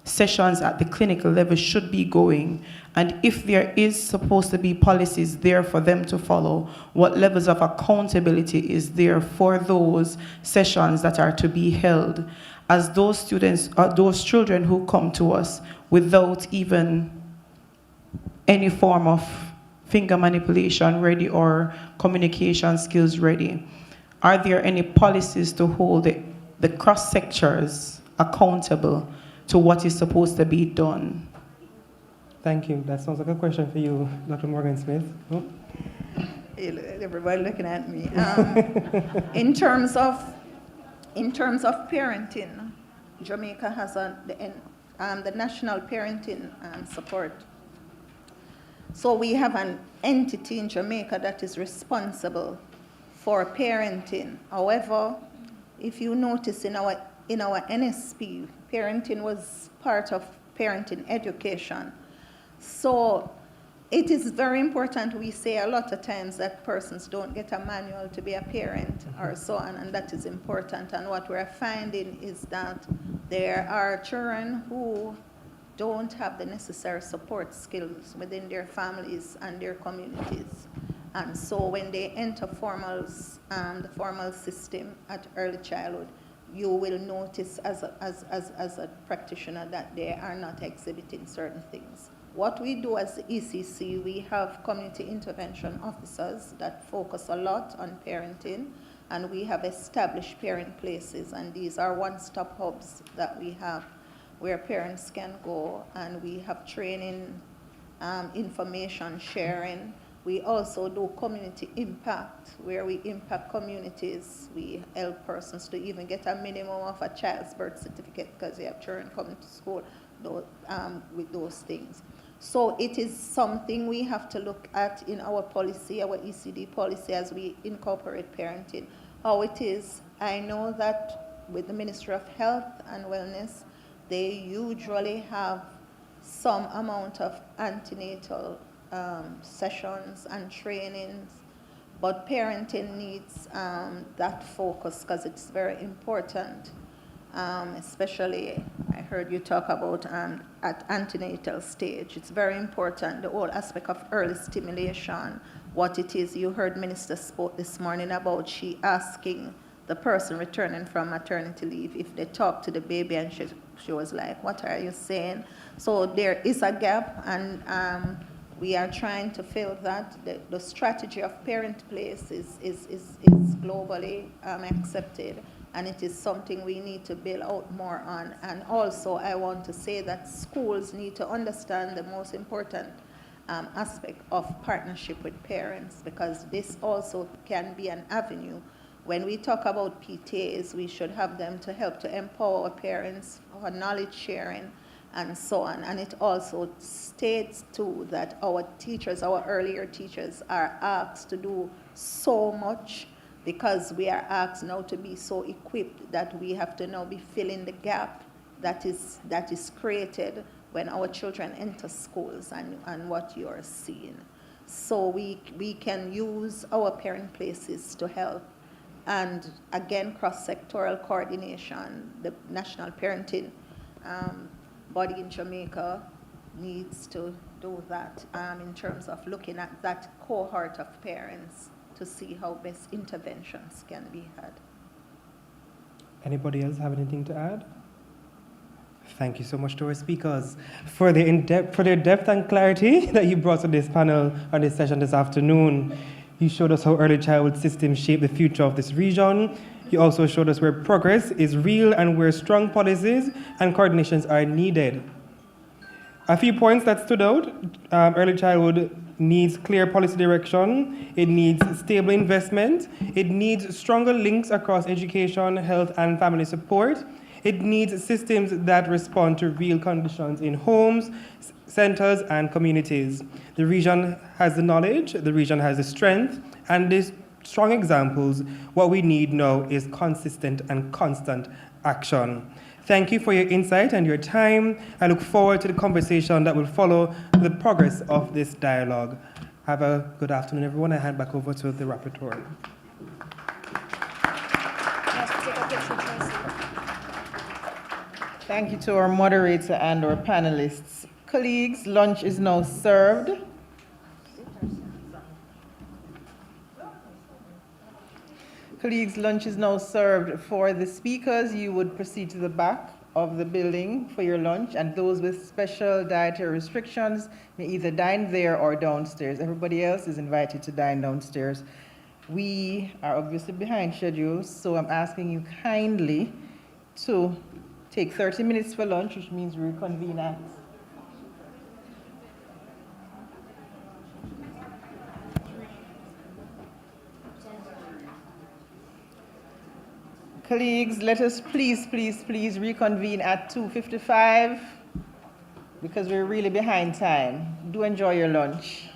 sessions at the clinical level should be going. And if there is supposed to be policies there for them to follow, what levels of accountability is there for those sessions that are to be held, as those students, those children who come to us without even any form of finger manipulation ready or communication skills ready. Are there any policies to hold the cross sectors accountable to what is supposed to be done? Thank you. That sounds like a question for you, Dr. Morgan Smith. Oh. Everybody looking at me. In terms of parenting, Jamaica has the national parenting support. So we have an entity in Jamaica that is responsible for parenting. However, if you notice in our NSP, parenting was part of parenting education. So it is very important. We say a lot of times that persons don't get a manual to be a parent or so on, and that is important. And what we're finding is that there are children who don't have the necessary support skills within their families and their communities. And so when they enter the formal system at early childhood, you will notice as a practitioner that they are not exhibiting certain things. What we do as the ECC, we have community intervention officers that focus a lot on parenting, and we have established parent places, and these are one-stop hubs that we have where parents can go, and we have training, information sharing. We also do community impact, where we impact communities. We help persons to even get a minimum of a child's birth certificate because they have children coming to school with those things. So it is something we have to look at in our policy, our ECD policy, as we incorporate parenting. How it is, I know that with the Ministry of Health and Wellness, they usually have some amount of antenatal sessions and trainings, but parenting needs that focus because it's very important. Especially, I heard you talk about at antenatal stage. It's very important, the whole aspect of early stimulation, what it is. You heard Minister spoke this morning about she asking the person returning from maternity leave if they talk to the baby, and she was like, what are you saying? So there is a gap, and We are trying to fill that. The strategy of parent place is globally accepted, and it is something we need to build out more on. And also, I want to say that schools need to understand the most important aspect of partnership with parents, because this also can be an avenue. When we talk about PTAs, we should have them to help to empower parents for knowledge sharing and so on. And it also states too that our teachers, our earlier teachers, are asked to do so much, because we are asked now to be so equipped that we have to now be filling the gap that is created when our children enter schools and what you are seeing. So we can use our parent places to help. And again, cross-sectoral coordination, the national parenting body in Jamaica needs to do that in terms of looking at that cohort of parents to see how best interventions can be had. Anybody else have anything to add? Thank you so much to our speakers for their depth and clarity that you brought to this panel on this session this afternoon. You showed us how early childhood systems shape the future of this region. You also showed us where progress is real and where strong policies and coordinations are needed. A few points that stood out: early childhood needs clear policy direction, it needs stable investment, it needs stronger links across education, health, and family support, it needs systems that respond to real conditions in homes, centers, and communities. The region has the knowledge, the region has the strength, and these strong examples. What we need now is consistent and constant action. Thank you for your insight and your time. I look forward to the conversation that will follow the progress of this dialogue. Have a good afternoon, everyone. I hand back over to the rapporteur. Thank you to our moderator and our panelists. Colleagues, lunch is now served. Colleagues, lunch is now served. For the speakers, you would proceed to the back of the building for your lunch, and those with special dietary restrictions may either dine there or downstairs. Everybody else is invited to dine downstairs. We are obviously behind schedule, so I'm asking you kindly to take 30 minutes for lunch, which means we reconvene at Colleagues, let us please reconvene at 2:55 because we're really behind time. Do enjoy your lunch.